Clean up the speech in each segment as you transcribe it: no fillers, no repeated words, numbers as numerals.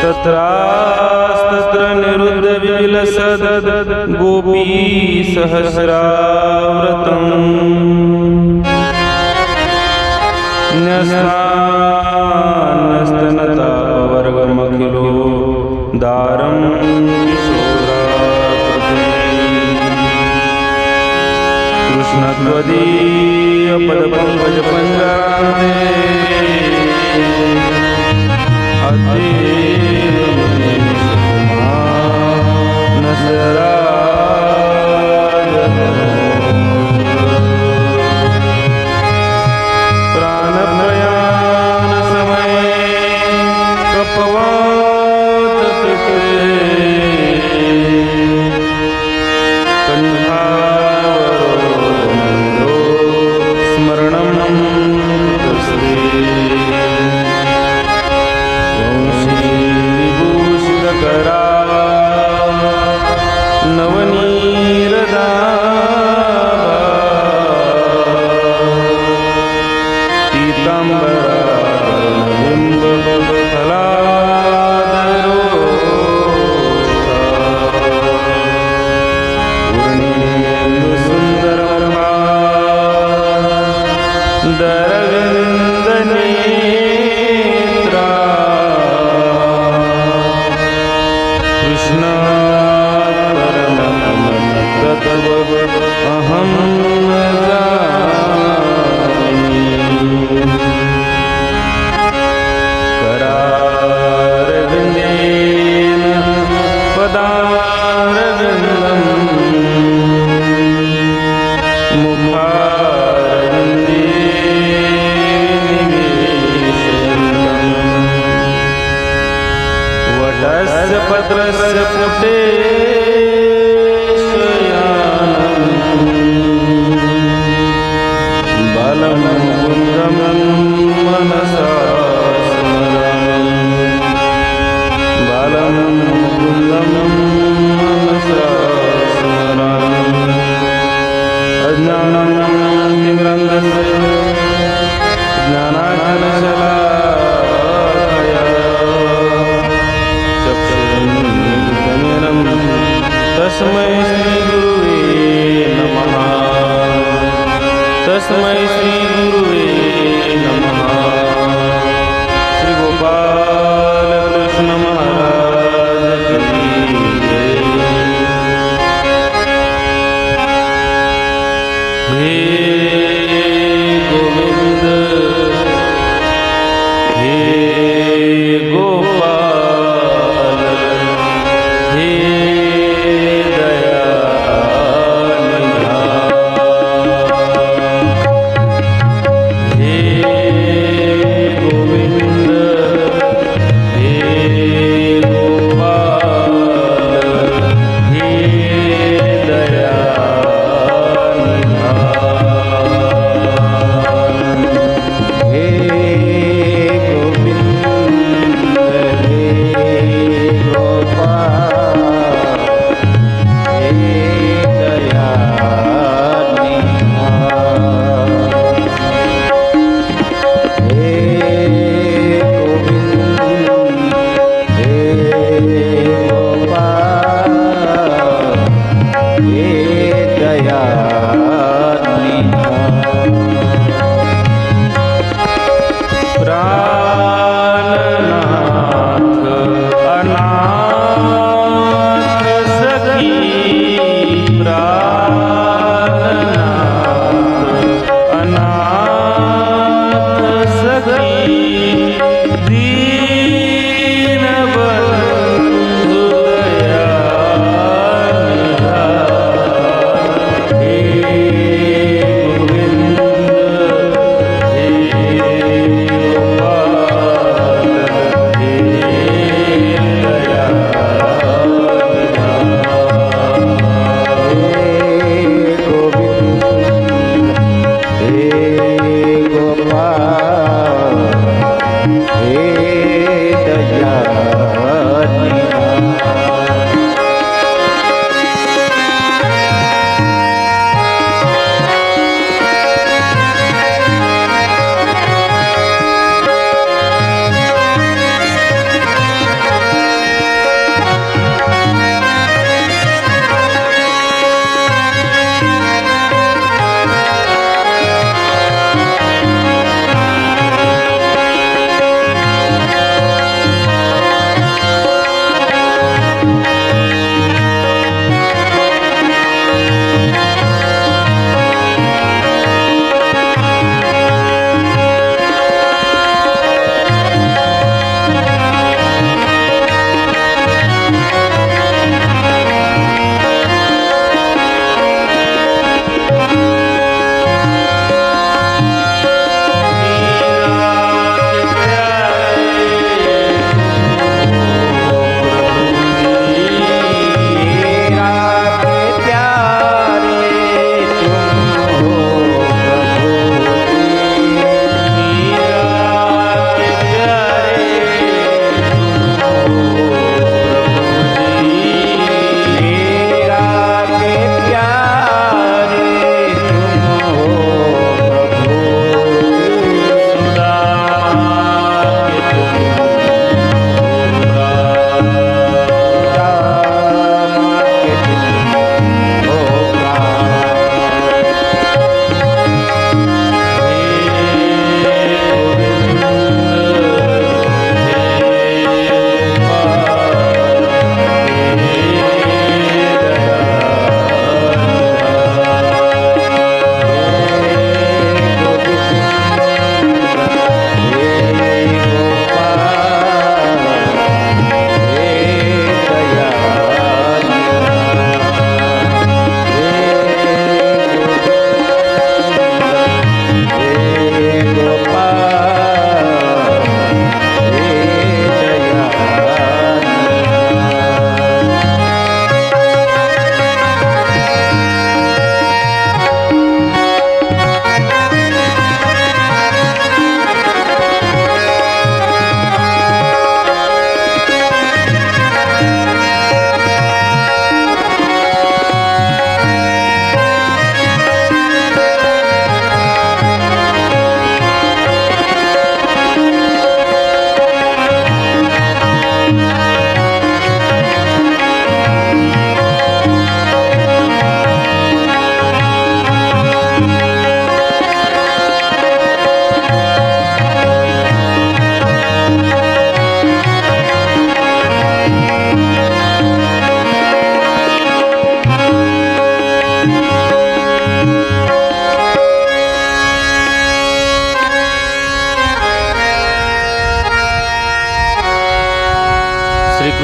तत्रास्तत्र निरुद्ध विलसद गोपी सहस्राव्रतम् न्यस्तान्यस्तनतापवर्गमखिलो दारं कृष्णत्वदीयपदपङ्कजपञ्जरान्ते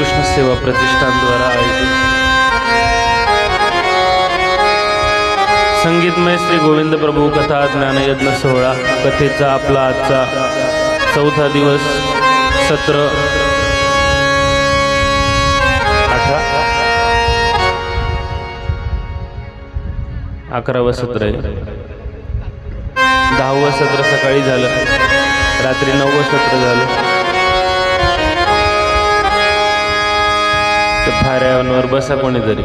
श्रीकृष्ण सेवा प्रतिष्ठानद्वारा आयोजित संगीतमय श्री गोविंद प्रभू कथा ज्ञानयज्ञ सोहळा कथेचा आपला आजचा चौथा दिवस, सत्र 11वं सत्र आहे. 10वं सत्र सकाळी झालं, रात्री 9वं सत्र झालं. तर फाऱ्यावर बसा कोणीतरी,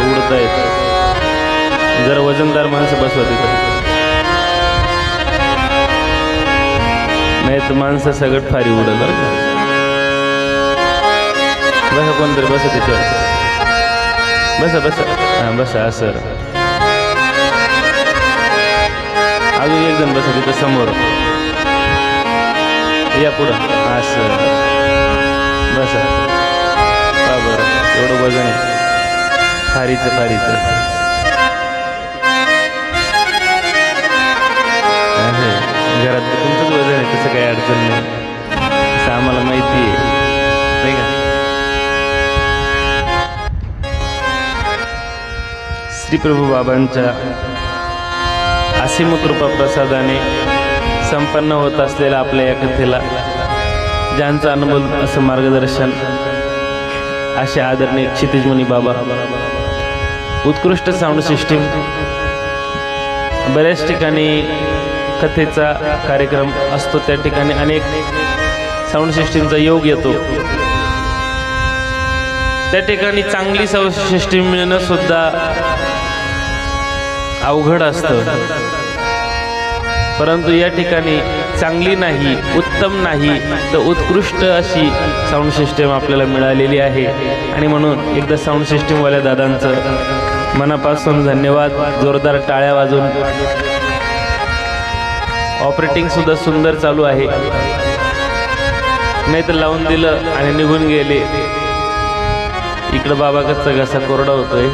उडता येतं. जरा वजनदार माणसं बसवा तिथं, नाही तर माणसं सगळं फारी उडल. बसा कोणतरी, बसा त्याच्यावर, बसा बसा, हां बसा. असं अजून एक जण बसा तिथं समोर, या पुढं. असं बसा. का बरं एवढं वजन आहे फारीचं फारीचं. घरात तुमचंच वजन आहे, तसं काही अडचण नाही, असं आम्हाला माहिती आहे, नाही का. श्री प्रभू बाबांच्या असीम कृपा प्रसादाने संपन्न होत असलेल्या आपल्या या कथेला ज्यांचं अनुभव असं मार्गदर्शन असे आदरणीय क्षितिजमुनी बाबा, उत्कृष्ट साऊंड सिस्टीम. बऱ्याच ठिकाणी कथेचा कार्यक्रम असतो, त्या ठिकाणी अनेक साऊंड सिस्टीमचा योग येतो. त्या ठिकाणी चांगली साऊंड सिस्टीम मिळणं सुद्धा अवघड असतं. परंतु या ठिकाणी चांगली नाही, उत्तम नाही, तर उत्कृष्ट अशी साऊंड सिस्टीम आपल्याला मिळालेली आहे. आणि म्हणून एकदा साऊंड सिस्टीमवाल्या दादांचं मनापासून धन्यवाद. जोरदार टाळ्या वाजवून. ऑपरेटिंग सुद्धा सुंदर चालू आहे, नाही तर लावून दिलं आणि निघून गेले. इकडं बाबाकडचा घसा कोरडा होतोय,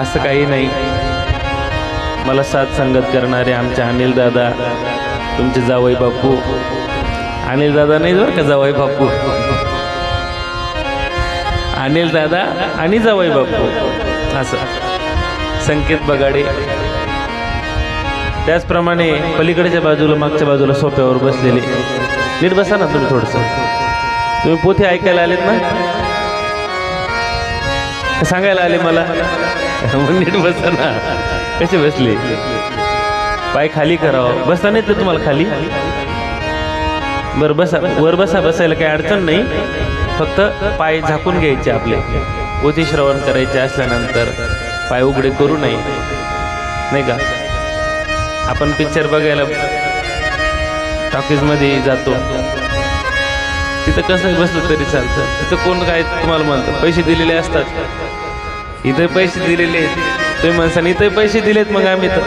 असं काही नाही. मला साथ संगत करणारे आमचे अनिल दादा, तुमचे जावई बापू. अनिल दादा नाही बरं का, जावई बापू. अनिल दादा आणि जावई बापू, असं. संकेत बगाडे. त्याचप्रमाणे पलीकडच्या बाजूला, मागच्या बाजूला सोफ्यावर बसलेले. नीट बसा ना तुम्ही, थोडंसं. तुम्ही पोथी ऐकायला आलेत ना, सांगायला आले मला. नीट बसा ना. कसे बसले? पाय खाली करावं. बसता नाही तर तुम्हाला खाली. बरं बसा, वर बसा. बसायला काही अडचण नाही, फक्त पाय झाकून घ्यायचे आपले. पोथी श्रवण करायचे असल्यानंतर पाय उघडे करू नये, नाही का. आपण पिक्चर बघायला टॉकीजमध्ये जातो, तिथं कसं बसलं तरी चालतं. तिथं कोण काय तुम्हाला म्हणतं, पैसे दिलेले असतात. इथे पैसे दिलेले आहेत, तुम्ही माणसाने इथे पैसे दिलेत, मग आम्ही तर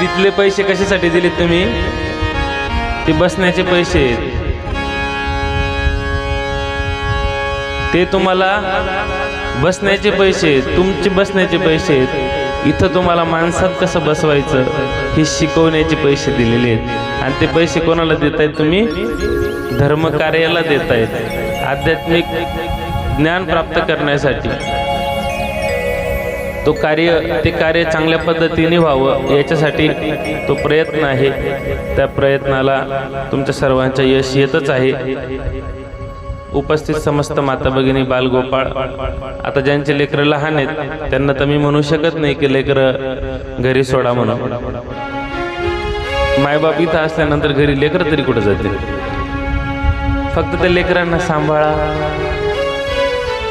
तिथले पैसे कशासाठी दिलेत तुम्ही? ते बसण्याचे पैसे आहेत. ते तुम्हाला बसण्याचे पैसे, तुमचे बसण्याचे पैसे आहेत. इथं तुम्हाला माणसात कसं बसवायचं हे शिकवण्याचे पैसे दिलेले आहेत. आणि ते पैसे कोणाला देतायत तुम्ही? धर्मकार्याला देतायत, आध्यात्मिक ज्ञान प्राप्त करण्यासाठी. ते कार्य चांगल्या पद्धतीने व्हावं याच्यासाठी तो प्रयत्न आहे. त्या प्रयत्नाला तुमच्या सर्वांच्या यश येतच आहे. उपस्थित समस्त माता भगिनी, बालगोपाळ. आता ज्यांचे लेकरं लहान आहेत त्यांना तर मी म्हणू शकत नाही की लेकरं घरी सोडा म्हणून. मायबाप इथं असल्यानंतर घरी लेकरं तरी कुठं जातील? फक्त त्या लेकरांना सांभाळा,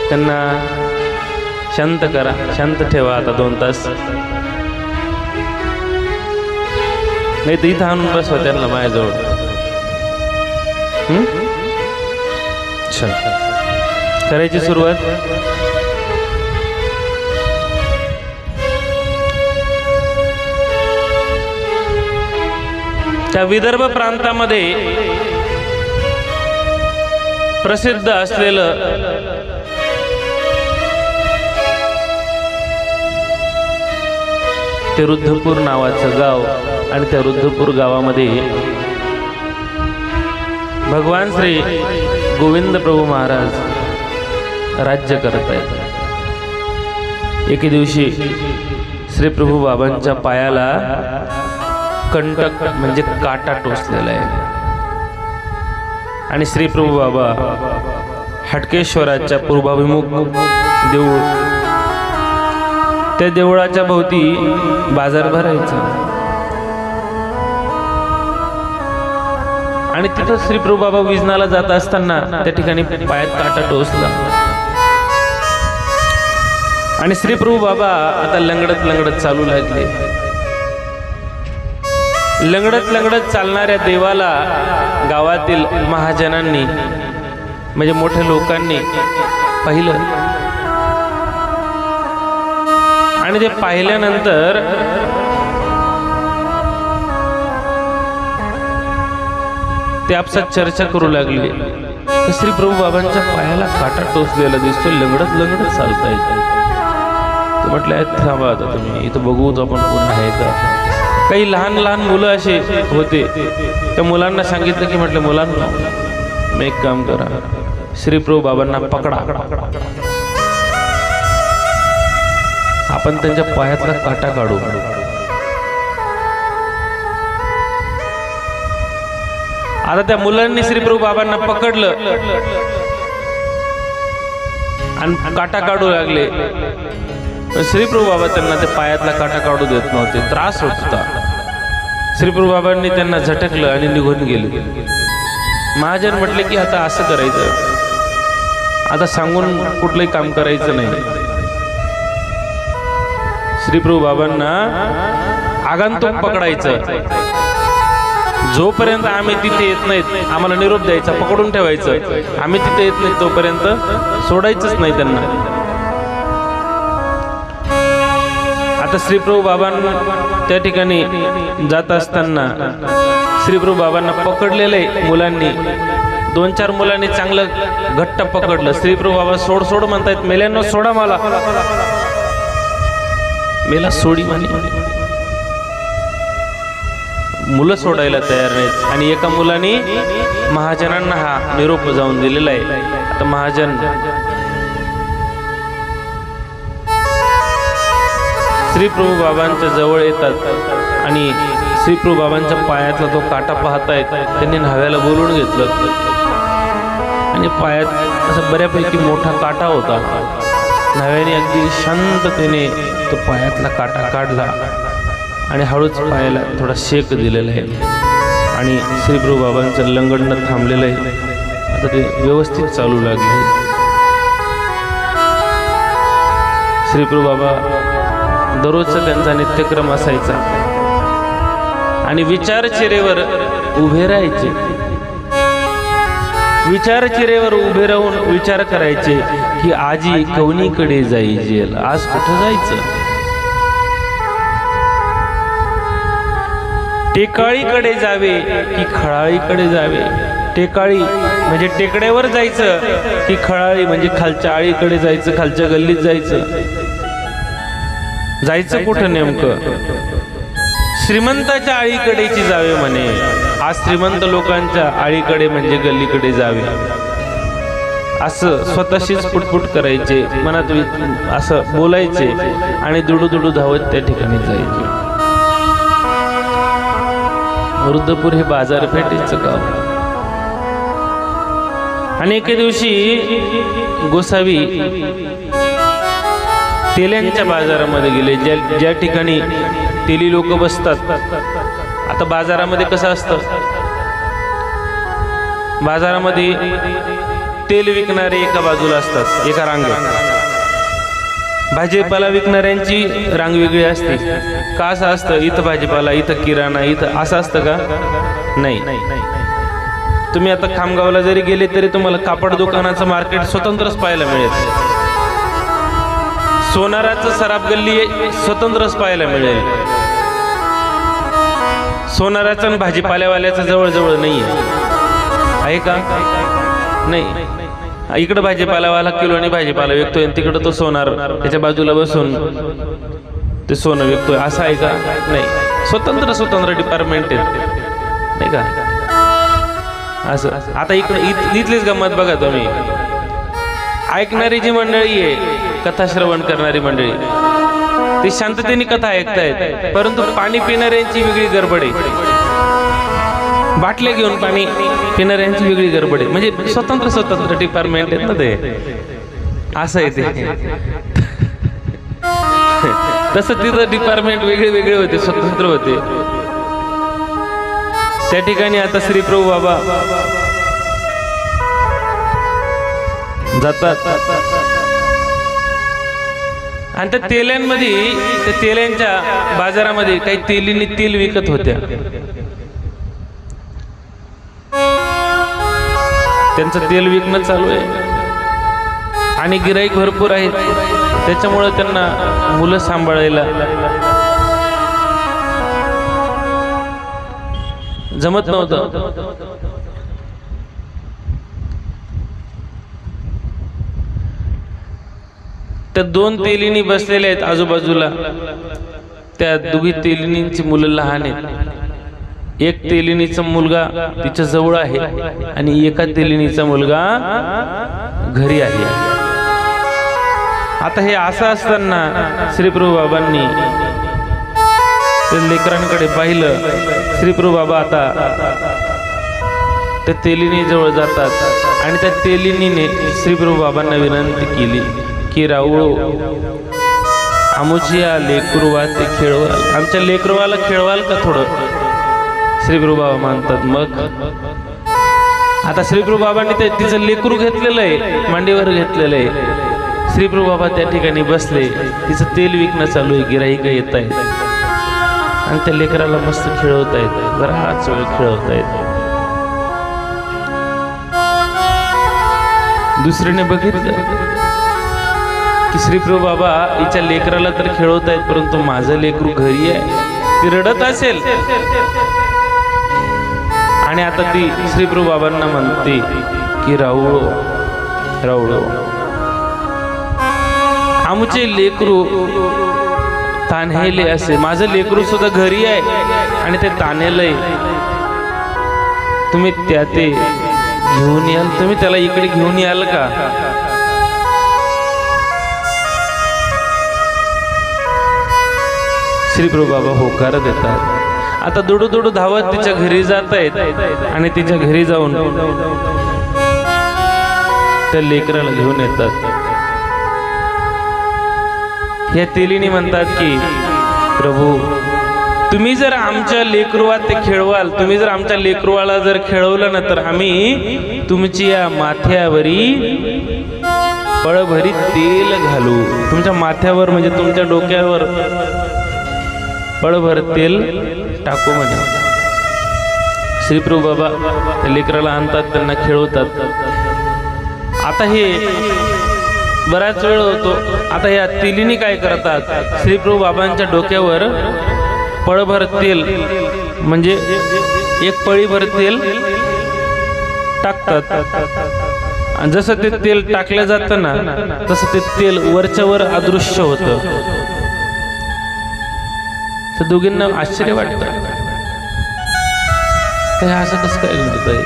त्यांना शांत करा, शांत ठेवा. आता 2 तास नाही तर इथं आणून बसवा त्यांना माझ्याजवळ. करायची सुरुवात. त्या विदर्भ प्रांतामध्ये प्रसिद्ध असलेलं ते रुद्धपूर नावाचं गाव. आणि त्या रुद्धपूर गावामध्ये भगवान श्री गोविंद प्रभू महाराज राज्य करत आहेत. एके दिवशी श्री प्रभू बाबांच्या पायाला कंटक म्हणजे काटा टोचलेला आहे आणि श्री प्रभू बाबा हटकेश्वराच्या पूर्वाभिमुख देऊळ, त्या देवळाच्या भोवती बाजार भरायचा आणि तिथं श्री प्रभू बाबा विजनाला जात असताना त्या ठिकाणी पायात काटा टोचला आणि श्री प्रभू बाबा आता लंगडत लंगडत चालू लागले. लंगडत लंगडत चालणाऱ्या देवाला गावातील महाजनांनी म्हणजे मोठ्या लोकांनी पाहिलं आणि ते पाहिल्यानंतर ते आपसात चर्चा करू लागले. श्री प्रभू बाबांच्या पायाला काटा टोचलेला दिसतो, लंगडत लंगडत चालतायत. ते म्हटलं थांबा आता तुम्ही इथं बघूच आपण कोण आहे का. काही लहान लहान मुलं असे होते, त्या मुलांना सांगितलं की म्हटलं मुलांना मी एक काम करा, श्री प्रभू बाबांना पकडा, आपण त्यांच्या पायातला काटा काढू. आता त्या मुलांनी श्री प्रभू बाबांना पकडलं आणि काटा काढू लागले. श्री प्रभू बाबा त्यांना ते पायातला काटा काढू देत नव्हते, त्रास होत होता. श्री प्रभू बाबांनी त्यांना झटकलं आणि निघून गेले. महाजन म्हटले की आता असं करायचं, आता सांगून कुठलंही काम करायचं नाही. श्री प्रभू बाबांना आगंतुक पकडायचं, जोपर्यंत आम्ही तिथे येत नाहीत आम्हाला निरोप द्यायचा, पकडून ठेवायचं. आम्ही तिथे येत नाही तोपर्यंत सोडायचंच नाही त्यांना. आता श्री प्रभू बाबांना त्या ठिकाणी जात असताना श्री प्रभू बाबांना पकडलेले मुलांनी, 2-4 मुलांनी चांगलं घट्ट पकडलं. श्री प्रभू बाबा सोड सोड म्हणतायत, मेल्यांना सोडा, मला मेला सोडी म्हणे. मुलं सोडायला तयार नाहीत आणि एका मुलाने महाजनांना हा निरोप जाऊन दिलेला आहे. आता महाजन श्री प्रभू बाबांच्या जवळ येतात आणि श्री प्रभू बाबांच्या पायातला तो काटा पाहतायत. त्यांनी न्हाव्याला बोलवून घेतलं आणि पायात असा बऱ्यापैकी मोठा काटा होता. न्हाव्याने अगदी शांततेने तो पायातला काटा काढला आणि हळूच पायाला थोडा शेक दिलेला आहे आणि श्री प्रभू बाबांचं लंगडणं थांबलेलं आहे. आता ते व्यवस्थित चालू लागले. श्री प्रभू बाबा दररोजचा त्यांचा नित्यक्रम असायचा आणि विचारचिरेवर उभे राहायचे. विचारचिरेवर उभे राहून विचार करायचे की आजी कवनीकडे जायचे, आज कुठं जायचं. टेकाळीकडे जावे की खळाळीकडे जावे. टेकाळी म्हणजे टेकड्यावर जायचं की खळाळी म्हणजे खालच्या आळीकडे जायचं, खालच्या गल्लीत जायचं कुठं नेमकं. श्रीमंताच्या आळीकडेची जावे म्हणे. आज श्रीमंत लोकांच्या आळीकडे म्हणजे गल्लीकडे जावे असं स्वतःशीच पुटपुट करायचे, मनात असं बोलायचे आणि दुडू धावत त्या ठिकाणी जायचे. वृद्धपूर हे बाजारपेठेचं गाव आणि एके दिवशी गोसावी तेल्यांच्या बाजारामध्ये गेले, ज्या ठिकाणी तेली लोक बसतात. आता बाजारामध्ये कसं असतं, बाजारामध्ये तेल विकणारे एका बाजूला असतात, एका रांगेत. भाजीपाला विकणाऱ्यांची रांग वेगळी असते. का असं असतं, इथं भाजीपाला, इथं किराणा, इथं असं असतं का? नाही. तुम्ही आता खामगावला जरी गेले तरी तुम्हाला कापड दुकानाचं मार्केट स्वतंत्रच पाहायला मिळेल. सोनाराचं सराफ गल्ली स्वतंत्रच पाहायला मिळेल. सोनाराचं आणि भाजीपाल्यावाल्याचं जवळ नाहीये, आहे का? नाही. इकडं भाजीपालावाला किलोने भाजीपाला विकतोय आणि तिकडं तो सोनार त्याच्या बाजूला बसून ते सोनं विकतोय, असं आहे का? नाही. स्वतंत्र डिपार्टमेंट आहे, नाही का? असं आता इथलीच गंमत बघा तुम्ही. ऐकणारी जी मंडळी आहे, कथा श्रवण करणारी मंडळी, ती शांततेने कथा ऐकतायत, परंतु पाणी पिणाऱ्यांची वेगळी गडबड आहे. बाटल्या घेऊन पाणी पिणाऱ्यांची वेगळी गडबड आहे. म्हणजे स्वतंत्र डिपार्टमेंट आहेत ना ते, असं आहे ते. तसं तिथं डिपार्टमेंट वेगळे होते, स्वतंत्र होते. त्या ठिकाणी आता श्री प्रभू बाबा जातात आणि त्या तेलांमध्ये, त्या तेलांच्या बाजारामध्ये काही तेलींनी तेल विकत होत्या. त्यांचं तेल विकणं चालू आहे आणि गिराईक भरपूर आहेत. त्याच्यामुळे त्यांना मुलं सांभाळायला जमत नव्हतं. त्या दोन तेलिनी बसलेल्या आहेत आजूबाजूला. त्या दोघी तेलिनींची मुलं लहान आहेत. एक तेलिनीचा मुलगा तिच्या जवळ आहे आणि एका तेलिनीचा मुलगा घरी आहे. आता हे असं असताना श्री प्रभू बाबांनी त्या लेकरांकडे पाहिलं. श्री प्रभू बाबा आता त्या तेलिनी जवळ जातात आणि त्या तेलिनीने श्री प्रभू बाबांना विनंती केली की रावळो, आमुची या लेकरुवा ते खेळवाल, आमच्या लेकरुवाला खेळवाल का थोडं. श्री प्रभू बाबा म्हणतात मग. आता श्री प्रभू बाबांनी ते तिचं लेकरू घेतलेलं आहे, मांडीवर घेतलेलं आहे. श्री प्रभू बाबा त्या ठिकाणी बसले, तिचं तेल विकणं चालू आहे, गिराईक येत आहेत आणि त्या लेकराला मस्त खेळवत आहेत, बराच वेळ खेळवत आहेत. दुसरीने बघितलं की श्री प्रभू बाबा हिच्या लेकराला तर खेळवत आहेत, परंतु माझं लेकरू घरी आहे, ती रडत असेल. आणि आता ती श्री प्रभू बाबांना म्हणते की रावळो रावळो, आमचे लेकरू तान्हेले असे, माझं लेकरू सुद्धा घरी आहे आणि ते तान्हेलंय, तुम्ही त्या ते घेऊन याल, तुम्ही त्याला इकडे घेऊन याल का. श्री प्रभू बाबा होकार देतात. आता दुडू धावत तिच्या घरी जात आहेत आणि तिच्या घरी जाऊन त्या लेकराला घेऊन येतात. या तेलिनी म्हणतात की प्रभू, तुम्ही जर आमच्या लेकरुवात ते खेळवाल, तुम्ही जर आमच्या लेकरुवाला जर खेळवलं ना, तर आम्ही तुमची या माथ्यावरी पळभरी तेल घालू. तुमच्या माथ्यावर म्हणजे तुमच्या डोक्यावर पळभर तेल टाकू म्हणे. श्री प्रभू बाबा लेकराला आणतात, त्यांना खेळवतात. आता हे बराच वेळ होतो. आता या तेलिनी काय करतात, श्री प्रभू बाबांच्या डोक्यावर पळभर तेल म्हणजे एक पळीभर तेल टाकतात. आणि जसं ते तेल टाकलं जातं ना, तसं ते तेल वरच्यावर अदृश्य होतं. तर दोघींना आश्चर्य वाटतं, हे असं कसं काय घडतंय.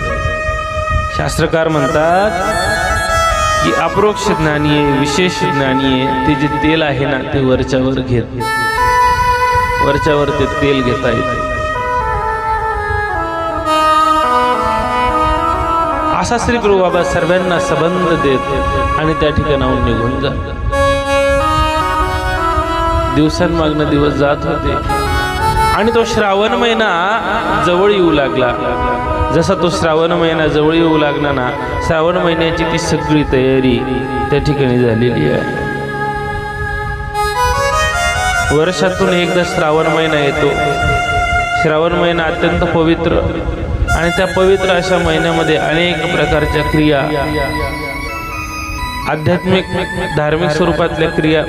शास्त्रकार म्हणतात की अप्रोक्ष ज्ञानी आहे, विशेष ज्ञानी आहे, ते जे तेल आहे ना ते वरच्यावर वरच्यावर ते तेल घेता येते. असा श्री प्रभू बाबा सर्वांना संबंध देत आणि त्या ठिकाणाहून निघून जात. दिवसांमागनं दिवस जात होते आणि तो श्रावण महिना जवळ येऊ लागला. जसा तो श्रावण महिना जवळ येऊ लागला ना, श्रावण महिन्याची ती सगळी तयारी त्या ठिकाणी झालेली आहे. वर्षातून एकदा श्रावण महिना येतो. श्रावण महिना अत्यंत पवित्र आणि त्या पवित्र अशा महिन्यामध्ये अनेक प्रकारच्या क्रिया, आध्यात्मिक धार्मिक स्वरूपातल्या क्रिया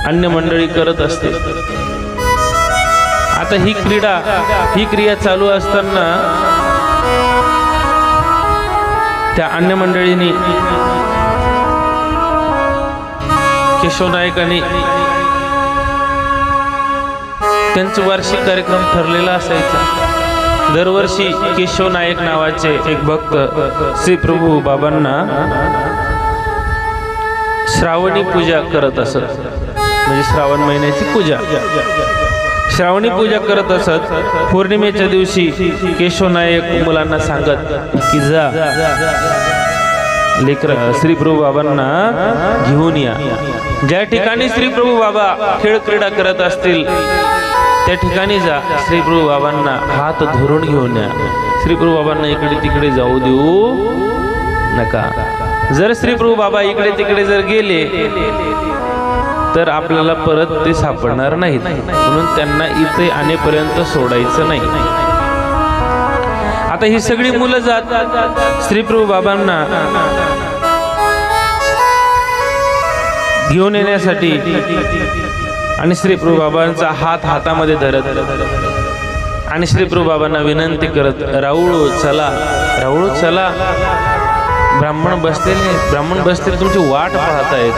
अन्य मंडळी करत असते. आता ही क्रिया चालू असताना त्या अन्य मंडळींनी केशव नायकांनी त्यांचा वार्षिक कार्यक्रम ठरलेला असायचा. दरवर्षी केशव नायक नावाचे एक भक्त श्री प्रभू बाबांना श्रावणी पूजा करत असत, म्हणजे श्रावण महिन्याची पूजा, श्रावणी पूजा करत असत. पौर्णिमेच्या दिवशी केशव नायक मुलांना सांगत की जा लेकर श्री प्रभू बाबांना घेऊन या. ज्या ठिकाणी श्री प्रभू बाबा खेळ क्रीडा करत असतील त्या ठिकाणी जा, श्री प्रभू बाबांना हात धरून घेऊन या. श्री प्रभू बाबांना इकडे तिकडे जाऊ देऊ नका. जर श्री प्रभू बाबा इकडे तिकडे जर गेले तर आपल्याला परत ते सापडणार नाहीत, म्हणून त्यांना इथे आणेपर्यंत सोडायचं नाही. आता ही सगळी मुलं जात श्री प्रभू बाबांना घेऊन येण्यासाठी आणि श्री प्रभू बाबांचा हात हातामध्ये धरत आणि श्री प्रभू बाबांना विनंती करत, राऊळ चला, राऊळ चला, ब्राह्मण बसलेले तुमची वाट पाहतायत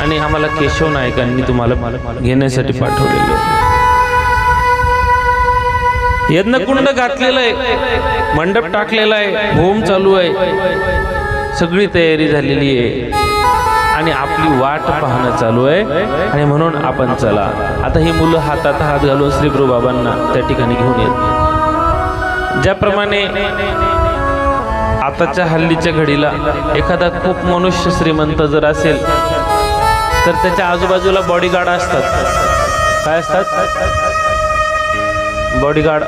आणि आम्हाला केशव नायकांनी तुम्हाला घेण्यासाठी पाठवलेलं आहे. यज्ञकुंड घातलेलं आहे, मंडप टाकलेला आहे, होम चालू आहे, सगळी तयारी झालेली आहे आणि आपली वाट पाहणं चालू आहे आणि म्हणून आपण चला. आता ही मुलं हातात हात घालून श्री प्रभू बाबांना त्या ठिकाणी घेऊन येत. ज्याप्रमाणे आताच्या हल्लीच्या घडीला एखादा खूप मनुष्य श्रीमंत जर असेल तर त्याच्या आजूबाजूला बॉडीगार्ड असतात. काय असतात? बॉडीगार्ड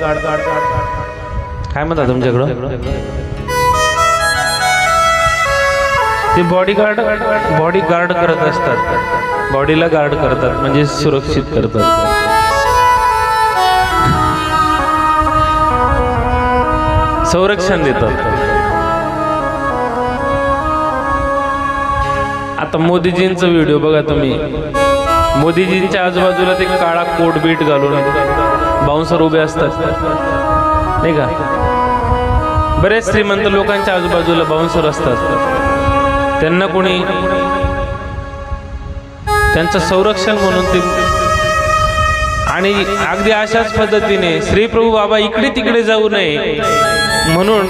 काय म्हणतात तुमच्याकडं? ते बॉडीगार्ड करत असतात, बॉडीला गार्ड करतात, म्हणजे सुरक्षित करतात. संरक्षण देतात. आता मोदीजींचा व्हिडिओ बघा तुम्ही, मोदीजींच्या आजूबाजूला ते काळा कोट बीट घालून बाउन्सर उभे असतात नाही का. बरेच श्रीमंत लोकांच्या आजूबाजूला बाउन्सर असतात, त्यांना कोणी त्यांचं संरक्षण म्हणून ते. आणि अगदी अशाच पद्धतीने श्री प्रभू बाबा इकडे तिकडे जाऊ नये म्हणून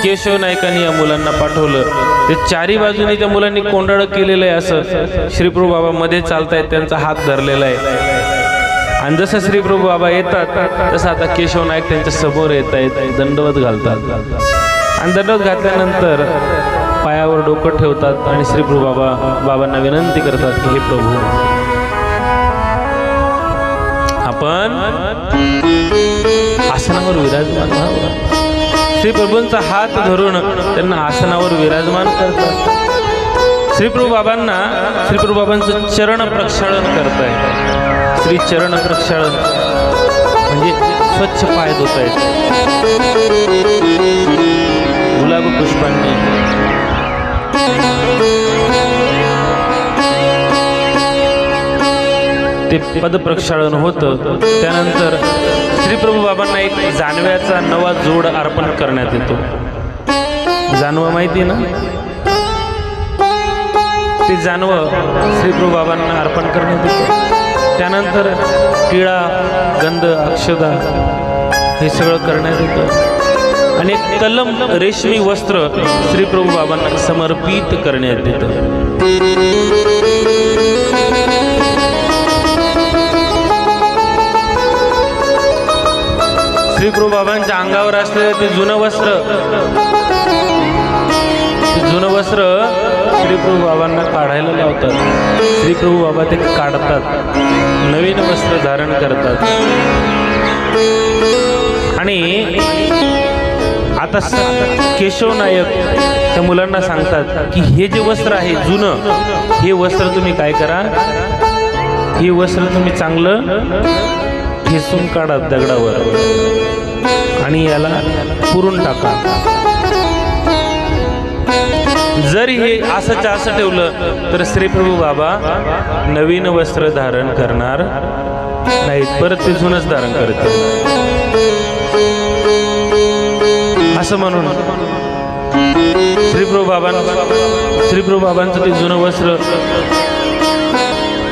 केशव नायकांनी या मुलांना पाठवलं. ते चारी बाजूने त्या मुलांनी कोंडाळं केलेलं आहे. असं श्री प्रभू बाबा मध्ये चालतायत, त्यांचा हात धरलेला आहे आणि जसं श्री प्रभू बाबा येतात तसं आता केशव नायक त्यांच्या समोर येत आहेत, दंडवत घालतात आणि दंडवत घातल्यानंतर पायावर डोकं ठेवतात आणि श्री प्रभू बाबांना विनंती करतात की हे प्रभू, आपण आसनावर विराजमान व्हावं. श्री प्रभूंचा हात धरून त्यांना आसनावर विराजमान करतात. श्री प्रभू बाबांचं चरण प्रक्षालन करतायत. श्री चरण प्रक्षालन म्हणजे स्वच्छ पाय धुत आहेत गुलाब पुष्पांनी. ते पद प्रक्षालन होतं. त्यानंतर श्री प्रभू बाबांना एक जानव्याचा नवा जोड अर्पण करण्यात येतो. जानवं माहिती ना, ते जानवं श्री प्रभू बाबांना अर्पण करण्यात येतं. त्यानंतर टिळा, गंध, अक्षदा हे सगळं करण्यात येतं आणि एक तलम रेशमी वस्त्र श्री प्रभू बाबांना समर्पित करण्यात येतं. श्री प्रभू बाबांच्या अंगावर असलेलं ते जुनं वस्त्र श्री प्रभू बाबांना काढायला लावतात. श्री प्रभू बाबा ते काढतात, नवीन वस्त्र धारण करतात. आणि आता केशव नायक त्या मुलांना सांगतात की हे जे वस्त्र आहे जुनं, हे वस्त्र तुम्ही काय करा, हे वस्त्र तुम्ही चांगलं ठेसून काढा दगडावर आणि याला पुरून टाका. जर हे असंच असं ठेवलं तर श्री प्रभू बाबा नवीन वस्त्र धारण करणार नाहीत, परत ते जुनच धारण करतील. असं म्हणून श्री प्रभू बाबांचं ते जुनं वस्त्र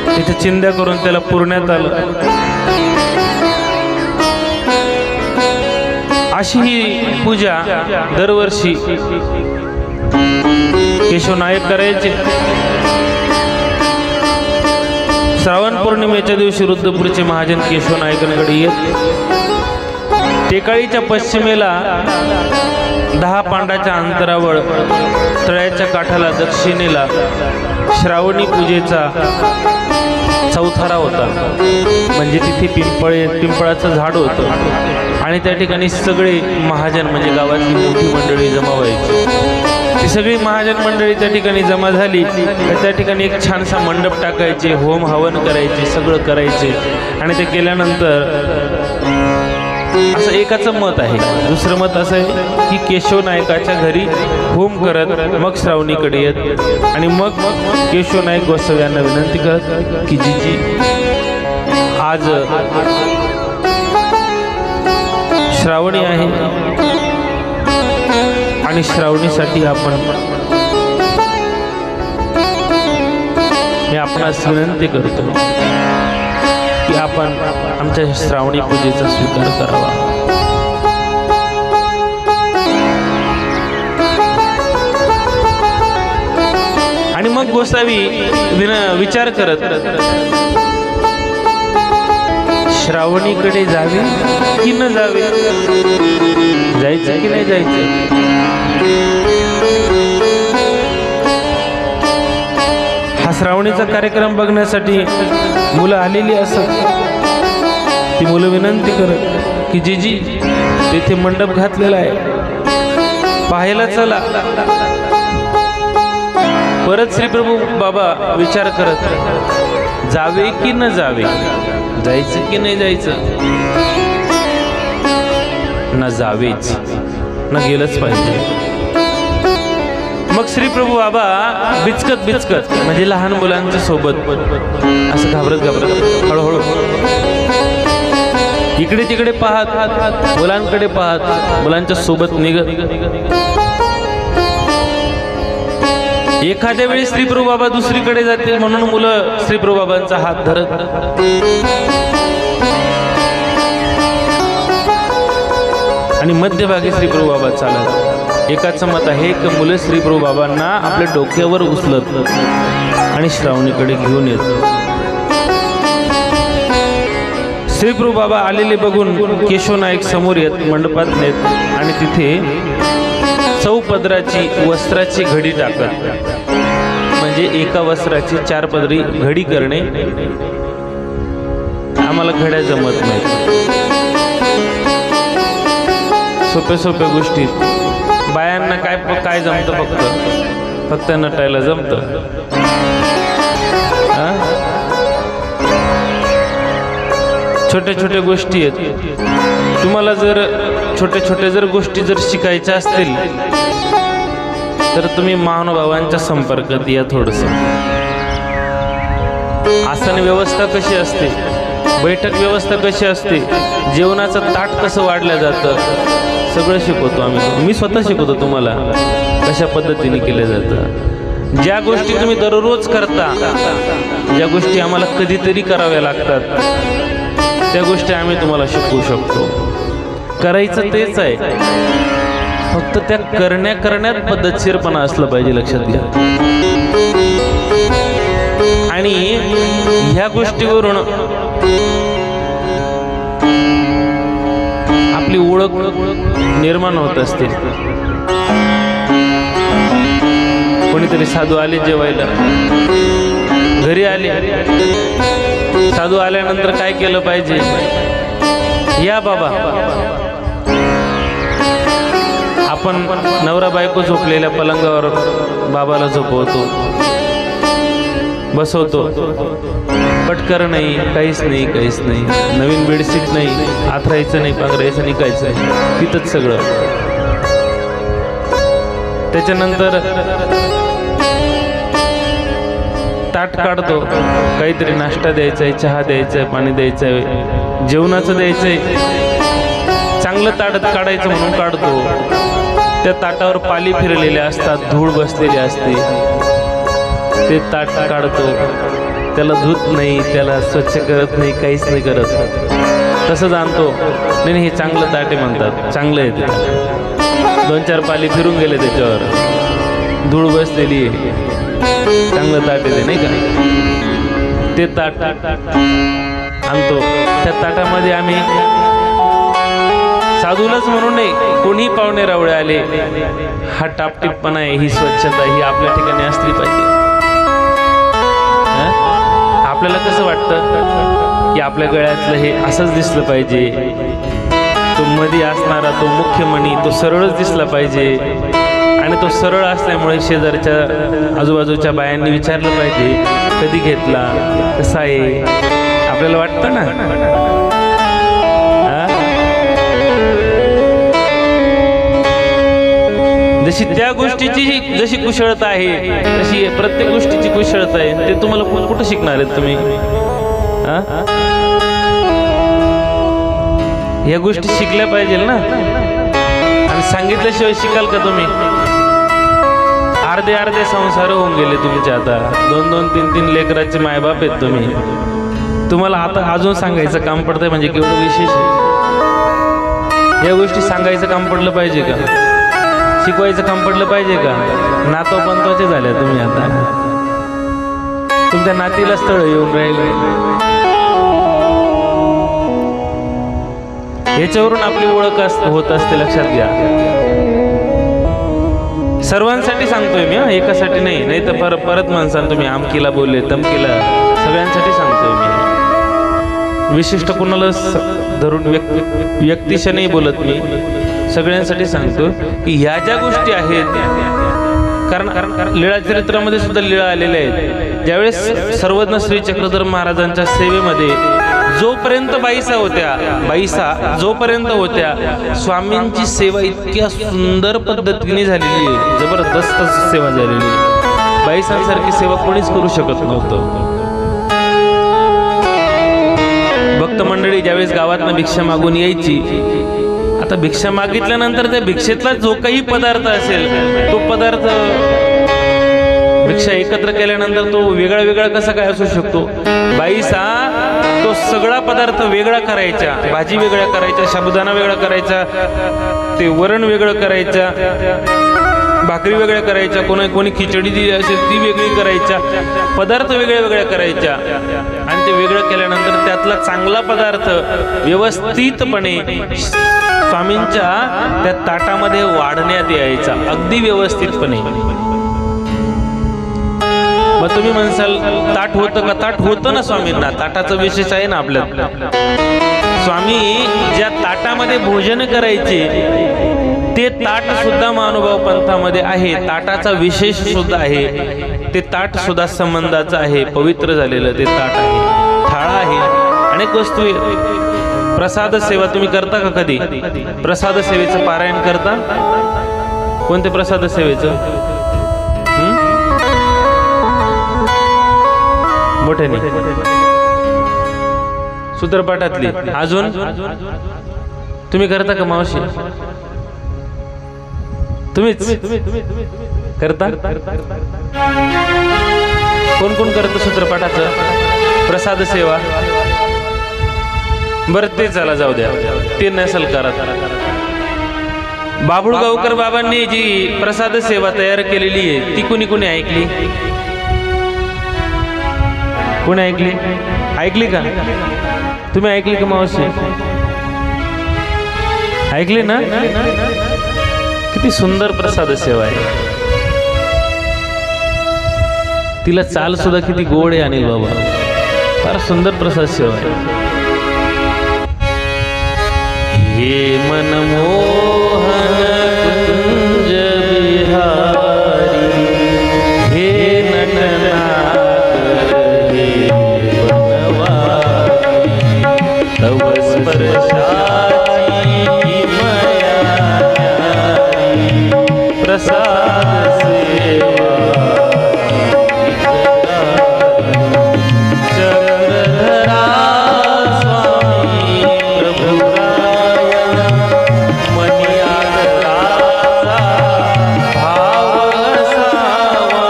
तिथे चिंध्या करून त्याला पुरण्यात आलं. अशी ही पूजा दरवर्षी केशव नायक करायचे. श्रावण पौर्णिमेच्या दिवशी रुद्रपूरचे महाजन केशव नायकांकडे येत टेकाळीच्या पश्चिमेला 10 पांडाच्या अंतरावर तळ्याच्या काठाला दक्षिणेला श्रावणी पूजेचा चौथारा होता. म्हणजे तिथे पिंपळाचं झाड होतं आणि त्या ठिकाणी सगळे महाजन म्हणजे गावातली मोठी मंडळी जमा व्हायची. ती सगळी महाजन मंडळी त्या ठिकाणी जमा झाली तर त्या ठिकाणी एक छानसा मंडप टाकायचे, होम हवन करायचे, सगळं करायचे. आणि ते केल्यानंतर असं एकाचं मत आहे. दुसरं मत असं आहे की केशव नायकाच्या घरी होम करत मग श्रावणीकडे येत आणि मग केशव नायक गोसावी यांना विनंती करत की जीजी आज श्रावणी आहे आणि श्रावणीसाठी मी आपणास विनंती करतो की आपण आमच्या श्रावणी पूजेचा स्वीकार करावा. आणि मग गोसावी विचार करत श्रावणीकडे जावे की न जावे, जायचं की नाही जायचं. हा श्रावणीचा कार्यक्रम बघण्यासाठी मुलं आलेली असत. ती मुलं विनंती करत की जीजी तिथे मंडप घातलेला आहे, पाहायला चला. परत श्रीप्रभू बाबा विचार करत जावे की न जावे, जायचं की नाही जायचं. न जावेच, न गेलंच पाहिजे. मग श्रीप्रभू बाबा बिचकत म्हणजे लहान मुलांच्या सोबत असं घाबरत हळूहळू इकडे तिकडे पाहत, मुलांकडे पाहत, मुलांच्या सोबत निघत. एखाद्या वेळी श्रीप्रभू बाबा दुसरीकडे जातील म्हणून मुलं श्रीप्रभू बाबांचा हात धरत आणि मध्यभागी श्रीप्रभू बाबा चालत. एकाचं मत आहे की मुलं श्रीप्रभू बाबांना आपल्या डोक्यावर उचलत आणि श्रावणीकडे घेऊन येत. श्रीप्रभू बाबा आलेले बघून केशव नायक समोर येत, मंडपात नेत आणि तिथे चौपदराची वस्त्राची घडी टाकत. म्हणजे एका वस्त्राची 4 पदरी घडी करणे. आम्हाला घड्या जमत नाही. सोप्या गोष्टी बायांना काय जमतं, फक्त नटायला जमतं. छोट्या गोष्टी आहेत. तुम्हाला जर छोट्या जर गोष्टी जर शिकायच्या असतील तर तुम्ही महानुभावांच्या संपर्कात या. थोडंसं आसन व्यवस्था कशी असते, बैठक व्यवस्था कशी असते, जेवणाचं ताट कसं वाढलं जातं, सगळं शिकवतो आम्ही. मी स्वतः शिकवतो तुम्हाला कशा पद्धतीने केलं जातं. ज्या गोष्टी तुम्ही दररोज करता, ज्या गोष्टी आम्हाला कधीतरी कराव्या लागतात, त्या गोष्टी आम्ही तुम्हाला शिकवू शकतो. करायचं तेच आहे, फक्त त्या करण्यात पद्धतशीरपणा असलं पाहिजे, लक्षात घ्या. आणि ह्या गोष्टीवरून आपली ओळख निर्माण होत असते. कोणीतरी साधू आले जेवायला, घरी आले. साधू आल्यानंतर काय केलं पाहिजे, या बाबा. आपण नवरा बायको झोपलेल्या पलंगावर बाबाला झोपवतो, बसवतो. पटकर नाही, काहीच नाही. नवीन बेडशीट नाही, आथरायचं नाही, पांघरायचं नाही, काहीच नाही. तिथंच सगळं. त्याच्यानंतर ताट काढतो, काहीतरी नाश्ता द्यायचा आहे, चहा द्यायचा आहे, पाणी द्यायचं आहे, जेवणाचं द्यायचं आहे. चांगलं ताट काढायचं म्हणून काढतो. त्या ताटावर पाली फिरलेल्या असतात, धूळ बसलेली असते. ते ताट काढतो, त्याला धुत नाही, त्याला स्वच्छ करत नाही, काहीच नाही करत. तसंच आणतो. नाही नाही, हे चांगलं ताट आहे म्हणतात, चांगलं आहे ते. 2-4 पाली फिरून गेले त्याच्यावर, धूळ बसलेली आहे, चांगलं ताट आहे ते, नाही का. ते ताट आणतो. त्या ताटामध्ये आम्ही साधूलाच म्हणून नाही, कोणी पाहुणे रावळे आले, हा टापटीपणा आहे, ही स्वच्छता ही आपल्या ठिकाणी असली पाहिजे. आपल्याला कसं वाटतं की आपल्या गळ्यातलं हे असंच दिसलं पाहिजे, तो मध्ये असणारा तो मुख्य मणी तो सरळच दिसला पाहिजे. आणि तो सरळ असल्यामुळे शेजारच्या आजूबाजूच्या बायांनी विचारलं पाहिजे, कधी घेतला, कसा आहे, आपल्याला वाटतं ना. जशी त्या गोष्टीची जशी कुशळता आहे, तशी प्रत्येक गोष्टीची कुशळता आहे. ते तुम्हाला कुठं शिकणार आहेत तुम्ही? या गोष्टी शिकल्या पाहिजे ना. आणि सांगितल्याशिवाय शिकाल का तुम्ही? अर्धे संसार होऊन गेले तुमचे, आता 2-2, 3-3 लेकराचे मायबाप आहेत तुम्ही. तुम्हाला आता अजून सांगायचं काम पडतंय म्हणजे केवढं विशेष आहे. या गोष्टी सांगायचं काम पडलं पाहिजे का? शिकवायचं काम पडलं पाहिजे का? नातो पंतोचे झाले तुम्ही, आता तुमच्या नातीला स्थळ येऊन राहिले. याच्यावरून आपली ओळख होत असते, लक्षात घ्या. सर्वांसाठी सांगतोय मी, एकासाठी नाही. नाही तर परत म्हणसान तुम्ही आमकीला बोलले तमकीला. सगळ्यांसाठी सांगतोय मी, विशिष्ट कुणाला धरून व्यक्तिशः नाही बोलत मी, सगळ्यांसाठी सांगतो की ह्या ज्या गोष्टी आहेत, कारण लीळा चरित्रामध्ये सुद्धा लीळा आलेल्या आहेत. ज्यावेळेस सर्वज्ञ श्री चक्रधर महाराजांच्या सेवेमध्ये जोपर्यंत बाईसा जोपर्यंत होत्या, स्वामींची सेवा इतक्या सुंदर पद्धतीने झालेली आहे, जबरदस्त सेवा झालेली आहे. बाईसांसारखी सेवा कोणीच करू शकत नव्हतं. भक्त मंडळी ज्यावेळेस गावातनं भिक्षा मागून यायची, आता भिक्षा मागितल्यानंतर त्या भिक्षेतला जो काही पदार्थ असेल, तो पदार्थ भिक्षा एकत्र केल्यानंतर तो वेगळा कसा काय असू शकतो? बाईसा तो सगळा पदार्थ वेगळा करायचा, भाजी वेगळ्या करायच्या, साबुदाणा वेगळा करायचा, ते वरण वेगळं करायचा, भाकरी वेगळ्या करायच्या, कोणी खिचडी दिली असेल ती वेगळी करायच्या, पदार्थ वेगळ्या करायच्या. आणि ते वेगळं केल्यानंतर त्यातला चांगला पदार्थ व्यवस्थितपणे स्वामींच्या त्या ताटामध्ये वाढण्यात यायचा, अगदी व्यवस्थितपणे. मग तुम्ही म्हणसाल ताट होतं का? ताट होतं ना स्वामींना, ताटाचा विशेष आहे ना आपल्यात. स्वामी ज्या ताटामध्ये भोजन करायचे ते ताट सुद्धा महानुभाव पंथामध्ये आहे, ताटाचा विशेष सुद्धा आहे. ते ताट सुद्धा संबंधाचं आहे, पवित्र झालेलं ते ताट आहे, थाळा आहे, अनेक वस्तू आहेत. प्रसाद सेवा तुम्ही करता का कधी? प्रसाद सेवेचं पारायण करता? कोणते प्रसाद सेवेचं? मोठ्याने सूत्रपाठातली. अजून तुम्ही करता का मावशी? तुम्हीच करता? कोण कोण करतं सूत्रपाठाचं प्रसाद सेवा? बरं ते चला जाऊ द्या, ते नसेल करत. बाभुळगावकर बाबांनी जी प्रसाद सेवा तयार केलेली आहे ती कुणी कुणी ऐकली? कोणी ऐकली? ऐकली का तुम्ही? ऐकली का मावशी? ऐकली ना? किती सुंदर प्रसाद सेवा आहे. तिला चाल सुद्धा किती गोड आहे अनिल बाबा, फार सुंदर प्रसाद सेवा आहे. हे मनमोहन कुंज बिहारी, हे नटनाकर हे वनवारी, तव स्पर्शाची मया न्यारी, प्रसाद सेवा चक्रधरा स्वामी प्रभुराया, मनियादराचा भाव असावा,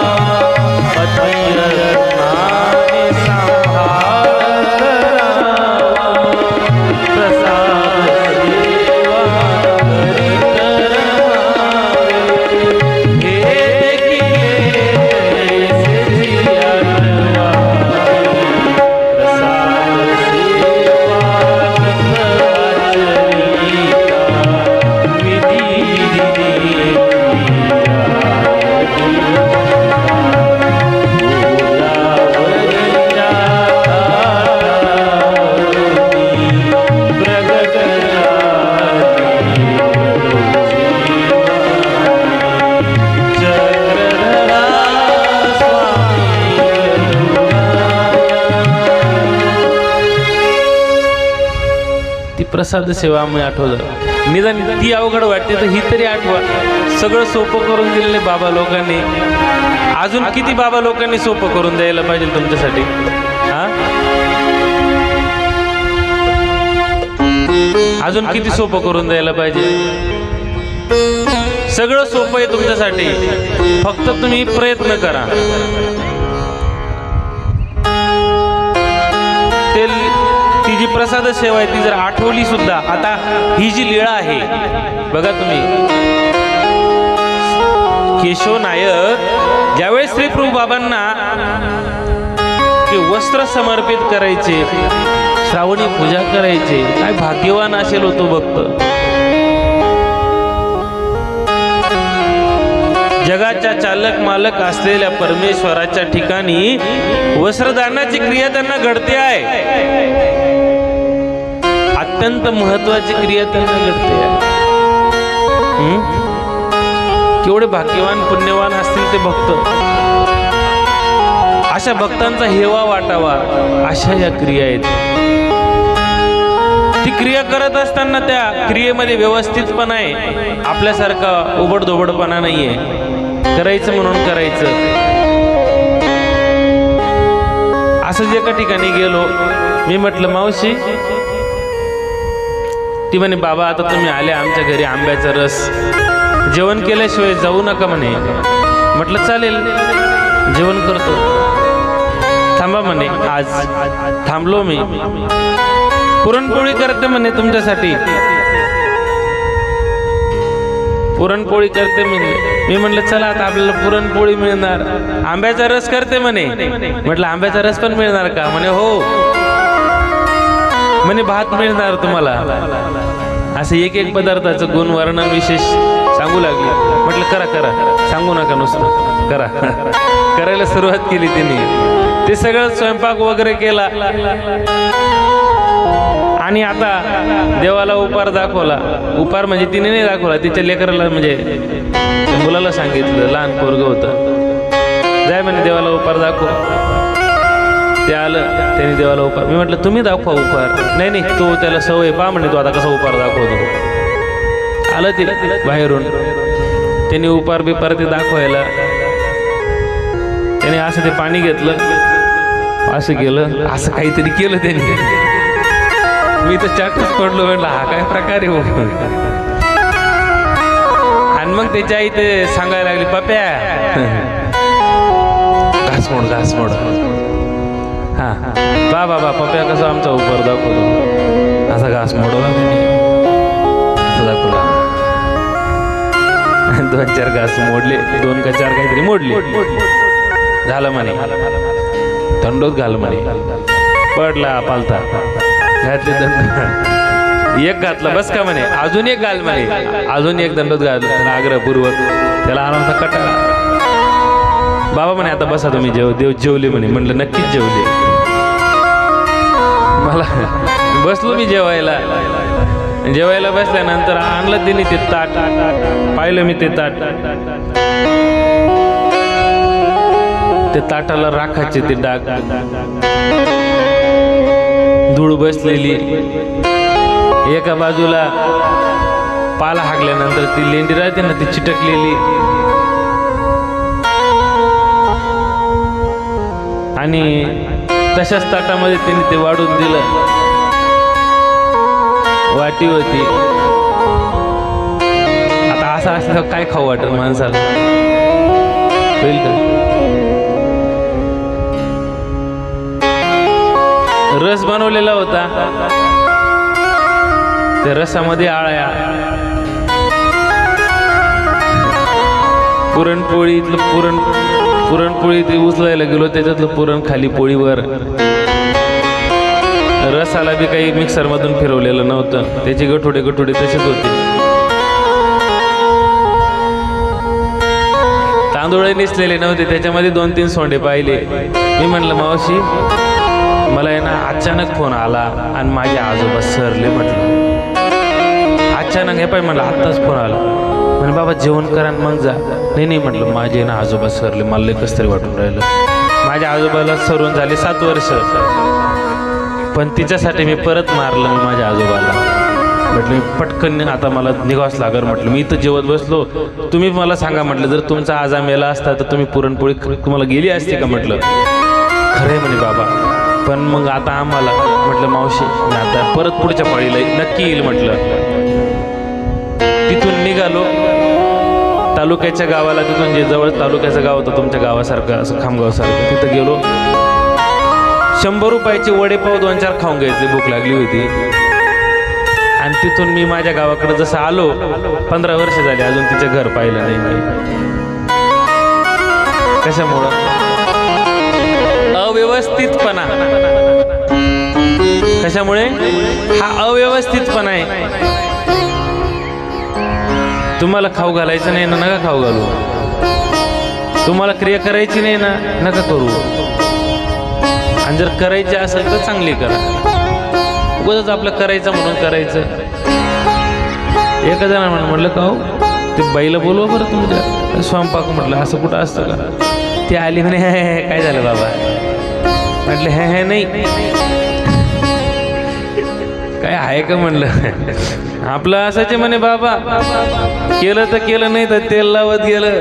अतिरत्नाने सांभाळ करावा, प्रसाद सेवा मी आठवलं. निदान ती अवघड वाटते तर ही तरी आठवा. सगळं सोपं करून दिलेले बाबा लोकांनी. अजून किती बाबा लोकांनी सोपं करून द्यायला पाहिजे तुमच्यासाठी? हा, अजून किती सोपं करून द्यायला पाहिजे? सगळं सोपं आहे तुमच्यासाठी, फक्त तुम्ही प्रयत्न करा. ती जी प्रसाद सेवा आहे ती जर आठवली सुद्धा, आता ही जी लीळा आहे बघा तुम्ही, केशव नायक ज्यावेळेस श्री प्रभू बाबांना ते वस्त्र समर्पित करायचे, श्रावणी पूजा करायचे, काय भाग्यवान असेल होतो भक्त. जगाच्या चालक मालक असलेल्या परमेश्वराच्या ठिकाणी वस्त्रदानाची क्रिया त्यांना घडते आहे. अत्यंत महत्वाची क्रिया त्यांना घडते आहे. केवढे भाग्यवान पुण्यवान असतील ते भक्त. अशा भक्तांचा हेवा वाटावा अशा या क्रिया आहेत. ती क्रिया करत असताना त्या क्रियेमध्ये व्यवस्थितपणा आहे, आपल्यासारखा उबडधोबडपणा नाहीये. करायचं म्हणून करायचं. असंच एका ठिकाणी गेलो, मी म्हटलं मावशी, ती म्हणे बाबा आता तुम्ही आले आमच्या घरी, आंब्याचा रस, जेवण केल्याशिवाय जाऊ नका म्हणे. म्हटलं चालेल, जेवण करतो, थांबा म्हणे. आज थांबलो मी. पुरणपोळी करते म्हणे तुमच्यासाठी, पुरणपोळी करते म्हणे. मी म्हटलं चला आता आपल्याला पुरणपोळी मिळणार. आंब्याचा रस करते म्हणे. म्हटलं आंब्याचा रस पण मिळणार का? म्हणे हो. म्हणे भात मिळणार तुम्हाला. असं एक एक पदार्थाचं गुण वर्णन विशेष सांगू लागले. म्हटलं करा करा, सांगू नका, नुसतं करा. करायला सुरुवात केली तिने. ते सगळं स्वयंपाक वगैरे केला आणि आता देवाला उपार दाखवला. उपार म्हणजे तिने नाही दाखवला, तिच्या लेकराला म्हणजे मुलाला सांगितलं, लहान पोरग होतं, जाय म्हणे देवाला उपार दाखव. ते आलं, त्याने देवाला उपार. मी म्हटलं तुम्ही दाखवा उपार. नाही नाही, तो त्याला सवय पा म्हणे, तो आता कसा उपार दाखवतो. आलं तिला बाहेरून, त्याने उपार बिपार ते दाखवायला. त्याने असं ते पाणी घेतलं, असं केलं, असं काहीतरी केलं त्याने. मी तर चाटच पडलो. म्हटलं हा काय प्रकार आहे हो. आणि मग त्याच्या आई ते सांगायला लागली, पप्या घासमोड घासमोड. हा बा बाबा, पप्या कसं आमचा उपर दाखवतो, असा घास मोडवला असं दाखवला. 2-4 घास मोडले, 2 का 4 काहीतरी मोडले. झालं म्हणे, थंडोत घाल म्हणे. पडला पालता, घातले दंड. एक घातला बस का म्हणे, अजून एक घाल म्हणे. अजून एक दंडोत घाल आग्रहपूर्वक. त्याला आरामचा कटाळा. बाबा म्हणे आता बसा तुम्ही, देव जेवले म्हणे. म्हणलं नक्कीच जेवले. मला बसलो मी जेवायला. जेवायला बसल्यानंतर आणलं तिने ते ताट. पाहिलं मी ते ताट. ते ताटाला राखायचे ते डाग, धूळ बसलेली. एका बाजूला पाला हाकल्यानंतर ती लेंडी राहते ना, ती चिटकलेली. आणि तशाच ताटामध्ये त्यांनी ते वाढून दिलं. वाटी होती. आता असं असलं काय खाऊ वाटत माणसाला? होईल का? रस बनवलेला होता, त्या रसामध्ये आळ्या. पुरणपोळी ते उचलायला गेलो, त्याच्यातलं पुरण खाली पोळीवर. रसाला बी काही मिक्सर मधून फिरवलेलं नव्हतं, त्याचे गठोडे तसेच होते. तांदूळ निसलेले नव्हते, त्याच्यामध्ये 2-3 सोंडे पाहिले. मी म्हणलं मावशी, मला आहे ना अचानक फोन आला आणि माझे आजोबा सरले. म्हटलं अचानक, हे पाय म्हणलं आत्ताच फोन आला. म्हणे बाबा जेवण करा मग जा. नाही म्हटलं, माझे ना आजोबा सरले, मला कस तरी वाटून राहिलं. माझ्या आजोबाला सरून झाले 7 वर्ष, पण तिच्यासाठी मी परत मारलं मी माझ्या आजोबाला. म्हटलं मी पटकन आता मला निघावंच लागेल. म्हटलं मी इथं जेवत बसलो, तुम्ही मला सांगा म्हटलं जर तुमचा आजा मेला असता तर तुम्ही पुरणपोळी तुम्हाला गेली असते का? म्हटलं खरंय म्हणे बाबा, पण मग आता आम्हाला म्हटलं मावशी मी आता परत पुढच्या पाळीला नक्की येईल म्हटलं. तिथून निघालो तालुक्याच्या गावाला, तिथून जे जवळ तालुक्याचं गाव होतं तुमच्या गावासारखं असं खामगावसारखं, तिथं गेलो. 100 रुपयाचे वडेपाव 2-4 खाऊन घ्यायचे, भूक लागली होती. आणि तिथून मी माझ्या गावाकडे जसं आलो, 15 वर्ष झाली अजून तिचं घर पाहिलं नाही मी. कशामुळं? अव्यवस्थितपणा. कशामुळे? हा अव्यवस्थितपणा आहे. तुम्हाला खाऊ घालायचं नाही ना, नका खाऊ घालू. तुम्हाला क्रिया करायची नाही ना, नका करू. आणि जर करायची असेल तर चांगली करा. उगाच आपलं करायचं म्हणून करायचं. एका जणांना म्हटलं का हो ते बाईला बोलवा बरं तुमच्या स्वयंपाक. म्हटलं असं कुठं असतं का? ती आली म्हणे हे काय झालं बाबा? म्हटलं हे नाही काय आहे का? म्हणलं आपलं असायचे म्हणे बाबा, केलं तर केलं नाही तर तेल लावत गेलं.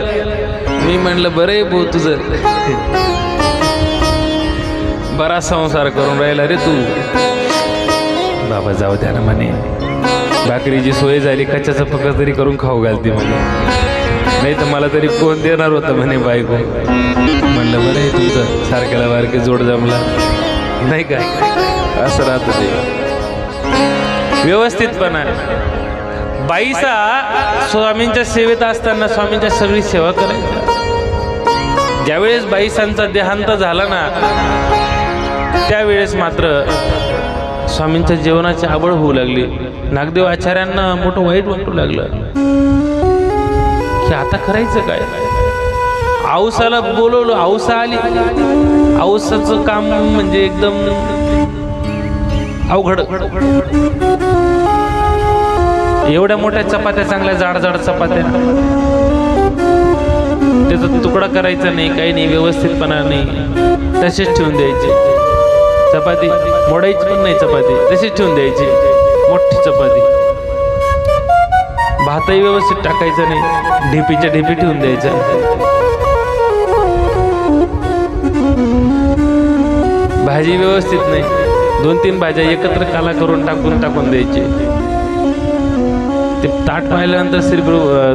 मी म्हणलं बरं आहे भाऊ तुझं, बरा संसार करून राहिला रे तू. बाबा जाऊ द्या ना म्हणे, भाकरीची सोय झाली, कच्च्याचं फक्त तरी करून खाऊ घालते म्हणे, नाही तर मला तरी कोण देणार होतं म्हणे बायको. म्हणलं बरं आहे तुमचं, सारख्याला बारके जोड जमला नाही का? असं राहतं ते व्यवस्थितपणा. बाईचा स्वामींच्या सेवेत असताना स्वामींच्या सगळी सेवा करायची. ज्यावेळेस बाईसांचा देहांत झाला ना, त्यावेळेस मात्र स्वामींच्या जेवणाची आवड होऊ लागली. नागदेव आचार्यांना मोठं वाईट वाटू लागलं की आता करायचं काय. औसाला बोलवलं, औसा आली. औसाचं काम म्हणजे एकदम अवघड. एवढ्या मोठ्या चपात्या, चांगल्या जाड जाड चपात्या, त्याचा तुकडा करायचा नाही, काही नाही, व्यवस्थितपणा नाही, तसेच ठेवून द्यायचे. चपाती मोडायची पण नाही, चपाती तशीच ठेवून द्यायची, मोठी चपाती. भातही व्यवस्थित टाकायचं नाही, ढेपीच्या ढेपी ठेवून द्यायच्या. भाजी व्यवस्थित नाही, 2-3 भाज्या एकत्र काला करून टाकून द्यायची. ते ताट पाहिल्यानंतर श्री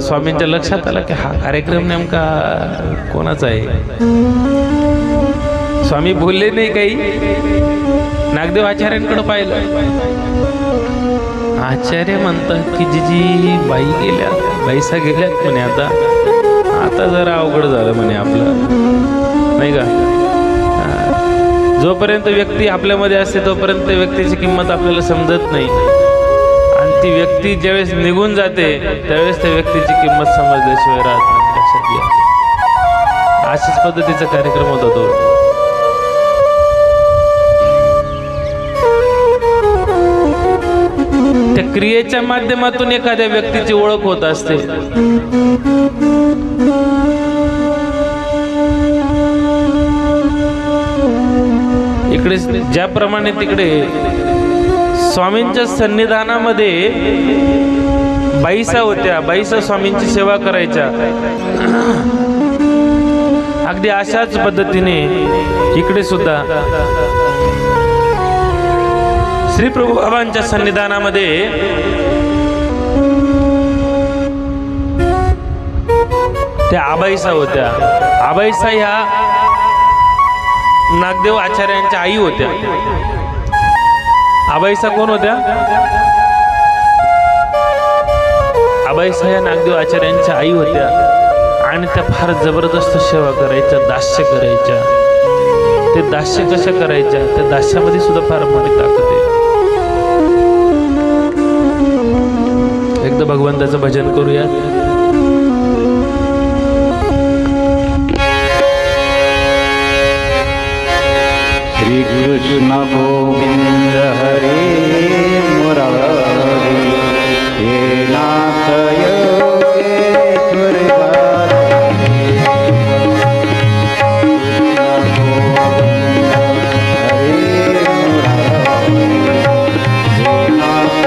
स्वामींच्या लक्षात आलं की हा कार्यक्रम नेमका कोणाचा आहे. स्वामी बोलले नाही काही. नागदेव आचार्यांकडे पाहिलं. आचार्य म्हणतात की जी बाई गेल्या, बाईसा गेल्यात म्हणे, आता जरा अवघड झालं म्हणे आपलं, नाही का? जोपर्यंत व्यक्ती आपल्यामध्ये असते तोपर्यंत व्यक्तीची किंमत आपल्याला समजत नाही. आणि ती व्यक्ती ज्यावेळेस निघून जाते त्यावेळेस त्या व्यक्तीची किंमत समजल्याशिवाय राहत नाही. लक्षात घ्या. अशाच पद्धतीचा कार्यक्रम होता तो. त्या क्रियेच्या माध्यमातून एखाद्या व्यक्तीची ओळख होत असते. इकडे ज्याप्रमाणे तिकडे स्वामींच्या सन्निधानामध्ये बाईसा होत्या, बाईसा स्वामींची सेवा करायच्या. अगदी अशाच पद्धतीने इकडे सुद्धा श्री प्रभू बाबांच्या सन्निधानामध्ये त्या आबाईसा होत्या. आबाईसा ह्या नागदेव आचार्यांच्या आई होत्या. आबाईसा कोण होत्या? आबाईसा या नागदेव आचार्यांच्या आई होत्या. आणि त्या फार जबरदस्त सेवा करायच्या, दास्य करायच्या. ते दास्य कशा करायच्या, त्या दास्यामध्ये सुद्धा फार मोठी ताकद आहे. एकदा भगवंताचं भजन करूया. श्री कृष्ण गोविंद हरे मुरारी हे नाथ योगेश्वर हरे मुरारी हे नाथ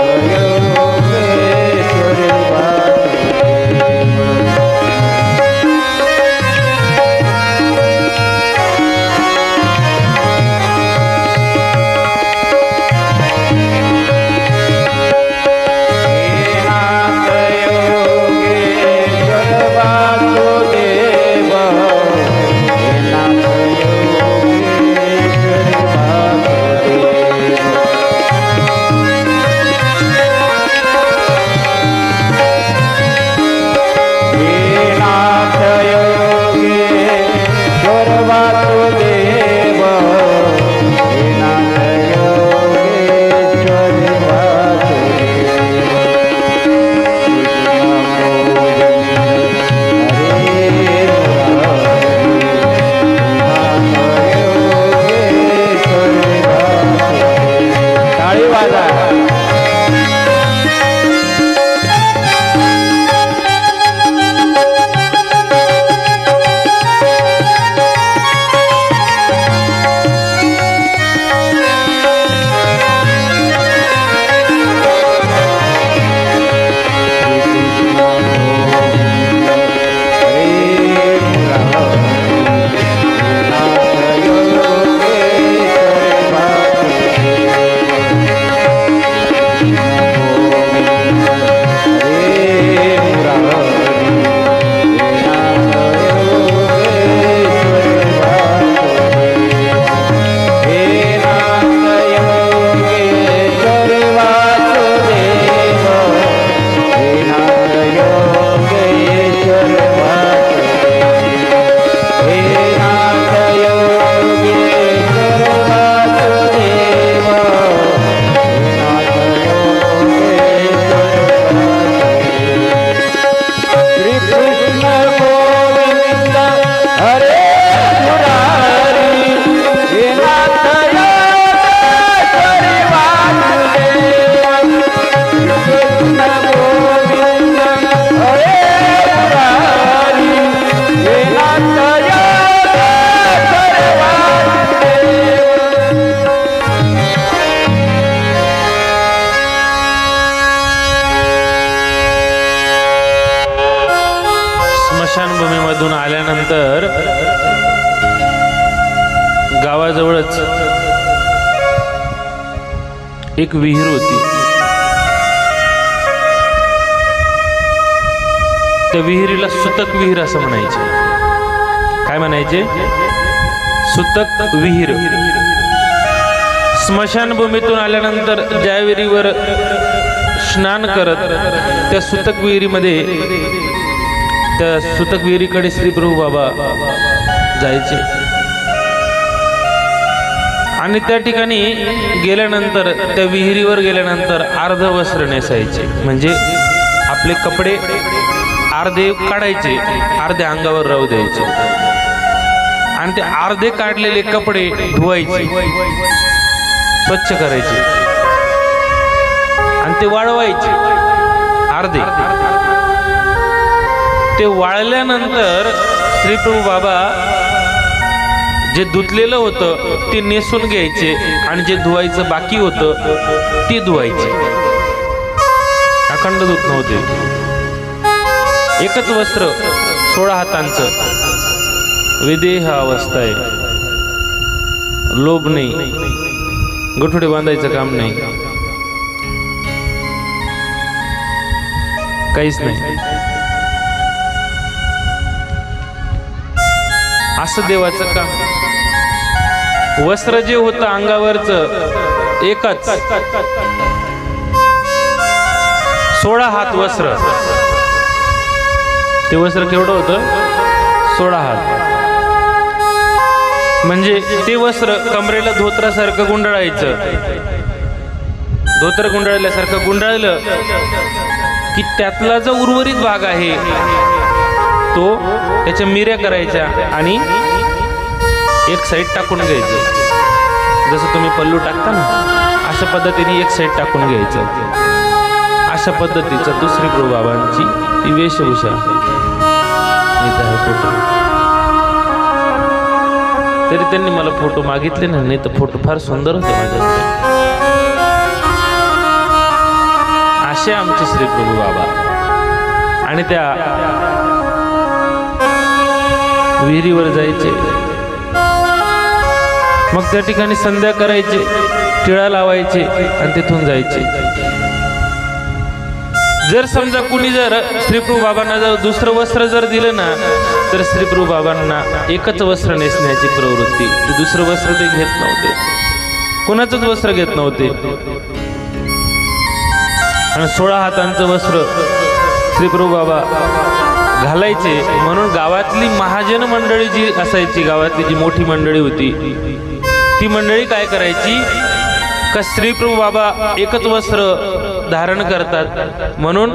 स्मशानभूमीमधून आल्यानंतर गावाजवळच एक विहीर होती. त्या विहिरीला सुतक विहीर असं म्हणायचे. काय म्हणायचे? सुतक विहीर. स्मशानभूमीतून आल्यानंतर ज्या विहिरीवर स्नान करत त्या सुतक विहिरीमध्ये, त्या सुतक विहिरीकडे श्री प्रभू बाबा जायचे आणि त्या ठिकाणी गेल्यानंतर, त्या विहिरीवर गेल्यानंतर अर्ध वस्त्र नेसायचे. म्हणजे आपले कपडे अर्धे काढायचे, अर्धे अंगावर राहू द्यायचे आणि ते अर्धे काढलेले कपडे धुवायचे, स्वच्छ करायचे आणि ते वाळवायचे अर्धे. ते वाळल्यानंतर श्री प्रभू बाबा जे धुतलेलं होतं ते नेसून घ्यायचे आणि जे धुवायचं बाकी होतं ते धुवायचे. अखंड धुत नव्हते. एकच वस्त्र 16 हातांचं. विदेह अवस्था आहे. लोभ नाही, गठुडे बांधायचं काम नाही, काहीच नाही. असं देवाचं काम. वस्त्र जे होतं अंगावरचं एकच, 16 हात वस्त्र. ते वस्त्र केवढं होतं? 16 हात. म्हणजे ते वस्त्र कमरेला धोत्रासारखं गुंडाळायचं. धोतर गुंडाळल्यासारखं गुंडाळलं की त्यातला जो उर्वरित भाग आहे तो त्याच्या मिऱ्या करायच्या आणि एक साईड टाकून घ्यायचं. जसं तुम्ही पल्लू टाकता ना, अशा पद्धतीने एक साईड टाकून घ्यायचं. अशा पद्धतीचं दुसरी प्रभू बाबांची ती वेशभूषा. इथं आहे फोटो. तरी त्यांनी मला फोटो मागितले ना, नाही तर फोटो फार सुंदर होते माझ्याकडे. असे आमचे श्री प्रभू बाबा. आणि त्या विहिरीवर जायचे, मग त्या ठिकाणी संध्या करायचे, टिळा लावायचे आणि तिथून जायचे. जर समजा कुणी जर श्री प्रभू बाबांना जर दुसरं वस्त्र जर दिलं ना, तर श्री प्रभू बाबांना एकच वस्त्र नेसण्याची प्रवृत्ती. ते दुसरं वस्त्र ते घेत नव्हते, कोणाचंच वस्त्र घेत नव्हते. आणि 16 हातांचं वस्त्र श्री प्रभू बाबा घालायचे. म्हणून गावातली महाजन मंडळी जी असायची, गावातली जी मोठी मंडळी होती, ती मंडळी काय करायची का श्री प्रभू बाबा एकच वस्त्र धारण करतात म्हणून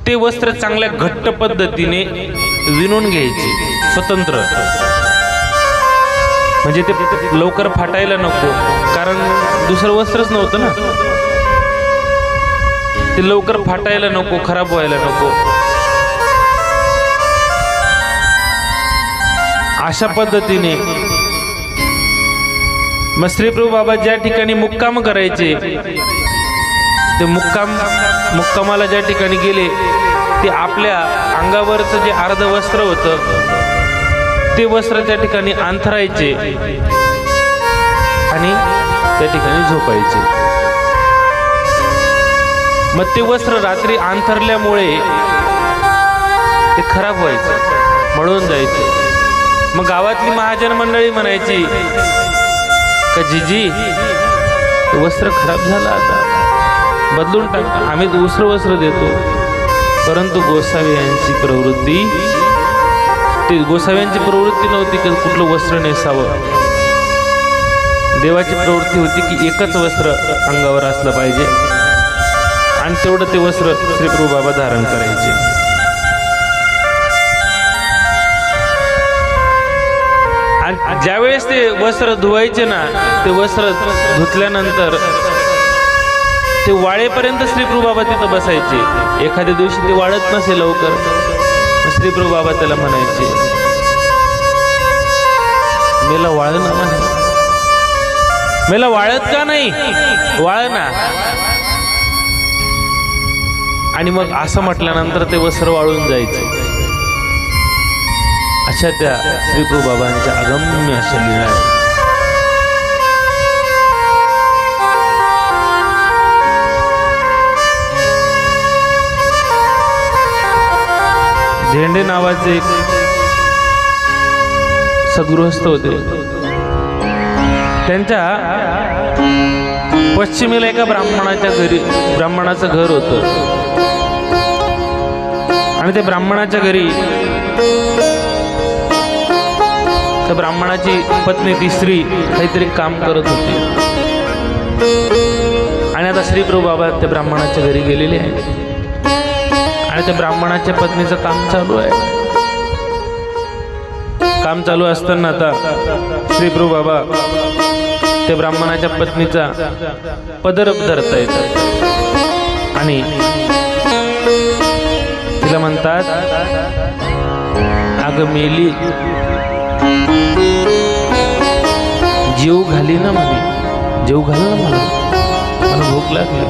ते वस्त्र चांगल्या घट्ट पद्धतीने विणून घ्यायचे स्वतंत्र. म्हणजे ते लवकर फाटायला नको, कारण दुसरं वस्त्रच नव्हतं ना. ते लवकर फाटायला नको, खराब व्हायला नको. अशा पद्धतीने मग श्री प्रभू बाबा ज्या ठिकाणी मुक्काम करायचे, ते मुक्कामाला ज्या ठिकाणी गेले, ते आपल्या अंगावरचं जे अर्ध वस्त्र होतं ते वस्त्र त्या ठिकाणी अंथरायचे आणि त्या ठिकाणी झोपायचे. मग ते वस्त्र रात्री अंथरल्यामुळे ते खराब व्हायचं, मळून जायचे. मग गावातली महाजन मंडळी म्हणायची का जीजी वस्त्र खराब झालं, आता बदलून टाक, आम्ही दुसरं वस्त्र देतो. परंतु गोसावी यांची प्रवृत्ती, ते गोसाव्यांची प्रवृत्ती नव्हती की कुठलं वस्त्र नेसावं. देवाची प्रवृत्ती होती की एकच वस्त्र अंगावर असलं पाहिजे आणि तेवढं ते वस्त्र श्री प्रभू बाबा धारण करायचे. आणि ज्यावेळेस ते वस्त्र धुवायचे ना, ते वस्त्र धुतल्यानंतर ते वाळेपर्यंत श्री प्रभू बाबा तिथं बसायचे. एखाद्या दिवशी ते वाळत नसे लवकर, श्री प्रभू बाबा त्याला म्हणायचे, मेला वाळ ना, म्हणे मेला वाळत का नाही, वाळ ना. आणि मग असं म्हटल्यानंतर ते वस्त्र वाळून जायचे. अशा त्या श्रीप्रभू बाबांच्या अगम्य अशा लीला आहेत. झेंडे नावाचे एक सद्गृहस्थ होते. त्यांच्या पश्चिमेला एका ब्राह्मणाचं घर होतं आणि त्या ब्राह्मणाच्या घरी त्या ब्राह्मणाची पत्नी ती स्त्री काहीतरी काम करत होती आणि आता श्रीप्रभू बाबा त्या ब्राह्मणाच्या घरी गेलेले आहेत आणि त्या ब्राह्मणाच्या पत्नीचं काम चालू आहे. काम चालू असताना आता श्रीप्रभू बाबा त्या ब्राह्मणाच्या पत्नीचा पदर धरता येतात आणि तिला म्हणतात, अगं मेली, जीव घाली ना म्हणे, जीव घाल ना मला भूक लागली.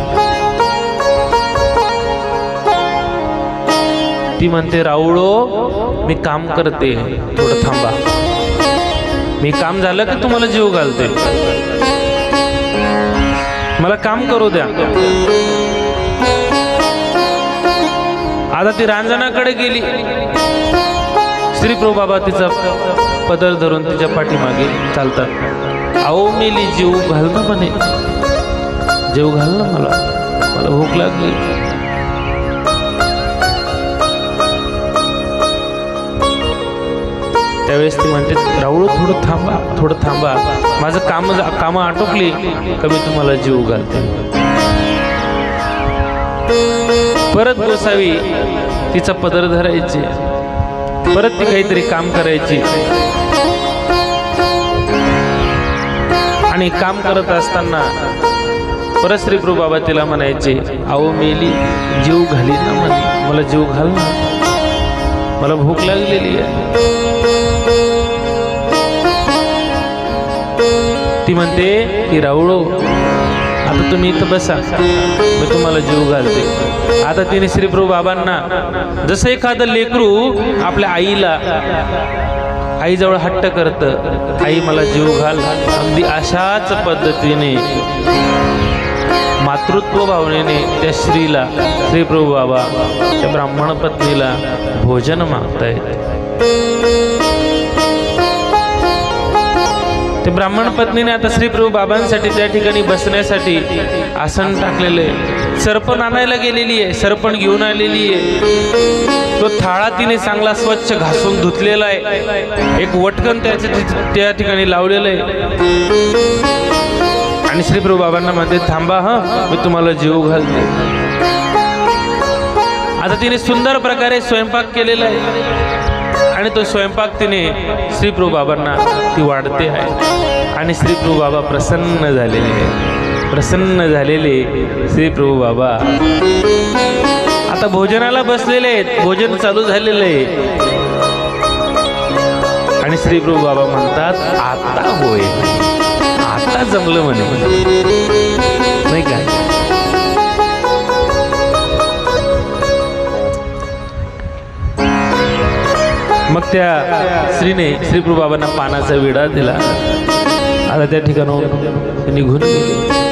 ती म्हणते, राऊळो मी काम करते, थोडं थांबा, मी काम झालं की तुम्हाला जीव घालते, मला काम करू द्या. आता ती रांजणाकडे गेली. श्रीप्रभू बाबा तिचा पदर धरून तिच्या पाठीमागे चालतात. अहो मेली, जीव घाल ना म्हणे, जीव घाल ना मला भूक लागली. त्यावेळेस ती म्हणते, राऊळ थोडं थांबा, माझं काम आटोपली का मी तुम्हाला जीव घालते. परत गोसावी तिचा पदर धरायची, परत ती काहीतरी काम करायची आणि काम करत असताना परत श्रीप्रभू बाबा तिला म्हणायचे, अहो मेली, जीव घाली ना म्हणे, मला जीव घाल ना, मला भूक लागलेली आहे. ती म्हणते की राऊळो, आता तुम्ही इथं बसा, मी तुम्हाला जीव घालते. आता तिने श्रीप्रभू बाबांना जसं एखादं लेकरू आपल्या आईजवळ हट्ट करतं, आई मला जीव घाल, अगदी अशाच पद्धतीने मातृत्व भावनेने त्या स्त्रीला श्रीप्रभू बाबा त्या ब्राह्मण पत्नीला भोजन मागतायत. ते ब्राह्मण पत्नीने आता श्रीप्रभू बाबांसाठी त्या ठिकाणी बसण्यासाठी आसन टाकलेले, सरपण आणायला गेलेली आहे, सरपण घेऊन आलेली आहे. तो थाळा तिने चांगला स्वच्छ घासून धुतलेला आहे, एक वटकन त्या ठिकाणी लावलेलं आहे आणि श्रीप्रभू बाबांना म्हणते, थांबा मी तुम्हाला जीव घालते. आता तिने सुंदर प्रकारे स्वयंपाक केलेला आहे आणि तो स्वयंपाक तिने श्रीप्रभू बाबांना ती वाढते आहे आणि श्रीप्रभू बाबा प्रसन्न झालेले श्रीप्रभू बाबा आता भोजनाला बसलेले आहेत, भोजन चालू झालेलं आहे आणि श्रीप्रभू बाबा म्हणतात, आता होय, आता जमलं म्हणे, नाही का. मग त्या स्त्रीने श्रीप्रभू बाबांना पानाचा विडा दिला. आता त्या ठिकाणाहून निघून गेले.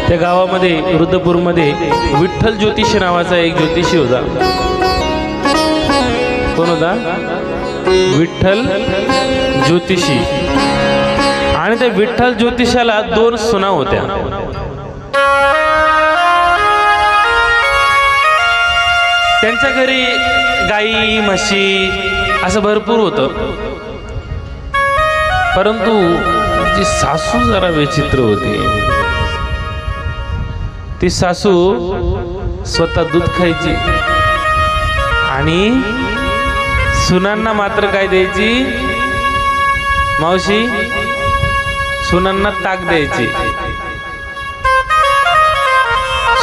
त्या गावामध्ये रुद्रपूरमध्ये विठ्ठल ज्योतिषी नावाचा एक ज्योतिषी होता. कोण होता? विठ्ठल ज्योतिषी. आणि त्या विठ्ठल ज्योतिषाला 2 सुना होत्या. त्यांच्या घरी गाई म्हशी असं भरपूर होतं, परंतु जी सासू जरा विचित्र होती. ती सासू स्वतः दूध खायची आणि सुनांना मात्र काय द्यायची, मावशी, सुनांना ताक द्यायची.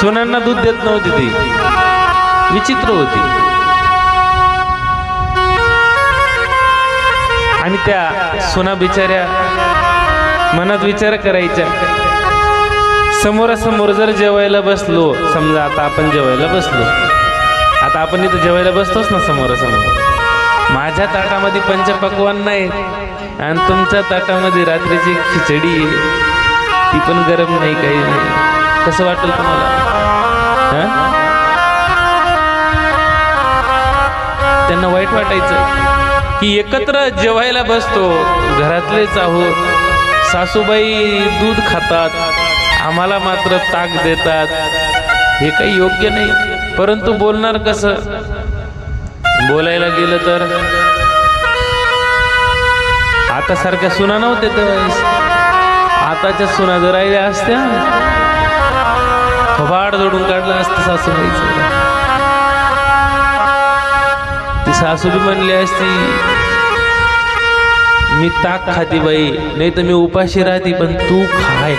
सुनांना दूध देत नव्हती. ती विचित्र होती. आणि त्या सुना बिचाऱ्या मनात विचार करायच्या, समोरासमोर जर जेवायला बसलो, समजा आता आपण जेवायला बसलो, आता आपण इथं जेवायला बसतोच ना समोरासमोर, माझ्या ताटामध्ये पंचपक्वान्न नाही आणि तुमच्या ताटामध्ये रात्रीची खिचडी आहे, ती पण गरम नाही, काही नाही. कसं वाटेल तुम्हाला? त्यांना वाईट वाटायचं की एकत्र जेवायला बसतो, घरातलेच आहोत, सासूबाई दूध खातात, आम्हाला मात्र ताक देतात, हे काही योग्य नाही. परंतु बोलणार कसं? बोलायला गेलं तर आता सारख्या सुना नव्हत्या त्यावेळेस. आताच्या सुना जर राहिल्या असत्या थोबाड जोडून काढलं असतं सासूबाईचं. ती सासू बी म्हणली असती मी ताक खाती बाई, नाही तर मी उपाशी राहते, पण तू खाय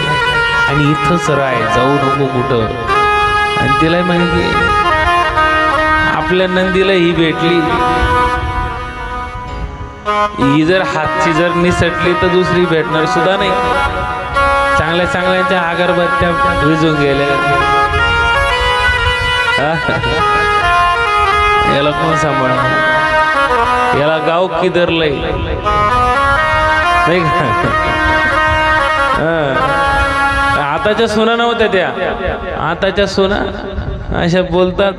आणि इथंच राह, जाऊ नको कुठं. आणि तिला माहिती आपल्या नंदीला ही भेटली, ही जर हातची जर निसटली तर दुसरी भेटणार सुद्धा नाही. चांगल्या चांगल्याच्या अगरबत्त्या विजून गेल्या. याला कोण सांभाळणार? याला गाव किदरलंय नाही का? आताच्या सुना नव्हत्या त्या. आताच्या सुना अशा बोलतात.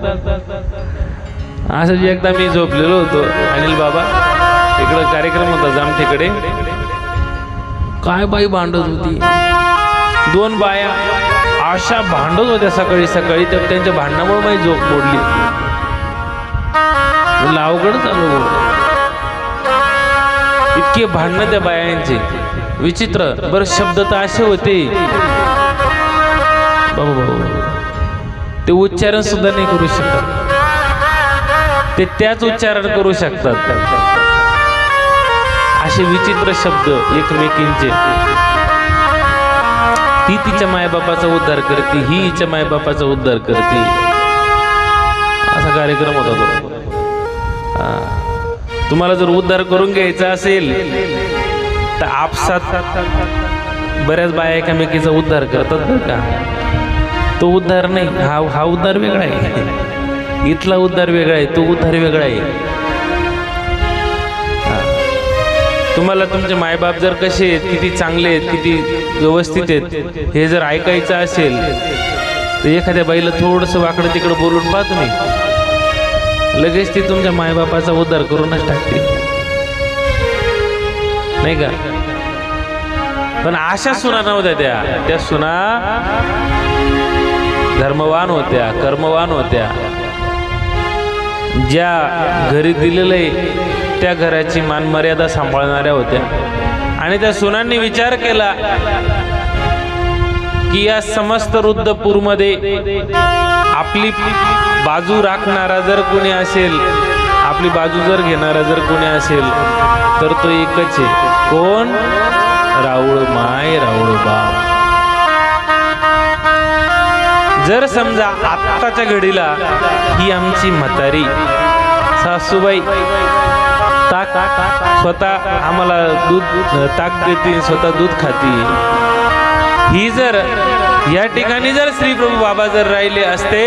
असं एकदा मी झोपलेलो होतो, अनिल बाबा इकडं कार्यक्रम होता जामठीकडे. काय बाई भांडत होती, दोन बाया अशा भांडत होत्या सकाळी सकाळी, तर त्यांच्या भांडणामुळे माझी झोप मोडली. अवघड चालू, इतके भांडणं त्या बायांचे, विचित्र. बरं शब्द तर असे होते बाबा, ते उच्चारण सुद्धा नाही करू शकत, ते त्याच उच्चारण करू शकतात. असे विचित्र शब्द एकमेकींचे. ती तिच्या मायबापाचा उद्धार करते, ही हिच्या मायबापाचा उद्धार करते. असा कार्यक्रम होता तो. तुम्हाला जर उद्धार करून घ्यायचा असेल तर आपसात बऱ्याच बाया एकामेकीचा उद्धार करतात बरं का. तो उद्धार नाही, हा उद्धार वेगळा आहे. इथला उद्धार वेगळा आहे, तो उद्धार वेगळा आहे. तुम्हाला तुमचे मायबाप जर कसे आहेत, किती चांगले आहेत, किती व्यवस्थित आहेत, हे जर ऐकायचं असेल तर एखाद्या बाईला थोडंसं वाकडं तिकडं बोलून पहा तुम्ही, लगेच ती तुमच्या मायबापाचा उद्धार करूनच टाकते, नाही का? पण अशा सुना नव्हत्या त्या सुना धर्मवान होत्या, कर्मवान होत्या. ज्या घरी दिलेलं आहे त्या घराची मान मर्यादा सांभाळणाऱ्या होत्या. आणि त्या सुनांनी विचार केला की या समस्त रुद्रपूरमध्ये आपली बाजू राखणारा जर कोणी असेल, आपली बाजू जर घेणारा जर कोणी असेल तर तो एकच आहे. कोण? राऊळ माय, राऊळ बाप. जर समजा आत्ताच्या घडीला ही आमची म्हातारी सासूबाई ताक स्वतः आम्हाला दूध ताक देते, स्वतः दूध खाती, ही जर या ठिकाणी जर श्री प्रभू बाबा जर राहिले असते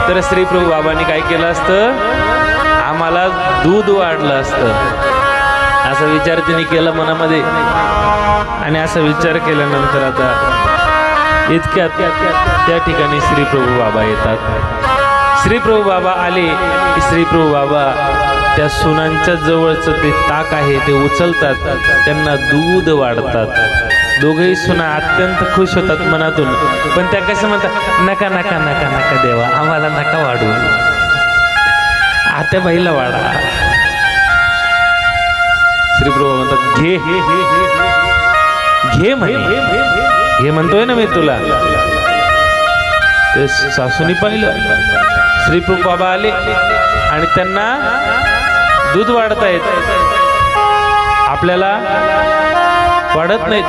तर श्री प्रभू बाबांनी काय केलं असतं? आम्हाला दूध वाढलं असतं. असा विचार तिने केला मनामध्ये. आणि असा विचार केल्यानंतर आता इतक्यात त्या ठिकाणी श्री प्रभू बाबा येतात. श्री प्रभू बाबा आले की श्री प्रभू बाबा त्या सुनांच्या जवळचं ते ताक आहे ते उचलतात, त्यांना दूध वाढतात. दोघेही सुना अत्यंत खुश होतात मनातून. पण त्या कसं म्हणतात, नका नका नका नका देवा, आम्हाला नका वाढू, आत्या बाईला वाढा. श्री प्रभू म्हणतात घे घे म्हणे, घे म्हणतोय ना मी तुला. ते सासूनी पाहिलं, श्री प्रभू बाबा आले आणि त्यांना दूध वाढतायत, आपल्याला वाढत नाहीत.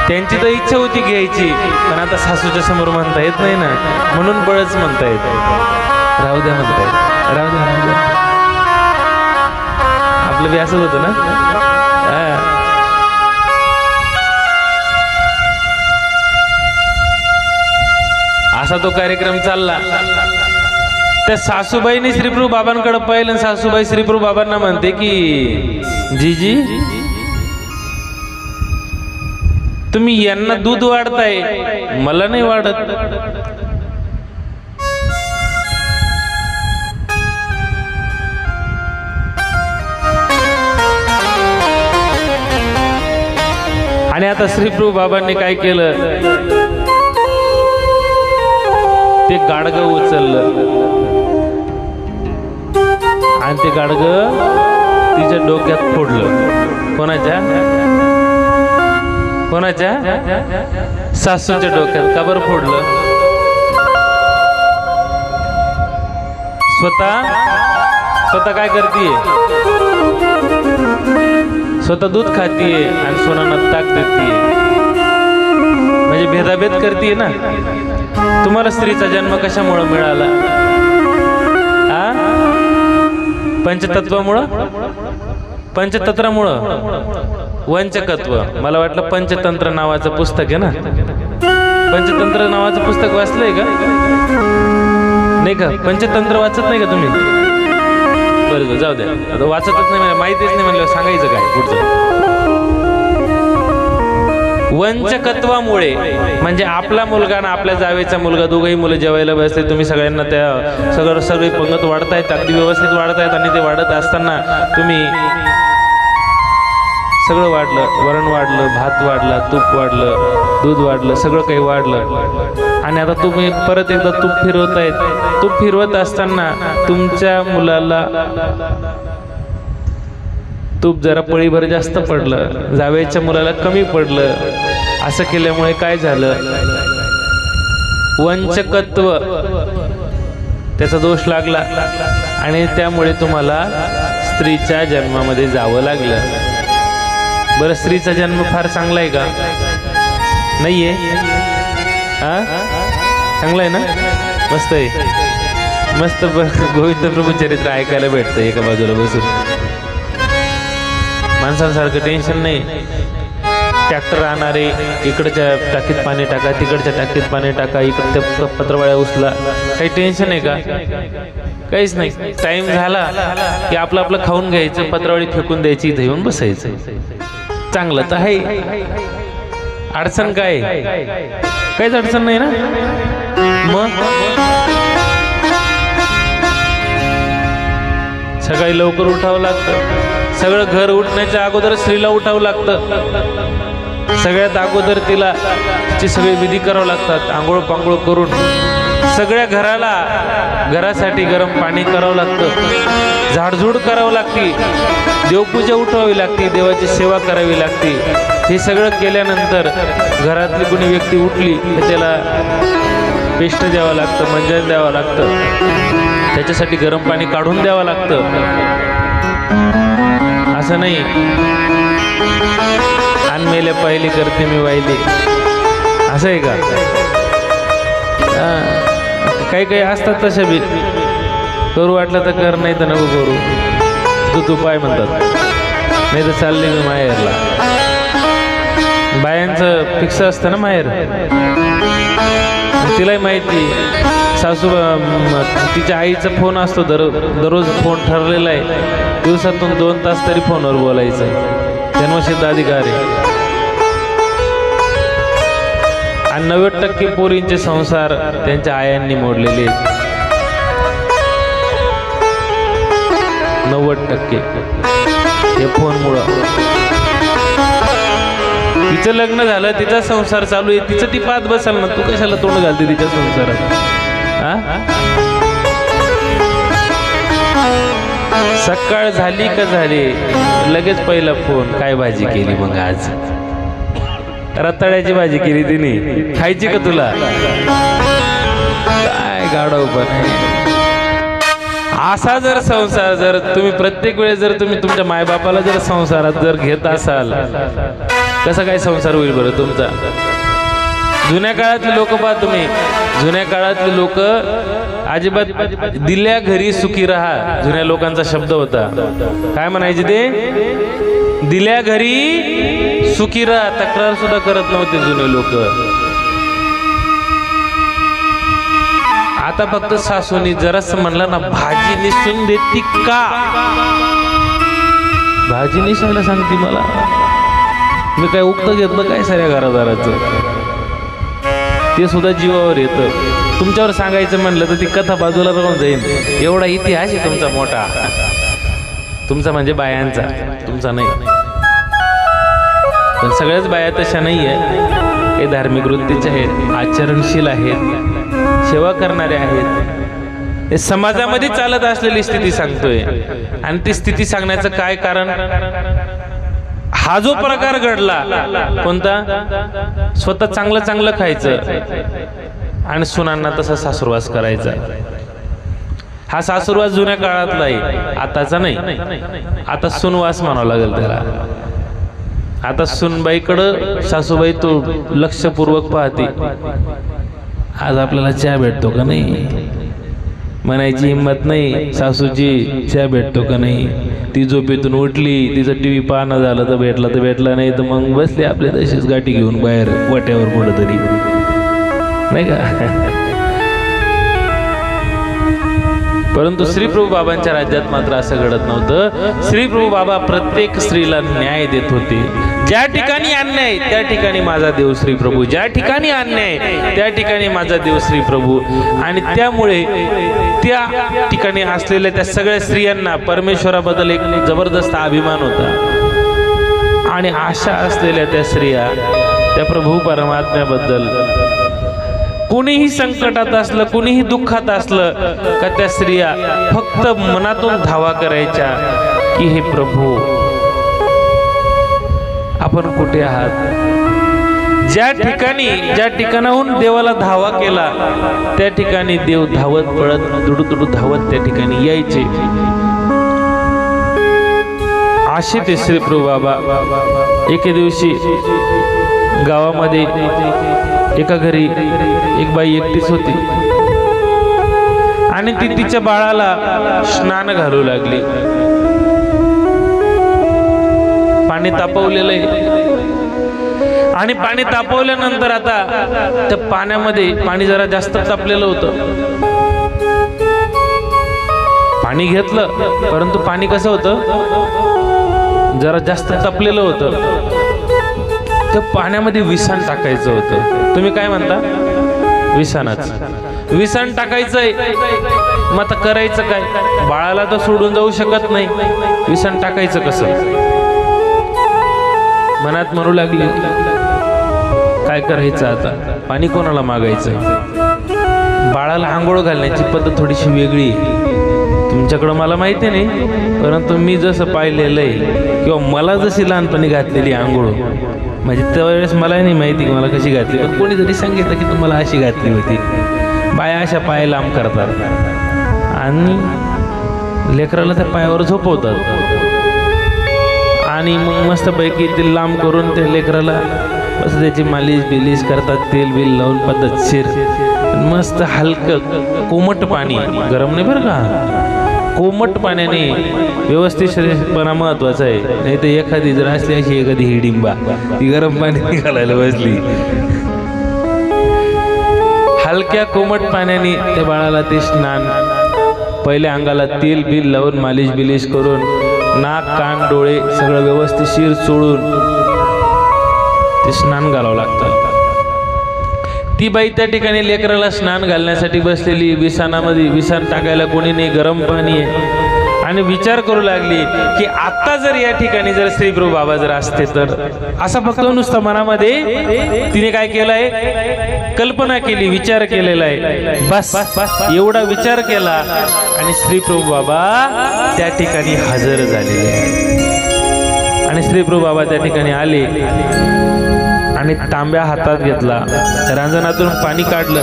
त्यांची तर इच्छा होती घ्यायची, पण आता सासूच्या समोर म्हणता येत नाही ना, म्हणून बळच म्हणता येत. राहू द्या म्हणतायत, राहू द्या राहू द्या. आपलं बी असंच होतं ना. असा तो कार्यक्रम चालला. त्या सासूबाईने श्रीप्रभू बाबांकडे पाहिलं आणि सासूबाई श्रीप्रभू बाबांना म्हणते की जीजी तुम्ही यांना दूध वाढताय, मला नाही वाढत. आणि आता श्रीप्रभू बाबांनी काय केलं, ते गाडगं उचललं आणि ते गाडगं तिच्या डोक्यात फोडलं. कोणाच्या सासूच्या डोक्यात. का बरं फोडलं? स्वतः काय करतीये? स्वतः दूध खातीये आणि सोनांना ताक देतीये, म्हणजे भेदाभेद करतीये ना. तुम्हाला स्त्रीचा जन्म कशामुळं मिळाला? पंचतंत्रामुळं. वंचकत्व. मला वाटलं पंचतंत्र नावाचं पुस्तक आहे ना. पंचतंत्र नावाचं पुस्तक वाचलंय का? नाही का? पंचतंत्र वाचत नाही का तुम्ही? बरं जाऊ द्या, आता वाचतच नाही, मला माहितीच नाही म्हणलं सांगायचं काय पुढचं. वंचकत्वामुळे म्हणजे आपला मुलगा ना आपल्या जावेचा मुलगा, दोघंही मुलं जेवायला बसले, तुम्ही सगळ्यांना त्या सगळी पंगत वाढतायत, अगदी व्यवस्थित वाढतायत आणि ते वाढत असताना तुम्ही सगळं वाढलं, वरण वाढलं, भात वाढला, तूप वाढलं, दूध वाढलं, सगळं काही वाढलं. आणि आता तुम्ही परत एकदा तूप फिरवतायत. तूप फिरवत असताना तुमच्या मुलाला तूप जरा पळीभर जास्त पडलं, जावेच्या मुलाला कमी पडलं. असं केल्यामुळे काय झालं? वंचकत्व, त्याचा दोष लागला आणि त्यामुळे तुम्हाला स्त्रीच्या जन्मामध्ये जावं लागलं. बरं, स्त्रीचा जन्म फार चांगला आहे का? नाहीये? चांगला आहे ना? मस्त आहे, मस्त. गोविंद प्रभू चरित्र ऐकायला भेटतं एका बाजूला बसून. माणसांसारखं टेन्शन नाही. ट्रॅक्टर आणणारे इकडच्या टाकीत पाणी टाका, तिकडच्या टाकीत पाणी टाका, इकडच्या पत्रवाळ्या उचला, काही टेन्शन आहे का? काहीच नाही. टाइम झाला की आपलं आपलं खाऊन घ्यायचं, पत्रवाळी फेकून द्यायची, इथे येऊन बसायचं. चांगलं तर आहे. अडचण काय? काहीच अडचण नाही ना. मग सकाळी लवकर उठावं लागतं. सगळं घर उठण्याच्या अगोदर स्त्रीला उठावं लागतं. सगळ्यात अगोदर तिची सगळी विधी करावं लागतात. आंघोळ पांघोळ करून सगळ्या घरासाठी गरम पाणी करावं लागतं, झाडझूड करावं लागते, देवपूजा उठवावी लागते, देवाची सेवा करावी लागते. हे सगळं केल्यानंतर घरातली कोणी व्यक्ती उठली तर त्याला पेस्ट द्यावं लागतं, मंजन द्यावं लागतं, त्याच्यासाठी गरम पाणी काढून द्यावं लागतं. असं नाही अनमेले पाहिली करते मी वाहिली, असं आहे का? काही काही असतात तशा बी. करू वाटलं तर कर, नाही तर नको करू. तू पाय म्हणतात, नाही तर चालली मी माहेरला. बायांचं फिक्स असतं ना माहेर. तिलाही माहिती, सासू तिच्या आईचा फोन असतो, दररोज फोन ठरलेला आहे, दिवसातून 2 तास तरी फोनवर बोलायचं. जन्मसिद्ध अधिकार आहे. आणि 90% पोरींचे संसार त्यांच्या आयांनी मोडलेले आहेत. 90% हे फोनमुळं. तिचं लग्न झालं, तिचा संसार चालू आहे, तिचं ती पाहत बसाल ना, तू कशाला तोंड घालते तिच्या संसारात? सकाळ झाली का झाली लगेच पहिला फोन, काय भाजी केली मग आज? रताळ्याची भाजी केली तिने, खायची का तुला? काय गाढव पण. असा जर संसार जर तुम्ही प्रत्येक वेळेस जर तुम्ही तुमच्या मायबापाला जर संसारात जर घेत असाल, कसा काय संसार होईल बरं तुमचा? जुन्या काळातले लोक पहा तुम्ही, जुन्या काळातले लोक अजिबात दिल्या घरी सुखी राहा, जुन्या लोकांचा शब्द होता. काय म्हणायचे ते? दिल्या घरी सुखी राहा. तक्रार सुद्धा करत नव्हते जुने लोक. आता फक्त सासूनी जरास म्हणलं ना भाजी निसून देती का, भाजी निसायला सांगते मला. मी काय उक्त घेतलं काय साऱ्या घरादाराचं, ते सुद्धा जीवावर येतं. तुमच्यावर सांगायचं म्हणलं तर ती कथा बाजूला राहून जाईल. एवढा इतिहास आहे तुमचा मोठा, तुमचा म्हणजे बायांचा, तुमचा नाही. पण सगळ्याच बाया तशा नाही आहे. हे धार्मिक वृत्तीचे आहेत, आचरणशील आहेत, सेवा करणारे आहेत. हे समाजामध्ये चालत असलेली स्थिती सांगतोय. आणि ती स्थिती सांगण्याचं काय कारण, हा जो प्रकार घडला कोणता, स्वतः चांगलं चांगलं खायचं आणि सुनांना तसा सासुरवास करायचा. हा सासुरवास जुन्या काळातला आहे, आताचा नाही. आता सुनवास म्हणावं लागेल त्याला. आता सुनबाईकडं सासूबाई तो लक्षपूर्वक पाहते, आज आपल्याला चहा भेटतो का नाही, म्हणायची हिंमत नाही सासूची, चहा भेटतो का नाही. ती झोपेतून उठली, तिचं टीव्ही पाहणं झालं तर भेटला नाही तर मग बसले आपले तशीच गाठी घेऊन बाहेर वाट्यावर कुठंतरी, नाही का. परंतु श्री प्रभू बाबांच्या राज्यात मात्र असं घडत नव्हतं. श्री प्रभू बाबा प्रत्येक स्त्रीला न्याय देत होते. ज्या ठिकाणी अन्याय त्या ठिकाणी माझा देव श्री प्रभू, ज्या ठिकाणी अन्याय त्या ठिकाणी माझा देव श्री प्रभू. आणि त्यामुळे त्या ठिकाणी असलेल्या त्या सगळ्या स्त्रियांना परमेश्वराबद्दल एक जबरदस्त अभिमान होता. आणि अशा असलेल्या त्या स्त्रिया त्या प्रभू परमात्म्याबद्दल कुणीही संकटात असलं, कुणीही दुःखात असलं का त्या स्त्रिया फक्त मनातून धावा करायच्या की हे प्रभू आपण कुठे आहात. ज्या ठिकाणाहून देवाला धावा केला त्या ठिकाणी देव धावत पळत दुडू धावत त्या ठिकाणी यायचे. असे ते श्री प्रभू बाबा एके दिवशी गावामध्ये एका घरी एक बाई एकटीच होती आणि ती तिच्या बाळाला स्नान घालू लागली. पाणी तापवलेलं आहे आणि पाणी तापवल्यानंतर आता त्या पाण्यामध्ये पाणी जरा जास्त तापलेलं होतं. पाणी घेतलं परंतु पाणी कसं होतं, जरा जास्त तापलेलं होतं. त्या पाण्यामध्ये विसाण टाकायचं होतं. तुम्ही काय म्हणता, विसाणच. विसाण टाकायचंय, मग आता करायचं काय, बाळाला तर सोडून जाऊ शकत नाही, विसाण टाकायचं कसं. मनात म्हणू लागली काय करायचं आता, पाणी कोणाला मागायचं. बाळाला आंघोळ घालण्याची पद्धत थोडीशी वेगळी तुमच्याकडं मला माहिती नाही, परंतु मी जसं पाहिलेलं आहे किंवा मला जशी लहानपणी घातलेली आंघोळ, म्हणजे त्यावेळेस मला नाही माहिती की मला कशी घातली, पण कोणीतरी सांगितलं की तुम्हाला अशी घातली होती. बाया अशा पाय लांब करतात आणि लेकराला त्या पायावर झोपवतात आणि मग मस्तपैकी ते लांब करून त्या लेकराला मस्त त्याची मालिश बिलिश करतात, तेल बिल लावून पद्धतशीर. मस्त हलकं कोमट पाणी, गरम नाही बरं का, कोमट पाण्याने व्यवस्थित शरीरपणा महत्वाचा आहे. नाही तर एखादी जर असली अशी एखादी हिडिंबा ती गरम पाणी घालायला बसली, हलक्या कोमट पाण्याने त्या बाळाला ते स्नान, पहिले अंगाला तेल बिल लावून मालिश बिलिश करून नाक कान डोळे सगळं व्यवस्थित शिर चोळून ते स्नान घालावं लागतं. ती बाई त्या ठिकाणी लेकराला स्नान घालण्यासाठी बसलेली, विसाणामध्ये विसाण टाकायला कोणी नाही, गरम पाणी आहे. आणि विचार करू लागली की आता जर या ठिकाणी जर श्री प्रभू बाबा जर असते तर, असा फक्त नुसतं मनामध्ये तिने काय केलंय, कल्पना केली, विचार केलेला आहे. बस एवढा विचार केला आणि श्री प्रभू बाबा त्या ठिकाणी हजर झाले. आणि श्री प्रभू बाबा त्या ठिकाणी आले आणि तांब्या हातात घेतला, रांजणातून पाणी काढलं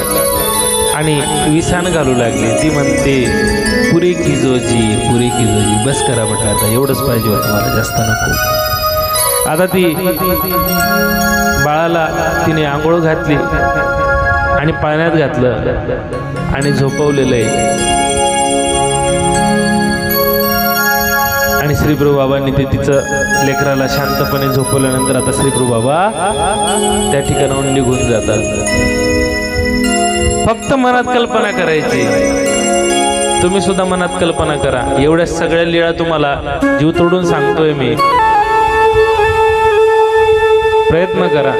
आणि विसाण घालू लागली. ती म्हणते पुरी खिजोजी, पुरी खिजोजी, बस करा म्हटलं, आता एवढंच पाहिजे होतं मला, जास्त नको. आता ती बाळाला तिने आंघोळ घातली आणि पाण्यात घातलं आणि झोपवलेलं आहे. आणि श्री प्रभू बाबांनी ते तिचं लेकराला शांतपणे झोपवल्यानंतर आता श्री प्रभू बाबा त्या ठिकाणाहून निघून जातात. फक्त मनात कल्पना करायची. तुम्ही सुद्धा मनात कल्पना करा. एवढ्या सगळ्या लीळा तुम्हाला जीव तोडून सांगतोय मी. प्रयत्न करा.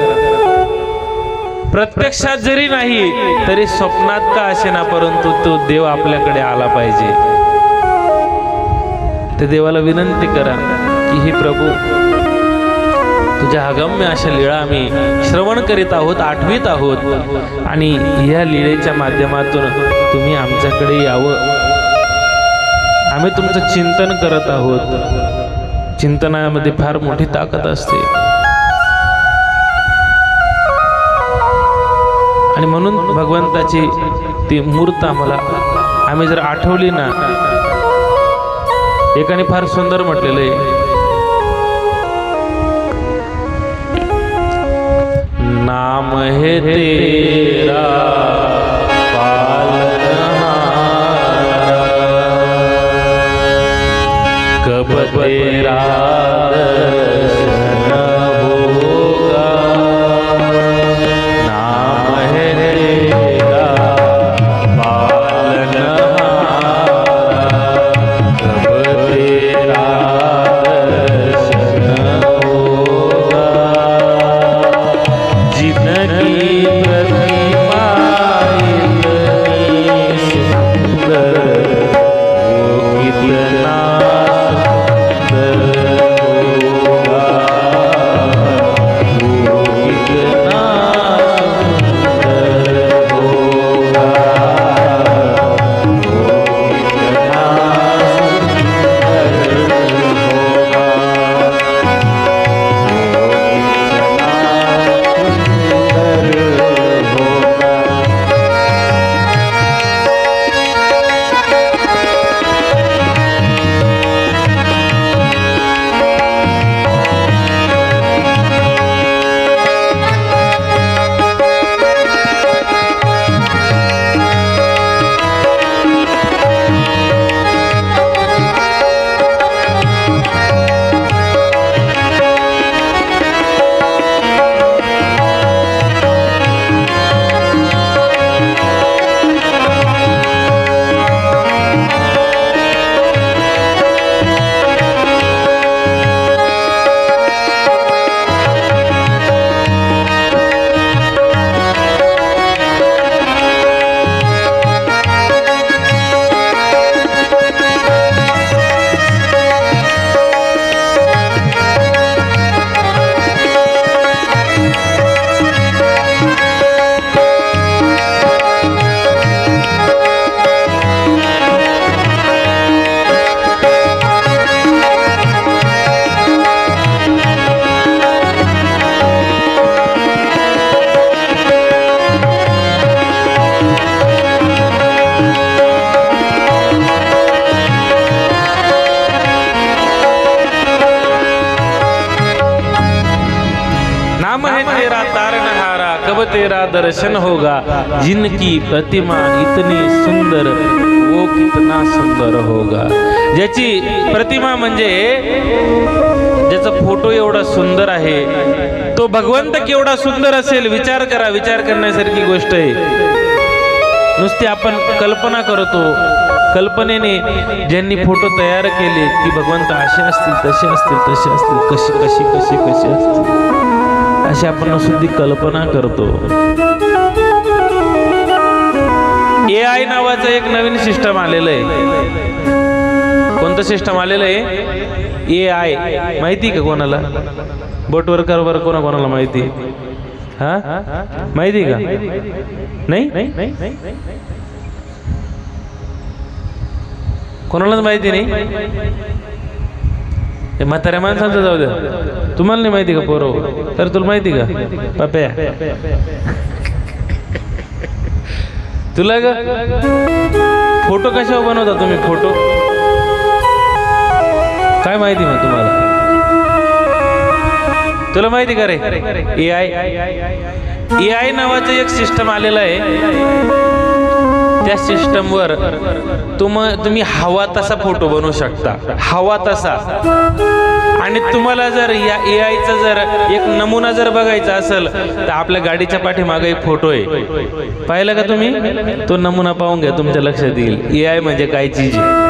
प्रत्यक्षात जरी नाही तरी स्वप्नात का असेना, परंतु तो देव आपल्याकडे आला पाहिजे. त्या देवाला विनंती करा की हे प्रभू, तुझ्या अगम्य अशा लीळा आम्ही श्रवण करीत आहोत, आठवीत आहोत, आणि या लीळेच्या माध्यमातून तुम्ही आमच्याकडे यावं. आम्ही तुमचं चिंतन करत आहोत. चिंतनामध्ये फार मोठी ताकद असते, आणि म्हणून भगवंताची ती मूर्त आम्ही जर आठवली ना, एकाने फार सुंदर म्हटलेलं आहे, नाम है तेरा पालनहारा, कब तेरा दर्शन होगा. नाम है तेरा पालनहारा, कब तेरा दर्शन होगा. जिनकी प्रतिमा इतनी सुंदर, वो कितना कब तेरा दर्शन होगा. जिनकी प्रतिमा इतनी सुंदर, वो कितना सुंदर होगा. ज्याची प्रतिमा म्हणजे ज्याचा फोटो एवढा सुंदर आहे, तो भगवंत केवढा सुंदर असेल. विचार करा. विचार करण्यासारखी गोष्ट आहे. नुसती आपण कल्पना करतो. कल्पनेने ज्यांनी फोटो तयार केले की भगवंत असे असतील, तसे असतील, तसे असतील, कशी कशी कशी कशी असतील, अशी आपण नुसती कल्पना करतो. AI नावाचं एक नवीन सिस्टम आलेलं आहे. कोणतं सिस्टम आलेलं आहे? AI. माहिती का कोणाला? बोटवर कर बरं, कोणाला माहिती? हा, माहिती का? नाही, कोणालाच माहिती नाही. म्हाताऱ्या माणसांचं जाऊ द्या. तुम्हाला नाही माहिती का पोरो? तर तुला माहिती का पाप्या? तुला ग फोटो कशावर बनवता तुम्ही? फोटो काय माहिती मग तुम्हाला? तुला माहिती का रे? AI नावाचं एक सिस्टम आलेलं आहे. त्या सिस्टमवर तुम्ही हवा तसा फोटो बनवू शकता. हवा तसा. आणि तुम्हाला जर या AI चा जर एक नमुना जर बघायचा असेल तर आपल्या गाडीच्या पाठीमागे एक फोटो आहे, पाहिलं का तुम्ही? तो नमुना पाहून घ्या, तुमच्या लक्षात येईल AI म्हणजे काय चीज आहे.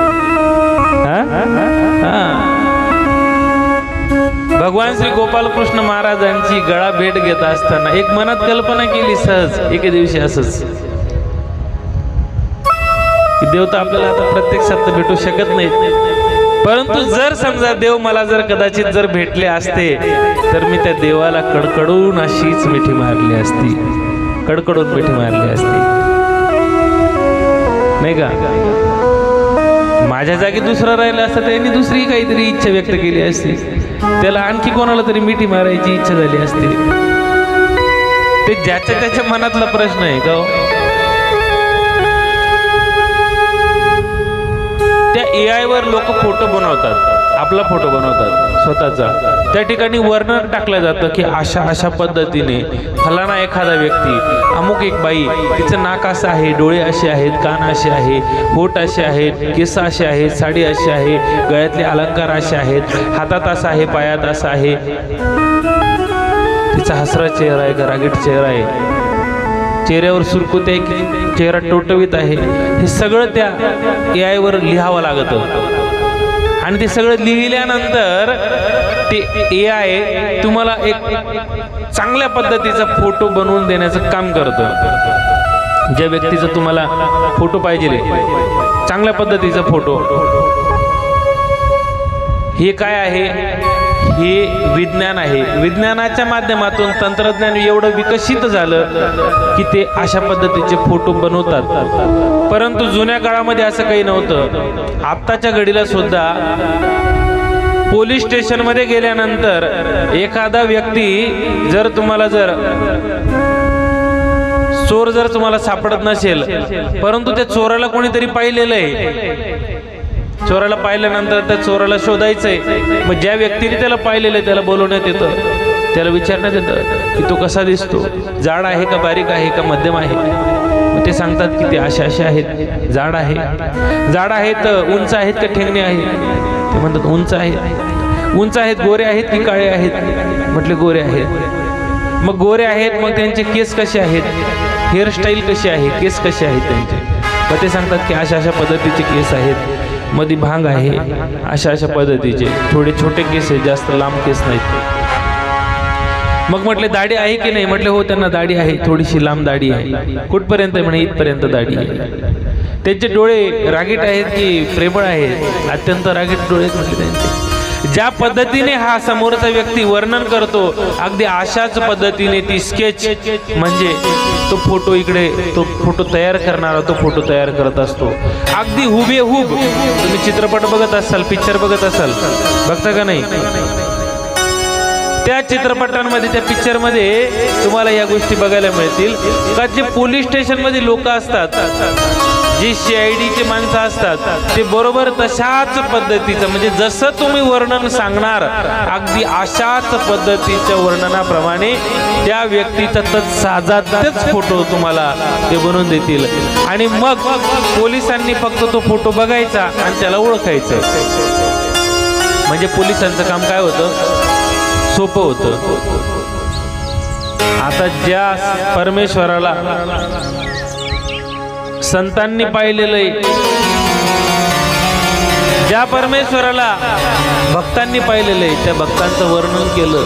भगवान श्री गोपाल कृष्ण महाराजांची गळा भेट घेत असताना एक मनात कल्पना केली सहज एके दिवशी असंच की देव तर आपल्याला आता प्रत्यक्षात भेटू शकत नाही, परंतु जर समजा देव मला जर कदाचित जर भेटले असते तर मी त्या देवाला कडकडून अशीच मिठी मारली असती, कडकडून मिठी मारली असती, नाही का? माझ्या जागी दुसरा राहिला असता त्यांनी दुसरी काहीतरी इच्छा व्यक्त केली असती, त्याला आणखी कोणाला तरी मिठी मारायची इच्छा झाली असती. ते ज्याच्या त्याच्या मनातला प्रश्न आहे का? त्या AI वर लोक फोटो बनवतात, आपला फोटो बनवतात स्वतःचा. त्या ठिकाणी वर्णन टाकलं जातं की अशा अशा पद्धतीने फलाना एखादा व्यक्ती, अमुक एक बाई, तिचं नाक असं आहे, डोळे असे आहेत, कान असे आहे, होठ असे आहेत, केस असे आहेत, साडी अशी आहे, गळ्यातले अलंकार असे आहेत, हातात असं आहे, पायात असं आहे, तिचा हसरा चेहरा आहे, गरागीट चेहरा आहे, चेहऱ्यावर सुरकुत्या आहे की चेहरा टवटवीत आहे, हे सगळं त्या AI वर लिहावं लागतं. आणि ते सगळं लिहिल्यानंतर ते AI तुम्हाला एक चांगल्या पद्धतीचा फोटो बनवून देण्याचं काम करतं. ज्या व्यक्तीचा तुम्हाला फोटो पाहिजे, चांगल्या पद्धतीचा फोटो, हे काय आहे? हे विज्ञान आहे. विज्ञानाच्या माध्यमातून तंत्रज्ञान एवढं विकसित झालं की ते अशा पद्धतीचे फोटो बनवतात. परंतु जुन्या काळामध्ये असं काही नव्हतं. आत्ताच्या घडीला सुद्धा पोलीस स्टेशनमध्ये गेल्यानंतर एखादा व्यक्ती जर तुम्हाला जर चोर जर तुम्हाला सापडत नसेल, परंतु त्या चोराला कोणीतरी पाहिलेलं आहे, चोराला पाहिल्यानंतर त्या चोराला शोधायचंय, मग ज्या व्यक्तीने त्याला पाहिलेलं त्याला बोलवण्यात येतं, त्याला विचारण्यात येतं की तो कसा दिसतो, जाड आहे का बारीक आहे का मध्यम आहे. मग ते सांगतात की ते असे असे आहेत, जाड आहेत, उंच आहेत का ठेंगणे आहेत, ते म्हणतात उंच आहेत, गोरे आहेत की काळे आहेत, म्हटले गोरे आहेत. मग गोरे आहेत, मग त्यांचे केस कसे आहेत, हेअरस्टाईल कशी आहे, केस कसे आहेत त्यांचे, मग ते सांगतात की अशा अशा पद्धतीचे केस आहेत, मध्ये भांग आहे, अशा अशा पद्धतीचे, थोडे छोटे केस आहेत, जास्त लांब केस नाहीत. मग म्हटले दाढी आहे की नाही, म्हटले हो त्यांना दाढी आहे, थोडीशी लांब दाढी आहे, कुठपर्यंत म्हणे इथपर्यंत दाढी आहे. त्यांचे डोळे रागीट आहेत की प्रेमळ आहेत, अत्यंत रागीट डोळे म्हटले त्यांचे. ज्या पद्धतीने हा समोरचा व्यक्ती वर्णन करतो अगदी अशाच पद्धतीने ती स्केच म्हणजे तो फोटो इकडे तो फोटो तयार करणारा तो फोटो तयार करत असतो. अगदी हुबेहूब तुम्ही चित्रपट बघत असाल, पिक्चर बघत असाल, बघता का नाही? त्या चित्रपटांमध्ये त्या पिक्चरमध्ये तुम्हाला या गोष्टी बघायला मिळतील का जे पोलीस स्टेशनमध्ये लोक असतात, जी CIDचे माणसं असतात, ते बरोबर तशाच पद्धतीचं म्हणजे जसं तुम्ही वर्णन सांगणार अगदी अशाच पद्धतीच्या वर्णनाप्रमाणे त्या व्यक्तीचा तत्साजातच फोटो तुम्हाला ते बनवून देतील. आणि मग पोलिसांनी फक्त तो फोटो बघायचा आणि त्याला ओळखायचं. म्हणजे पोलिसांचं काम काय होतं? सोपं होतं. आता ज्या परमेश्वराला संतांनी पाहिलेलं आहे, ज्या परमेश्वराला भक्तांनी पाहिलेलं आहे, त्या भक्तांचं वर्णन केलं,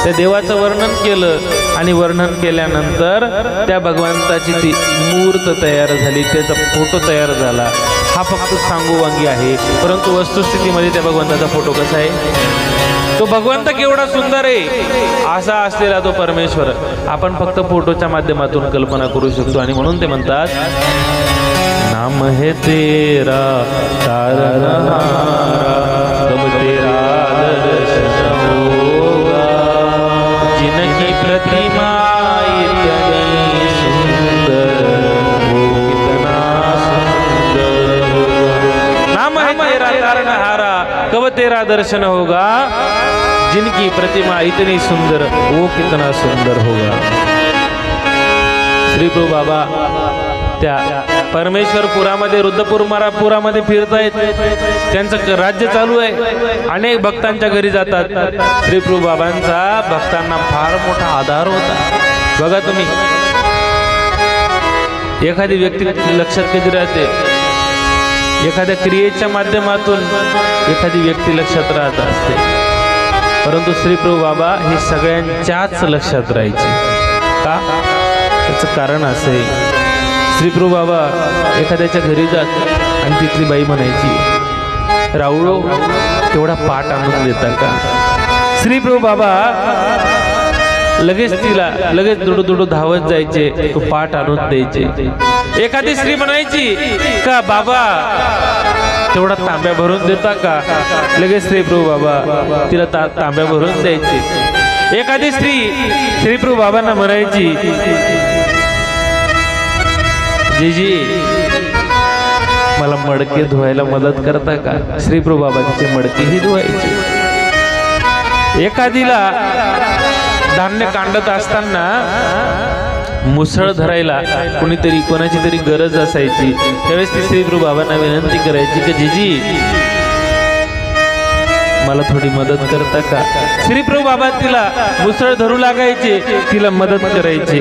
त्या देवाचं वर्णन केलं आणि वर्णन केल्यानंतर त्या भगवंताची ती मूर्त तयार झाली, त्याचा फोटो तयार झाला. हा फक्त सांगोवांगी आहे, परंतु वस्तुस्थितीमध्ये त्या भगवंताचा फोटो कसा आहे? तो भगवंत केवढा सुंदर आहे असा असलेला तो परमेश्वर आपण फक्त फोटोच्या माध्यमातून कल्पना करू शकतो. आणि म्हणून ते म्हणतात नाम है तेरा तारनहारा, कब तेरा दर्शन होगा, जिनकी प्रतिमा इतनी सुंदर वो कितना सुंदर होगा. नाम है तेरा तारनहारा, कब तेरा दर्शन होगा, जिनकी प्रतिमा इतनी सुंदर वो कितना सुंदर होगा. श्री प्रभु बाबा त्या परमेश्वरपुरामध्ये रुद्रपुरामध्ये फिरतायत, त्यांचं राज्य चालू आहे, अनेक भक्तांच्या घरी जातात. श्री प्रभू बाबांचा भक्तांना फार मोठा आधार होता. बघा तुम्ही, एखादी व्यक्ती लक्षात कधी राहते, एखाद्या क्रियेच्या माध्यमातून एखादी व्यक्ती लक्षात राहत असते, परंतु श्री प्रभू बाबा हे सगळ्यांच्याच लक्षात राहायचे. का? त्याचं कारण असं आहे, श्री प्रभू बाबा एखाद्याच्या घरी जात आणि तिथली बाई म्हणायची, राऊळो तेवढा पाट आणून देता का? श्री प्रभू बाबा लगेच दुडू धावत जायचे, तो पाट आणून द्यायचे. एखादी स्त्री म्हणायची का, बाबा तेवढा तांब्या भरून देता का? लगेच श्री प्रभू बाबा तिला तांब्या भरून द्यायचे. एखादी स्त्री श्री प्रभू बाबांना म्हणायची, जीजी मला मडके धुवायला मदत करता का? श्री प्रभू बाबा तिचे मडकेही धुवायचे. एखादीला धान्य कांडत असताना मुसळ धरायला कोणाची तरी गरज असायची, त्यावेळेस ती श्री प्रभू बाबांना विनंती करायची की जीजी मला थोडी मदत करता का? श्री प्रभू बाबा तिला मुसळ धरू लागायचे, तिला मदत करायची.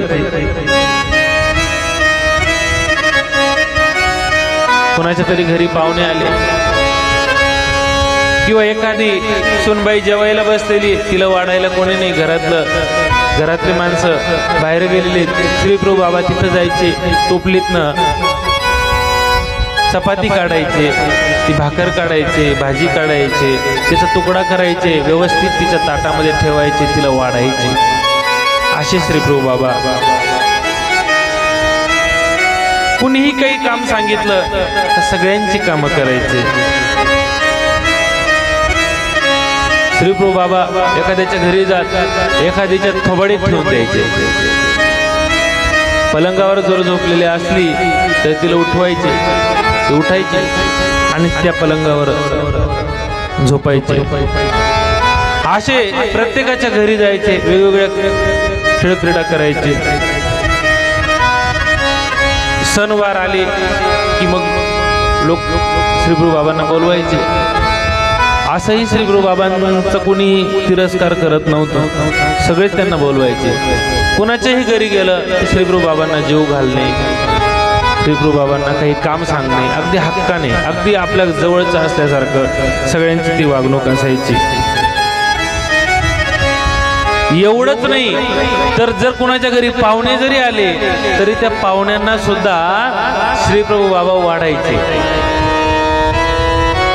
कोणाच्या तरी घरी पाहुणे आले किंवा एखादी सुनबाई जेवायला बसलेली, तिला वाढायला कोणी नाही, घरातले माणसं बाहेर गेलेले, श्री प्रभू बाबा तिथं जायचे, टोपलीतनं चपाती काढायचे, ती भाकर काढायचे, भाजी काढायचे, तिचा तुकडा करायचे, व्यवस्थित तिच्या ताटामध्ये ठेवायचे, तिला वाढायचे. असे श्री प्रभू बाबा. कुणीही काही काम सांगितलं तर सगळ्यांची कामं करायचे. श्री प्रभू बाबा एखाद्याच्या घरी जात, एखाद्याच्या थोबाडीत ठेवून द्यायचे. पलंगावर जर झोपलेली असली तर तिला उठवायचे, उठायचे आणि त्या पलंगावर झोपायचे. असे प्रत्येकाच्या घरी जायचे, वेगवेगळ्या खेळक्रीडा करायचे. सणवार आले की मग लोक श्री प्रभू बाबांना बोलवायचे. असंही श्री प्रभू बाबांचा कोणी तिरस्कार करत नव्हतं, सगळेच त्यांना बोलवायचे. कोणाच्याही घरी गेलं की श्री प्रभू बाबांना जेव घालणे, श्री प्रभू बाबांना काही काम सांगणे, अगदी हक्काने, अगदी आपल्या जवळचं असल्यासारखं सगळ्यांची ती वागणूक असायची. एवढंच नाही तर जर कोणाच्या घरी पाहुणे जरी आले तरी त्या पाहुण्यांना सुद्धा श्री प्रभू बाबा वाढायचे.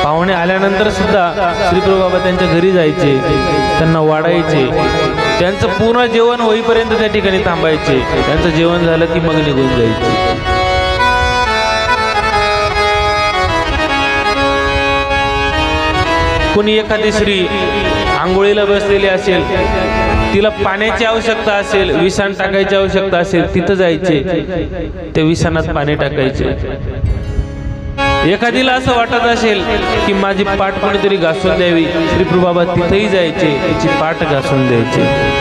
पाहुणे आल्यानंतर सुद्धा श्री प्रभू बाबा त्यांच्या घरी जायचे, त्यांना वाढायचे. त्यांचं पूर्ण जेवण होईपर्यंत त्या ठिकाणी थांबायचे. त्यांचं जेवण झालं की मग निघून जायचे. कोणी एखादी स्त्री आंघोळीला बसलेली असेल, तिला पाण्याची आवश्यकता असेल, विसाण टाकायची आवश्यकता असेल, तिथं जायचे, त्या विसाणात पाणी टाकायचे. एखादीला असं वाटत असेल की माझी पाठ कोणीतरी घासून द्यावी, श्री प्रभू बाबा तिथेही जायचे, तिची पाठ घासून द्यायचे.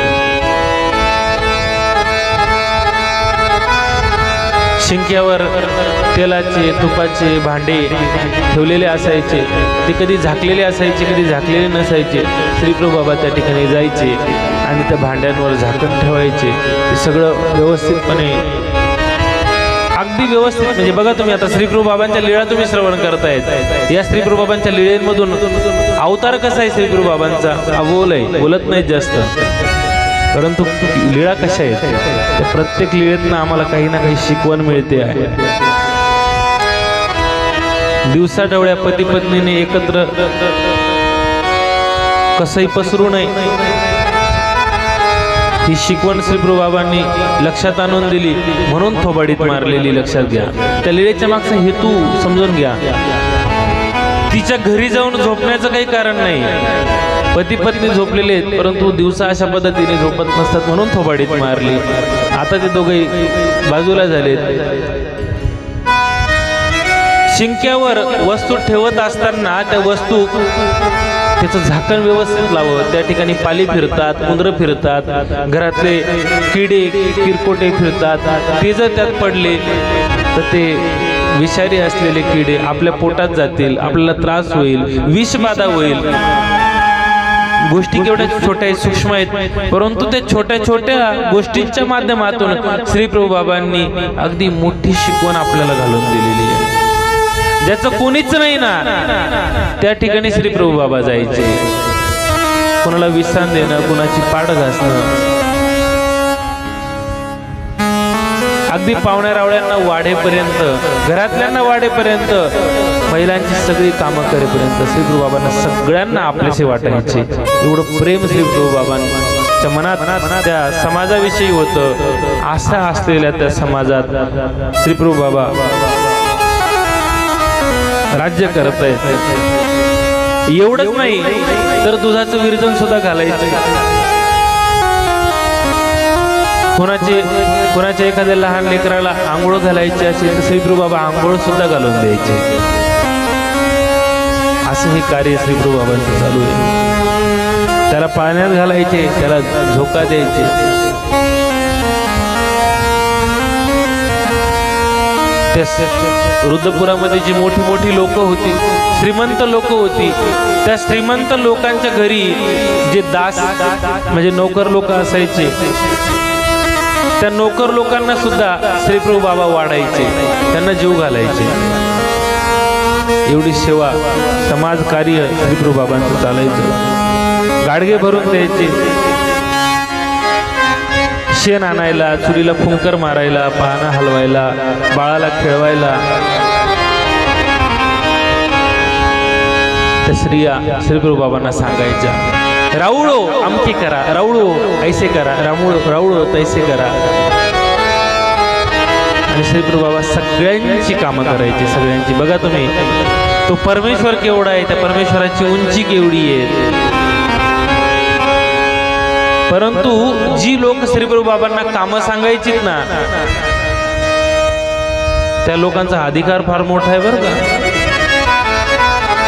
शिंक्यावर तेलाचे तुपाचे भांडे ठेवलेले असायचे. ते कधी झाकलेले असायचे, कधी झाकलेले नसायचे. श्री प्रभू बाबा त्या ठिकाणी जायचे आणि त्या भांड्यांवर झाकण ठेवायचे. ते सगळं व्यवस्थितपणे, अगदी व्यवस्थित. म्हणजे बघा तुम्ही, आता श्री प्रभू बाबांच्या लीळा तुम्ही श्रवण करतायत. या श्री प्रभू बाबांच्या लीळेमधून अवतार कसा आहे श्री प्रभू बाबांचा, अबोल आहे, बोलत नाहीत जास्त, परंतु लीळा कशा आहेत, त्या प्रत्येक लीळेतनं आम्हाला काही ना काही शिकवण मिळते आहे. दिवसा डवळ्या पती पत्नीने एकत्र कसंही पसरू नये, ही शिकवण श्री प्रभू बाबांनी लक्षात आणून दिली, म्हणून थोबाडीत मारलेली लक्षात घ्या. त्या लीळेच्या मागचा हेतू समजून घ्या. तिच्या घरी जाऊन झोपण्याचं काही कारण नाही. पती पत्नी झोपलेले आहेत, परंतु दिवसा अशा पद्धतीने झोपत नसतात म्हणून थोबाडीत मारली. आता ते दोघे बाजूला झालेत. शिंक्यावर वस्तू ठेवत असताना त्या वस्तू, त्याचं झाकण व्यवस्थित लावं. त्या ठिकाणी पाली फिरतात, उंदरं फिरतात, घरातले किडे किरकोटे फिरतात, ते जर त्यात पडले तर ते विषारी असलेले किडे आपल्या पोटात जातील, आपल्याला त्रास होईल, विषबाधा होईल. गोष्टी केवढ्या छोट्या आहेत, सूक्ष्म आहेत, परंतु त्या छोट्या छोट्या गोष्टींच्या माध्यमातून श्री प्रभू बाबांनी अगदी मोठी शिकवण आपल्याला घालून दिलेली आहे. ज्याचं कोणीच नाही ना त्या ठिकाणी श्री प्रभू बाबा जायचे. कोणाला विश्राम देणं, कोणाची पाड घासणं, अगदी पाहुण्या रावळ्यांना वाढेपर्यंत, घरातल्यांना वाढेपर्यंत, महिलांची सगळी कामं करेपर्यंत श्री प्रभू बाबांना सगळ्यांना आपलेसे वाटायचे. एवढं प्रेम श्री प्रभू बाबांच्या मनात त्या समाजाविषयी होतं. आशा असलेल्या त्या समाजात श्री प्रभू बाबा राज्य करत आहेत. एवढंच नाही तर दुधाचं विरजन सुद्धा घालायचे. कोणाच्या एखाद्या लहान लेकराला आंघोळ घालायची असेल तर श्री प्रभू बाबा आंघोळ सुद्धा घालून द्यायचे. असं हे कार्य श्री प्रभू बाबांचं चालू आहे. त्याला पाण्यात घालायचे, त्याला झोका द्यायचे. त्या रुद्रपुरामध्ये जी मोठी मोठी लोक होती, श्रीमंत लोक होती, त्या श्रीमंत लोकांच्या घरी जे दास म्हणजे नोकर लोक असायचे, त्या नोकर लोकांना सुद्धा श्री प्रभू बाबा वाढायचे, त्यांना जीव घालायचे. एवढी सेवा, समाज कार्य श्री प्रभू बाबांचं चालायचं. गाडगे भरून द्यायचे, शेण आणायला, चुलीला फुंकर मारायला, पानं हलवायला, बाळाला खेळवायला. त्या स्त्रिया श्री प्रभू बाबांना सांगायच्या, राऊळो आमकी करा, राऊळो ऐसे करा, राऊळो तैसे करा. आणि श्री प्रभू बाबा सगळ्यांची कामं करायची, सगळ्यांची. बघा तुम्ही, तो परमेश्वर केवढा आहे, त्या परमेश्वराची उंची केवढी आहे. परंतु जी लोक श्री प्रभू बाबांना कामं सांगायचीत ना, त्या लोकांचा अधिकार फार मोठा आहे बरं का.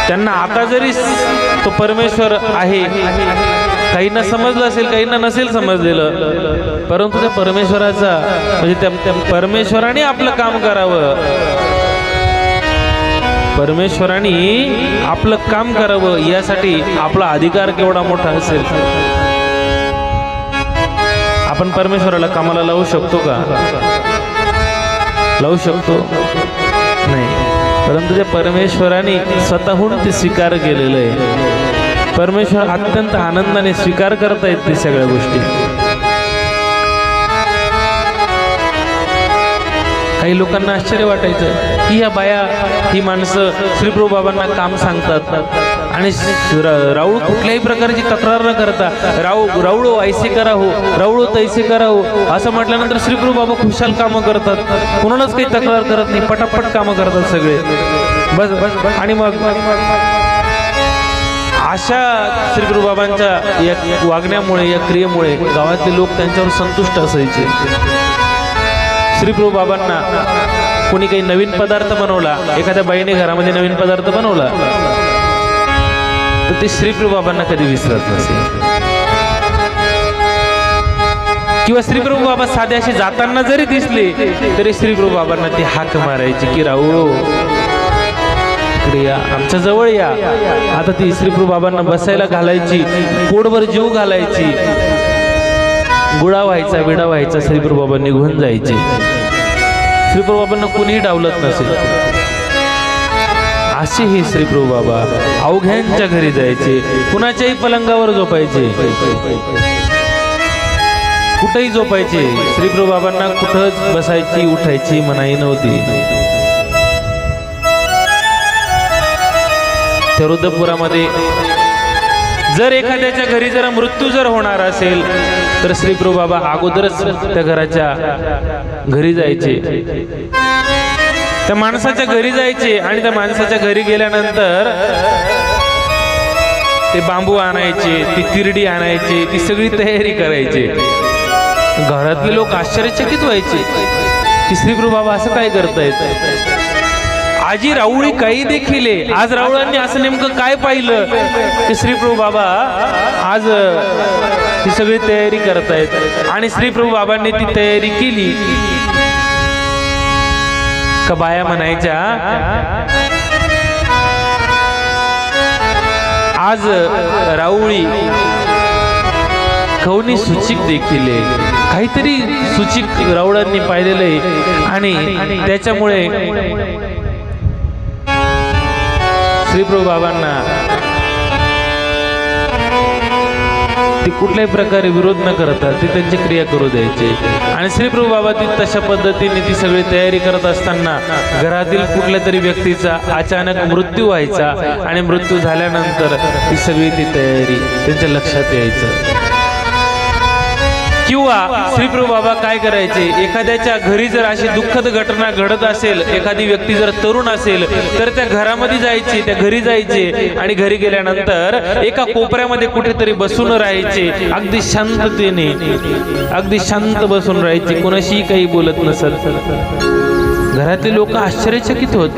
त्यांना आता जरी तो परमेश्वर आहे, काहींना समजलं असेल, काहींना नसेल समजलेलं, परंतु त्या परमेश्वराचा म्हणजे त्या परमेश्वराने आपलं काम करावं, परमेश्वराने आपलं काम करावं यासाठी आपला अधिकार केवढा मोठा असेल. आपण परमेश्वराला कामाला लावू शकतो का? लावू शकतो नाही. परंतु त्या परमेश्वराने स्वतःहून ते स्वीकार केलेलं आहे. परमेश्वर अत्यंत आनंदाने स्वीकार करता येत ते सगळ्या गोष्टी. काही लोकांना आश्चर्य वाटायचं की ह्या बाया, ही माणसं श्री प्रभू बाबांना काम सांगतात आणि राऊळ कुठल्याही प्रकारची तक्रार न करता राऊळो ऐसे करा हो, राऊळो तैसे करा हो असं म्हटल्यानंतर श्री प्रभू बाबा खुशाल कामं करतात. कोणालाच काही तक्रार करत नाही, पटापट कामं करतात सगळे. बस. आणि मग अशा श्री प्रभू बाबांच्या या वागण्यामुळे, या क्रियेमुळे गावातले लोक त्यांच्यावर संतुष्ट असायचे. श्री प्रभू बाबांना कोणी काही नवीन पदार्थ बनवला, एखाद्या बाईने घरामध्ये नवीन पदार्थ बनवला, तर ते श्री प्रभू बाबांना कधी विसरत नसे. किंवा श्री प्रभू बाबा साधे असे जाताना जरी दिसले तरी श्री प्रभू बाबांना ती हाक मारायची की राऊळो क्रिया आमच्या जवळ या. आता ती श्री प्रभू बाबांना बसायला घालायची, पोटभर जीव घालायची, गुळा व्हायचा, विडा व्हायचा, श्री प्रभू बाबा निघून जायचे. श्री प्रभू बाबांना कोणीही डावलत नसेल. असे हे श्री प्रभू बाबा अवघ्यांच्या घरी जायचे, कुणाच्याही पलंगावर झोपायचे, कुठेही झोपायचे. श्री प्रभू बाबांना कुठंच बसायची उठायची मनाई नव्हती. त्या रुद्रपुरामध्ये जर एखाद्याच्या घरी जरा मृत्यू जर होणार असेल तर श्री प्रभू बाबा अगोदरच त्या घराच्या घरी जायचे, त्या माणसाच्या घरी जायचे आणि त्या माणसाच्या घरी गेल्यानंतर ते बांबू आणायचे, ती तिरडी आणायचे, ती सगळी तयारी करायचे. घरातले लोक आश्चर्यचकित व्हायचे की श्री प्रभू बाबा असं काय करतायत. आजी राऊळी काही देखील आहे. आज राऊळांनी असं नेमकं काय पाहिलं की श्री प्रभू बाबा आज ती सगळी तयारी करतायत. आणि श्री प्रभू बाबांनी ती तयारी केली. का बाया म्हणायच्या आज राऊळी खवनी सूचिक देखील आहे, काहीतरी सूचिक राऊळांनी पाहिलेलं आहे आणि त्याच्यामुळे श्रीप्रभू बाबांना ते कुठल्याही प्रकारे विरोध न करता ते त्यांची क्रिया करू द्यायचे. आणि श्रीप्रभू बाबा ती तशा पद्धतीने ती सगळी तयारी करत असताना घरातील कुठल्या तरी व्यक्तीचा अचानक मृत्यू व्हायचा आणि मृत्यू झाल्यानंतर ती सगळी ती तयारी त्यांच्या लक्षात यायचं. किंवा श्रीप्रभू बाबा काय करायचे, एखाद्याच्या घरी जर अशी दुःखद घटना घडत असेल, एखादी व्यक्ती जर तरुण असेल तर त्या घरामध्ये जायचे, त्या घरी जायचे आणि घरी गेल्यानंतर एका कोपऱ्यामध्ये कुठेतरी बसून राहायचे, अगदी शांततेने, अगदी शांत बसून राहायचे, कोणाशीही काही बोलत नसत. घरातले लोक आश्चर्यचकित होत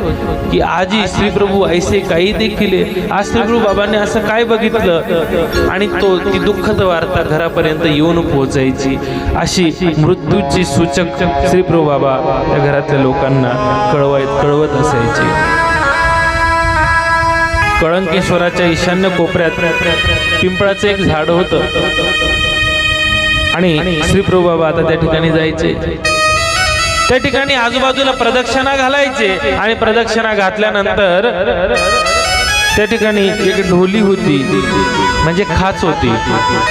की आजी श्रीप्रभू ऐसे काही देखील, आज श्रीप्रभू बाबांनी असं काय बघितलं, आणि ती दुःखद वार्ता घरापर्यंत येऊन पोहोचायची. अशी मृत्यूची सूचक श्रीप्रभू बाबा त्या घरातल्या लोकांना कळवत असायचे. कळंकेश्वराच्या ईशान्य कोपऱ्यात पिंपळाचं एक झाड होतं आणि श्रीप्रभू बाबा आता त्या ठिकाणी जायचे. त्या ठिकाणी आजूबाजूला प्रदक्षिणा घालायचे आणि प्रदक्षिणा घातल्यानंतर त्या ठिकाणी एक ढोली होती, म्हणजे खाच होती.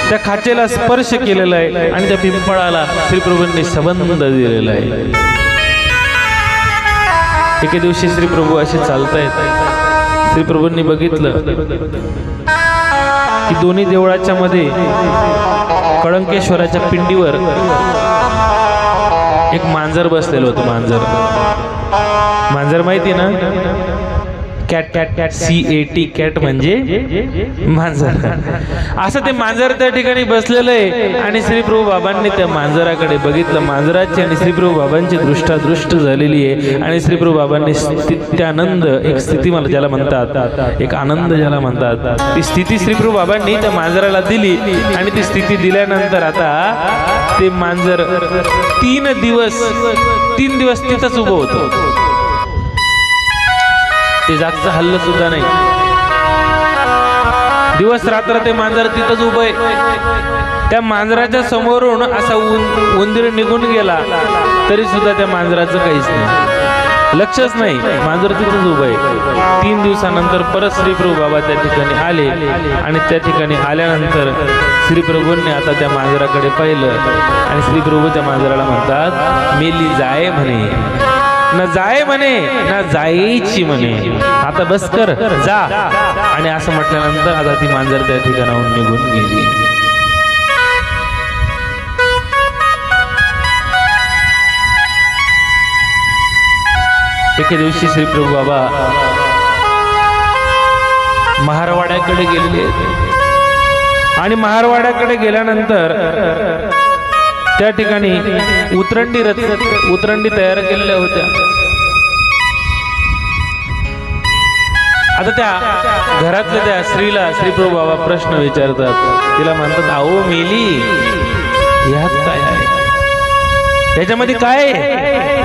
त्या खाचेला स्पर्श केलेला आहे आणि त्या पिंपळाला श्रीप्रभूंनी संबंध दिलेला आहे. एके दिवशी श्रीप्रभू असे चालतायत, श्रीप्रभूंनी बघितलं की दोन्ही देवळाच्या मध्ये कळंकेश्वराच्या पिंडीवर एक मांजर बसलेलं होतं. मांजर माहिती ना, कॅट CAT, कॅट म्हणजे मांजर. असं ते मांजर त्या ठिकाणी बसलेलं आहे आणि श्रीप्रभू बाबांनी त्या मांजराकडे बघितलं. मांजराची आणि श्रीप्रभू बाबांची दृष्टादृष्ट झालेली आहे आणि श्रीप्रभू बाबांनी स्थित्यानंद, एक स्थिती मला ज्याला म्हणतात, एक आनंद ज्याला म्हणतात, ती स्थिती श्रीप्रभू बाबांनी त्या मांजराला दिली. आणि ती स्थिती दिल्यानंतर आता ते मांजर 3 दिवस तिथंच उभं होतं. ते जागचं हल्लं सुद्धा नाही. दिवस रात्र ते मांजर तिथंच उभं आहे. त्या मांजराच्या समोरून असा उंदीर निघून गेला तरी सुद्धा त्या मांजराचं काहीच नाही, लक्षच नाही. मांजर तिथंच उभं आहे. 3 दिवसानंतर परत श्रीप्रभू बाबा त्या ठिकाणी आले आणि त्या ठिकाणी आल्यानंतर श्रीप्रभूंनी आता त्या मांजराकडे पाहिलं आणि श्रीप्रभू त्या मांजराला म्हणतात, मेली जाय म्हणे, न जाय म्हणे, ना जायची म्हणे, आता बस कर, जा. आणि असं म्हटल्यानंतर आता ती मांजर त्या ठिकाणाहून निघून गेली. एके दिवशी श्रीप्रभू बाबा महारवाड्याकडे गेलेले आणि महारवाड्याकडे गेल्यानंतर त्या ठिकाणी उतरंडी तयार केलेल्या होत्या. आता त्या घरातल्या त्या स्त्रीला श्रीप्रभू बाबा प्रश्न विचारतात. तिला म्हणतात, अहो मेली, यात काय आहे, याच्यामध्ये काय आहे?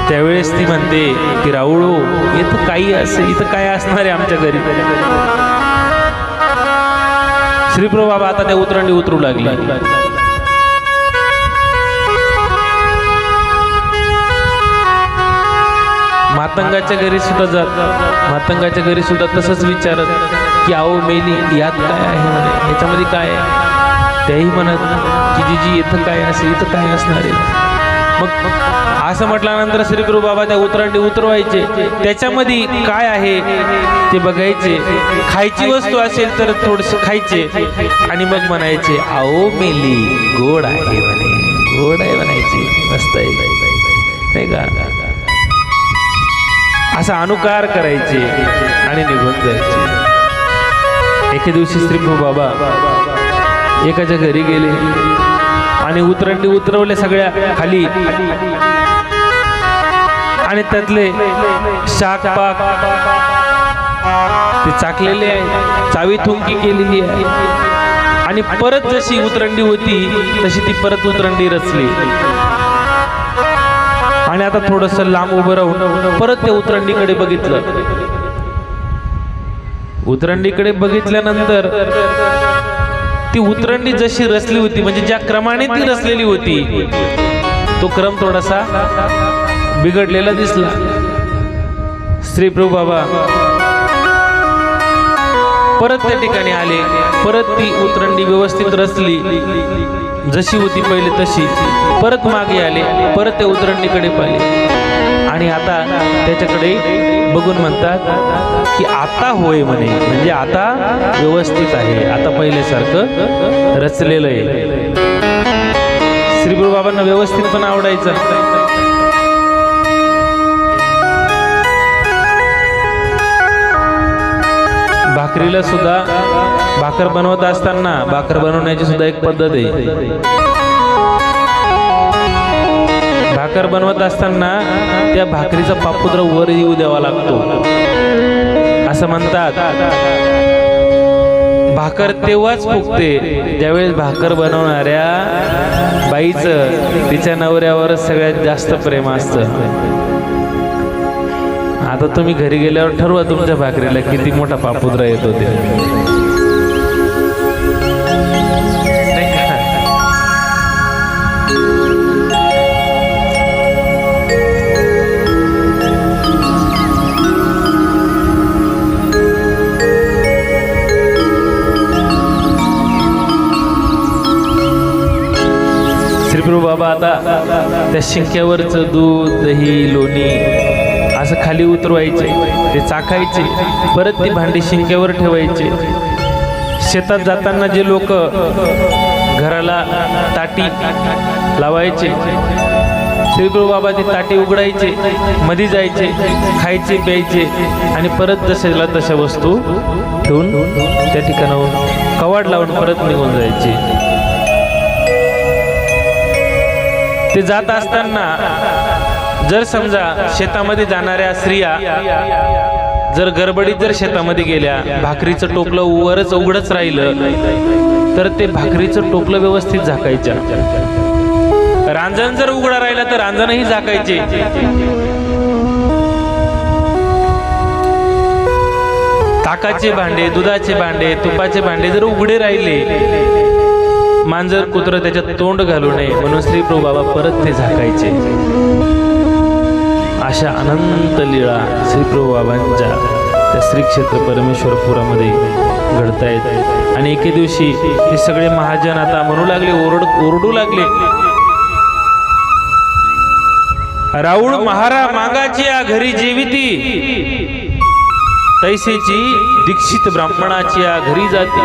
त्यावेळेस ती म्हणते की राऊळो, इथं काही असे, इथं काय असणार आहे आमच्या घरी. श्रीप्रभू बाबा आता त्या उतरंडी उतरू लागली. मातंगाच्या घरी सुद्धा जात, मातंगाच्या घरी सुद्धा तसंच विचारत की अहो मेली, यात काय आहे म्हणे, याच्यामध्ये काय आहे? त्याही म्हणत की जीजी इथं काय असेल, इथं काय असणार आहे. मग असं म्हटल्यानंतर श्रीप्रभू बाबा त्या उतरंडी उतरवायचे, त्याच्यामध्ये काय आहे ते बघायचे. खायची वस्तू असेल तर थोडंसं खायचे आणि मग म्हणायचे, आओ मेली, गोड आहे म्हणे, गोड आहे म्हणायचे, मस्त आहे नाही का. असा अनुकार करायचे आणि निघून जायचे. एके दिवशी श्रीप्रभू बाबा एकाच्या घरी गेले आणि उतरंडी उतरवले सगळ्या खाली आणि त्यातले शाक पाक ते चाकलेले आहे, चावी थुंकी केलेली आहे आणि परत जशी उतरंडी होती तशी ती परत उतरंडी रचली आणि आता थोडस लांब उभं राहून परत त्या उतरंडीकडे बघितलं. उतरंडीकडे बघितल्यानंतर ती उतरंडी जशी रचली होती, म्हणजे ज्या क्रमाने ती रचलेली होती, तो क्रम थोडासा बिघडलेला दिसला. श्री प्रभू बाबा परत त्या ठिकाणी आले. परत ती उतरंडी व्यवस्थित रचली, जशी होती पहिले तशी. परत मागे आले, परत त्या उतरंडीकडे पाहिले आणि आता त्याच्याकडे बघून म्हणतात की आता होय म्हणे, म्हणजे आता व्यवस्थित आहे, आता पहिल्यासारखं रचलेलं आहे. श्री प्रभू बाबांना व्यवस्थित पण आवडायचं. भाकरीला सुद्धा भाकर बनवत असताना भाकर बनवण्याची सुद्धा एक पद्धत आहे. भाकर बनवत असताना त्या भाकरीचा पापुद्रा वर येऊ द्यावा लागतो. असं म्हणतात भाकर तेव्हाच फुगते ज्यावेळेस भाकर बनवणाऱ्या बाईचं तिच्या नवऱ्यावरच सगळ्यात जास्त प्रेम असतं. आता तुम्ही घरी गेल्यावर ठरवा तुमच्या भाकरीला किती मोठा पापुद्रा येतो ते. श्रीप्रभू बाबा आता त्या शिंक्यावरचं दूध, दही, लोणी असं खाली उतरवायचे, ते चाखायचे, परत ती भांडी शिंक्यावर ठेवायचे. शेतात जाताना जे लोक घराला ताटी लावायचे, श्रीप्रभू बाबा ती ताटी उघडायचे, मध्ये जायचे, खायचे, प्यायचे आणि परत जशाला तशा वस्तू ठेवून त्या ठिकाणाहून कवाड लावून परत निघून जायचे. ते जात असताना जर समजा शेतामध्ये जाणाऱ्या स्त्रिया जर गडबडीत जर शेतामध्ये गेल्या, भाकरीचं टोपलं वरच उघडच राहिलं तर ते भाकरीचं टोपलं व्यवस्थित झाकायच्या. रांजण जर उघडा राहिला तर रांजणही झाकायचे. ताकाचे भांडे, दुधाचे भांडे, तुपाचे भांडे जर उघडे राहिले, मांजर कुत्र त्याच्यात तोंड घालू नये म्हणून श्री प्रभू बाबा परत ते झाकायचे. अशा अनंत लीळा श्री प्रभू बाबांच्या त्या श्री क्षेत्र परमेश्वरपुरामध्ये घडतायत. आणि एके दिवशी ते सगळे महाजन आता म्हणू लागले, ओरडू लागले, राऊळ महारा मागाची या घरी जेविती, तैसेची दीक्षित ब्राह्मणाची या घरी जाते.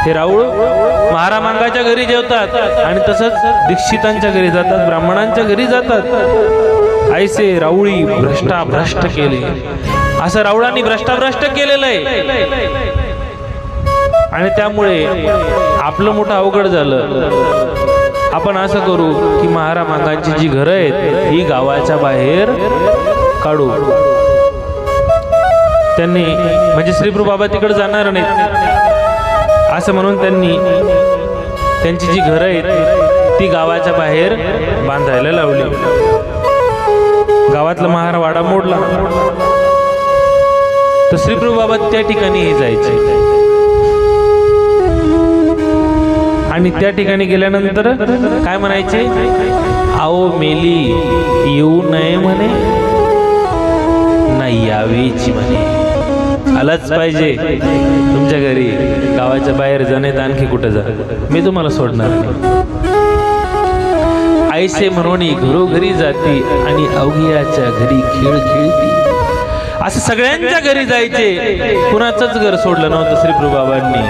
हे राऊळ महारा मांगाच्या घरी जेवतात आणि तसंच दीक्षितांच्या घरी जातात, ब्राह्मणांच्या घरी जातात. ऐसे राऊळी भ्रष्ट केले, असं राऊळांनी भ्रष्ट केलेलं आहे. आणि त्यामुळे आपलं मोठं अवघड झालं. आपण असं करू की महारा मांगांची जी घरं आहेत ही गावाच्या बाहेर काढू. त्यांनी म्हणजे श्रीप्रभू बाबा तिकडे जाणार नाहीत असं म्हणून त्यांनी त्यांची जी घरं आहेत ती गावाच्या बाहेर बांधायला लावली. गावातला महारा वाडा मोडला तर श्रीप्रभू बाबा त्या ठिकाणी जायचे आणि त्या ठिकाणी गेल्यानंतर काय म्हणायचे, आओ मेली येऊ नये म्हणे, नाही यावीची म्हणे. आलाच पाहिजे तुमच्या घरी, गावाच्या बाहेर जाणे तर आणखी कुठं जा, मी तुम्हाला सोडणार नाही. ऐसे म्हणून घरोघरी जाती आणि अवघियाच्या घरी खेळ खेळती. असं सगळ्यांच्या घरी जायचे, कुणाचंच घर सोडलं नव्हतं श्रीप्रभू बाबांनी.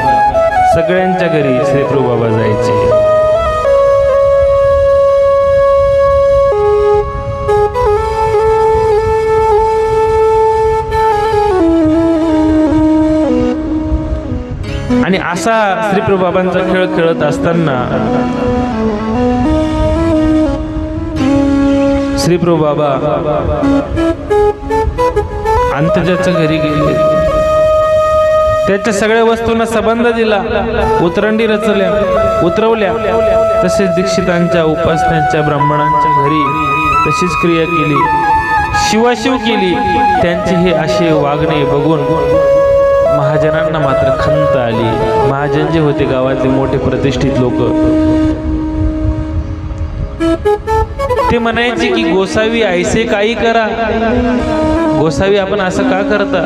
सगळ्यांच्या घरी श्रीप्रभू बाबा जायचे. आणि असा श्रीप्रभू बाबांचा खेळ खेळत असताना श्रीप्रभू बाबा अंतजाच्या घरी गेले. त्याच्या सगळ्या वस्तूंना संबंध दिला, उतरंडी उतरवल्या. तसेच दीक्षितांच्या, उपासनांच्या, ब्राह्मणांच्या घरी तशीच क्रिया केली, शिवाशिव केली. त्यांचे हे असे वागणे बघून महाजनांना मात्र खंत आली. महाजन जे होते गावातले मोठे प्रतिष्ठित लोक, ते म्हणायचे की गोसावी ऐसे काही करा, गोसावी आपण असं का करता.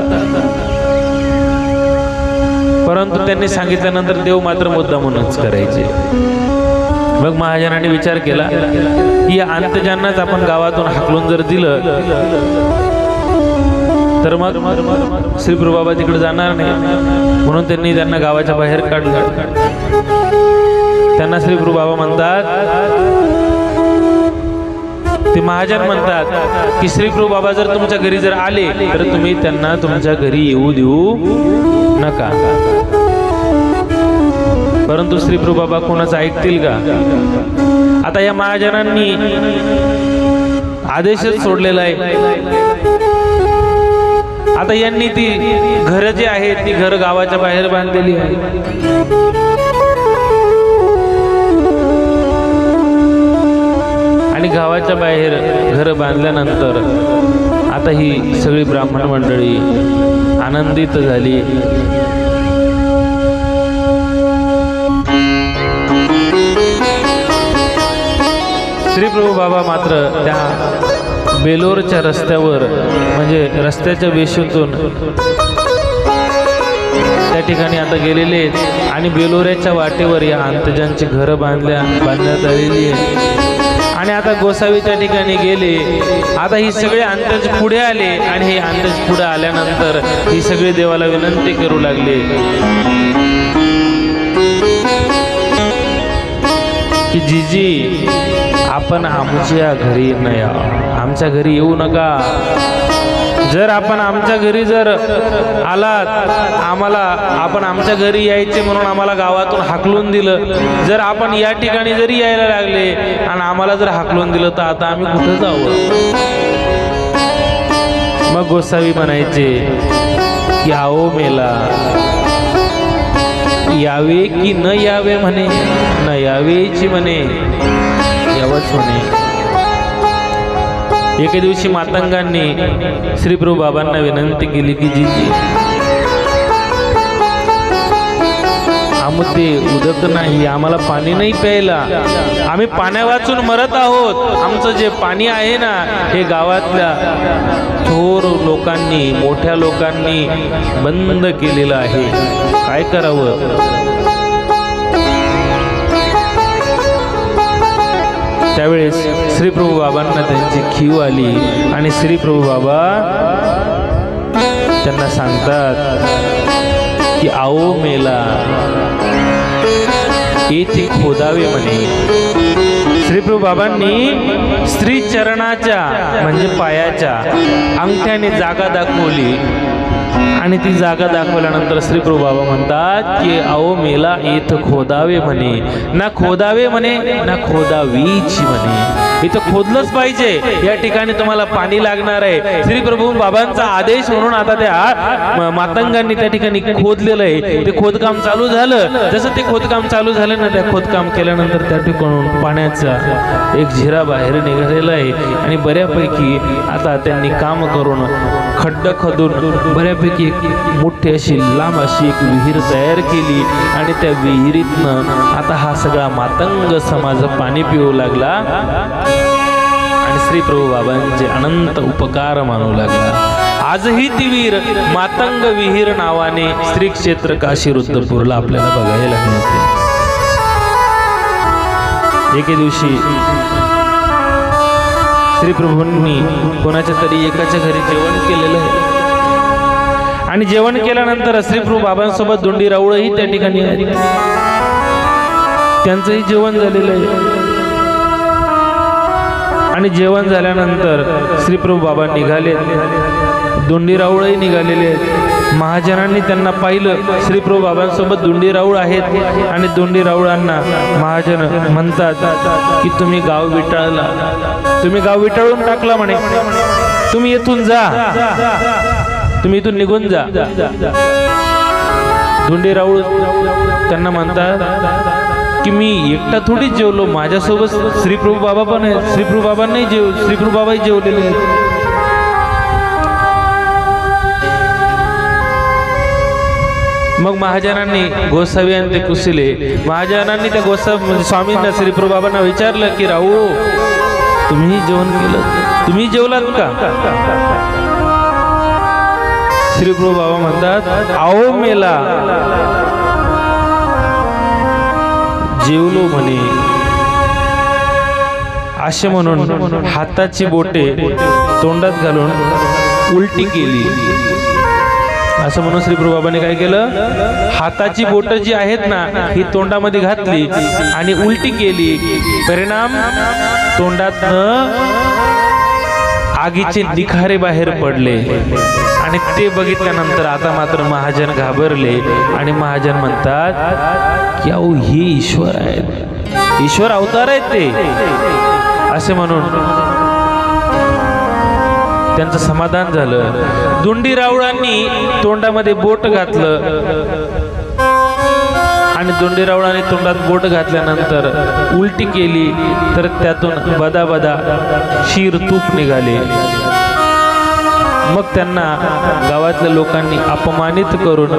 परंतु त्यांनी सांगितल्यानंतर देव मात्र मुद्दामूनच करायचे. मग महाजनांनी विचार केला की या अंतजांनाच आपण गावातून हाकलून जर दिलं तर मग श्री प्रभुबाबा तिकडे जाणार नाही. म्हणून त्यांनी त्यांना गावाच्या बाहेर काढलं. त्यांना श्री प्रभुबाबा म्हणतात, ते महाजन म्हणतात की श्री प्रभुबाबा जर तुमच्या घरी जर आले तर तुम्ही त्यांना तुमच्या घरी येऊ देऊ नका. परंतु श्री प्रभुबाबा कोणाचं ऐकतील का. आता या महाजनांनी आदेशच सोडलेला आहे. आता यांनी ती घरं जी आहेत ती घर गावाच्या बाहेर बांधलेली आहे. आणि गावाच्या बाहेर घर बांधल्यानंतर आता ही सगळी ब्राह्मण मंडळी आनंदित झाली. श्री प्रभुबाबा मात्र त्या बेलोरच्या रस्त्यावर म्हणजे रस्त्याच्या वेशीतून त्या ठिकाणी आता गेलेले आहेत. आणि बेलोऱ्याच्या वाटेवर या अंतजांची घरं बांधण्यात आलेली आहे. आणि आता गोसावी त्या ठिकाणी गेले. आता ही सगळे अंतज पुढे आले. आणि हे अंतज पुढे आल्यानंतर ही सगळे देवाला विनंती करू लागले की जीजी आपण आमच्या घरी न या, आमच्या घरी येऊ नका. जर आपण आमच्या घरी जर आलात, आम्हाला आपण आमच्या घरी यायचे म्हणून आम्हाला गावातून हाकलून दिलं, जर आपण या ठिकाणी जरी यायला लागले आणि आम्हाला जर हाकलून दिलं तर आता आम्ही कुठं जावं. मग गोसावी म्हणायचे की आओ मेला, यावे की न यावे म्हणे, न यावेची म्हणे, यावंच म्हणे. एके दिवशी मातंगांनी श्री प्रभुबाबांना विनंती केली की जीजी आम्ही उदक नाही, आम्हाला पाणी नाही प्यायला, आम्ही पाण्या वाचून मरत आहोत. आमचं जे पाणी आहे ना हे गावातल्या थोर लोकांनी, मोठ्या लोकांनी बंद केलेलं आहे, काय करावं. त्यावेळेस श्री प्रभुबाबांना त्यांची खीव आली आणि श्री प्रभुबाबा त्यांना सांगतात की आओ मेला येथे खोदावे म्हणे. श्री प्रभुबाबांनी श्री चरणाच्या म्हणजे पायाच्या अंगठ्याने जागा दाखवली. आणि ती जागा दाखवल्यानंतर श्री प्रभुबाबा म्हणतात की आओ मेला इथं खोदावे म्हणे, ना खोदावे म्हणे ना खोदावीची म्हणे. इथं खोदलंच पाहिजे, या ठिकाणी तुम्हाला पाणी लागणार आहे. श्री प्रभू बाबांचा आदेश म्हणून आता त्या मातंगांनी त्या ठिकाणी खोदलेलं आहे. ते खोदकाम चालू झालं. जसं ते खोदकाम चालू झालं ना, त्या खोदकाम केल्यानंतर त्या ठिकाणून पाण्याचा एक झिरा बाहेर निघालेला आहे. आणि बऱ्यापैकी आता त्यांनी काम करून खड्डा खोदून बऱ्यापैकी एक मोठी अशी लांब अशी एक विहीर तयार केली. आणि त्या विहिरीतनं आता हा सगळा मातंग समाज पाणी पिऊ लागला आणि श्री प्रभुबाबांचे अनंत उपकार मानू लागला. आजही ती विहीर मातंग विहीर नावाने श्री क्षेत्र काशी रुद्रपूरला आपल्याला बघायला मिळते. एके दिवशी श्री प्रभूंनी कोणाच्या तरी एकाच्या घरी जेवण केलेलं आहे. आणि जेवण केल्यानंतर श्री प्रभू बाबांसोबत दोंडी राऊळही त्या ठिकाणी आहे. त्यांचंही जेवण झालेलं आहे. आणि जेवण झाल्यानंतर श्री प्रभू बाबा निघाले. दोंडी राऊळही निघालेले आहेत. महाजनांनी त्यांना पाहिलं. श्री प्रभू बाबांसोबत दोंडी राऊळ आहेत. आणि दोंडी राऊळांना महाजन म्हणतात की तुम्ही गाव विटाळला, तुम्ही गाव विटाळून टाकला म्हणे, तुम्ही येथून जा, तुम्ही इथून निघून जा. दोंडी राऊळ त्यांना म्हणतात की मी एकटा थोडीच जेवलो, माझ्यासोबत श्रीप्रभू बाबा पण आहेत, श्रीप्रभू बाबांनाही श्रीप्रभू बाबाही जेवलेले आहेत. मग महाजनांनी गोसावी आणि ते कुसिले महाजनांनी त्या म्हणजे स्वामींना श्रीप्रभू बाबांना विचारलं की राहू तुम्ही जेवण केलं, तुम्ही जेवलात का? श्रीप्रभू बाबा म्हणतात आओ मेला जेवलो म्हणे. असे म्हणून हाताची बोटे तोंडात घालून उलटी केली. असं म्हणून श्रीप्रभू बाबांनी काय केलं, हाताची बोट जी आहेत ना ही तोंडामध्ये घातली आणि उलटी केली. परिणाम तोंडातनं आगीचे निखारे बाहेर पडले आणि ते बघितल्यानंतर आता मात्र महाजन घाबरले आणि महाजन म्हणतात की अहो हे ईश्वर आहेत, ईश्वर अवतार आहेत ते. असे म्हणून त्यांचं समाधान झालं. दुंडी रावळांनी तोंडामध्ये बोट घातलं आणि दुंडी रावळांनी तोंडात बोट घातल्यानंतर उलटी केली तर त्यातून बदा बदा शीर तूप निघाले. मग त्यांना गावातल्या लोकांनी अपमानित करून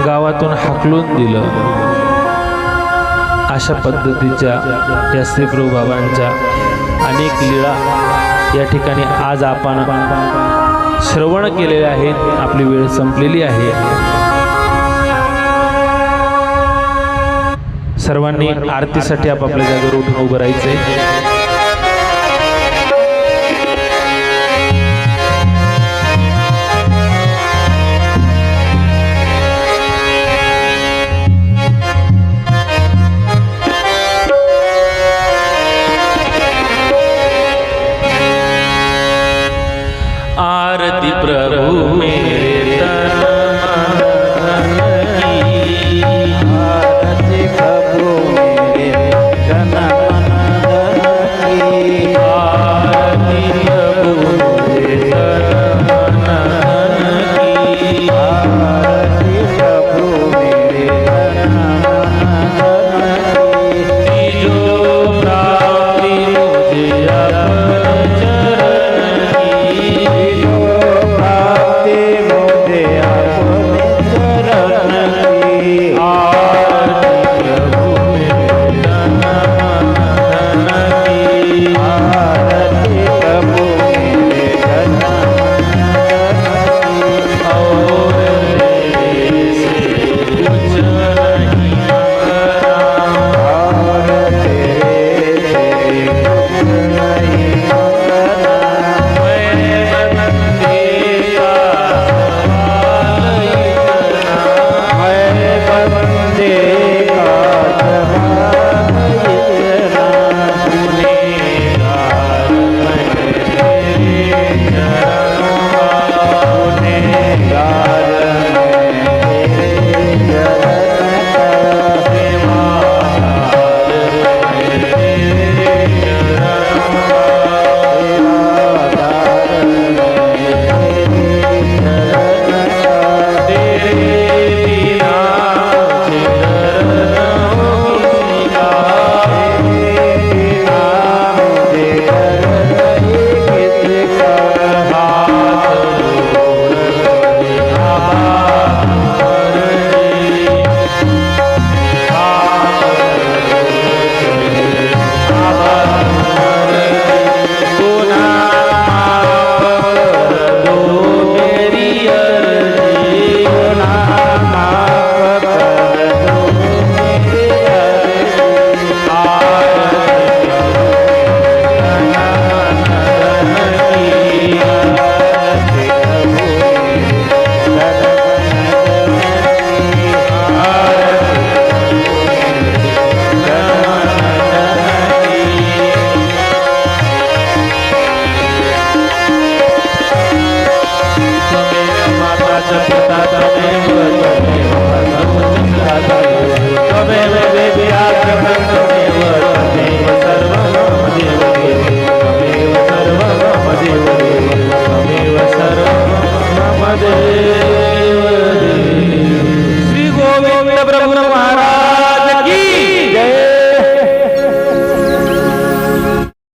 गावातून हाकलून दिलं. अशा पद्धतीच्या या श्रीप्रभू बाबांच्या अनेक लीळा या ठिकाणी आज आपण श्रवण केलेले आहेत. आपली वेळ संपलेली आहे. सर्वांनी आरतीसाठी आपापल्या जागेवर उठून उभं राहायचे. आरती प्रभु मेरे तन मन की, आरती प्रभु मेरे तन मन की, आरती प्रभु मेरे तन मन की, आरती प्रभु मेरे तन मन की, जो प्राप्ति मुझे अपने चरण की, प्राप्ति मुझे अपने चरण की, आरती प्रभु मेरे तन मन की, आरती प्रभु मेरे तन और तेरे से कुछ नहीं करा, और तेरे से कुछ नहीं करा, मैं बंदे का सवाल इतना, मैं बंदे का जवाब इतना, गुनहगार मैं तेरे चरणों का, गुनहगार मैं तेरे चरण का, सेवादार मैं तेरे चरणों का, सेवादार मैं तेरे चरण का, तेरे बिना मुझे दर्द हो किसी का, बिना मुझे दर्द किसका, हाथ जोड़ कर आभार करते, हाथ जोड़ कर आभार करते, गुनाह माफ कर दो मेरी अर्जी, गुनाह माफ कर दो मेरी अर्जी, आरती माता पिता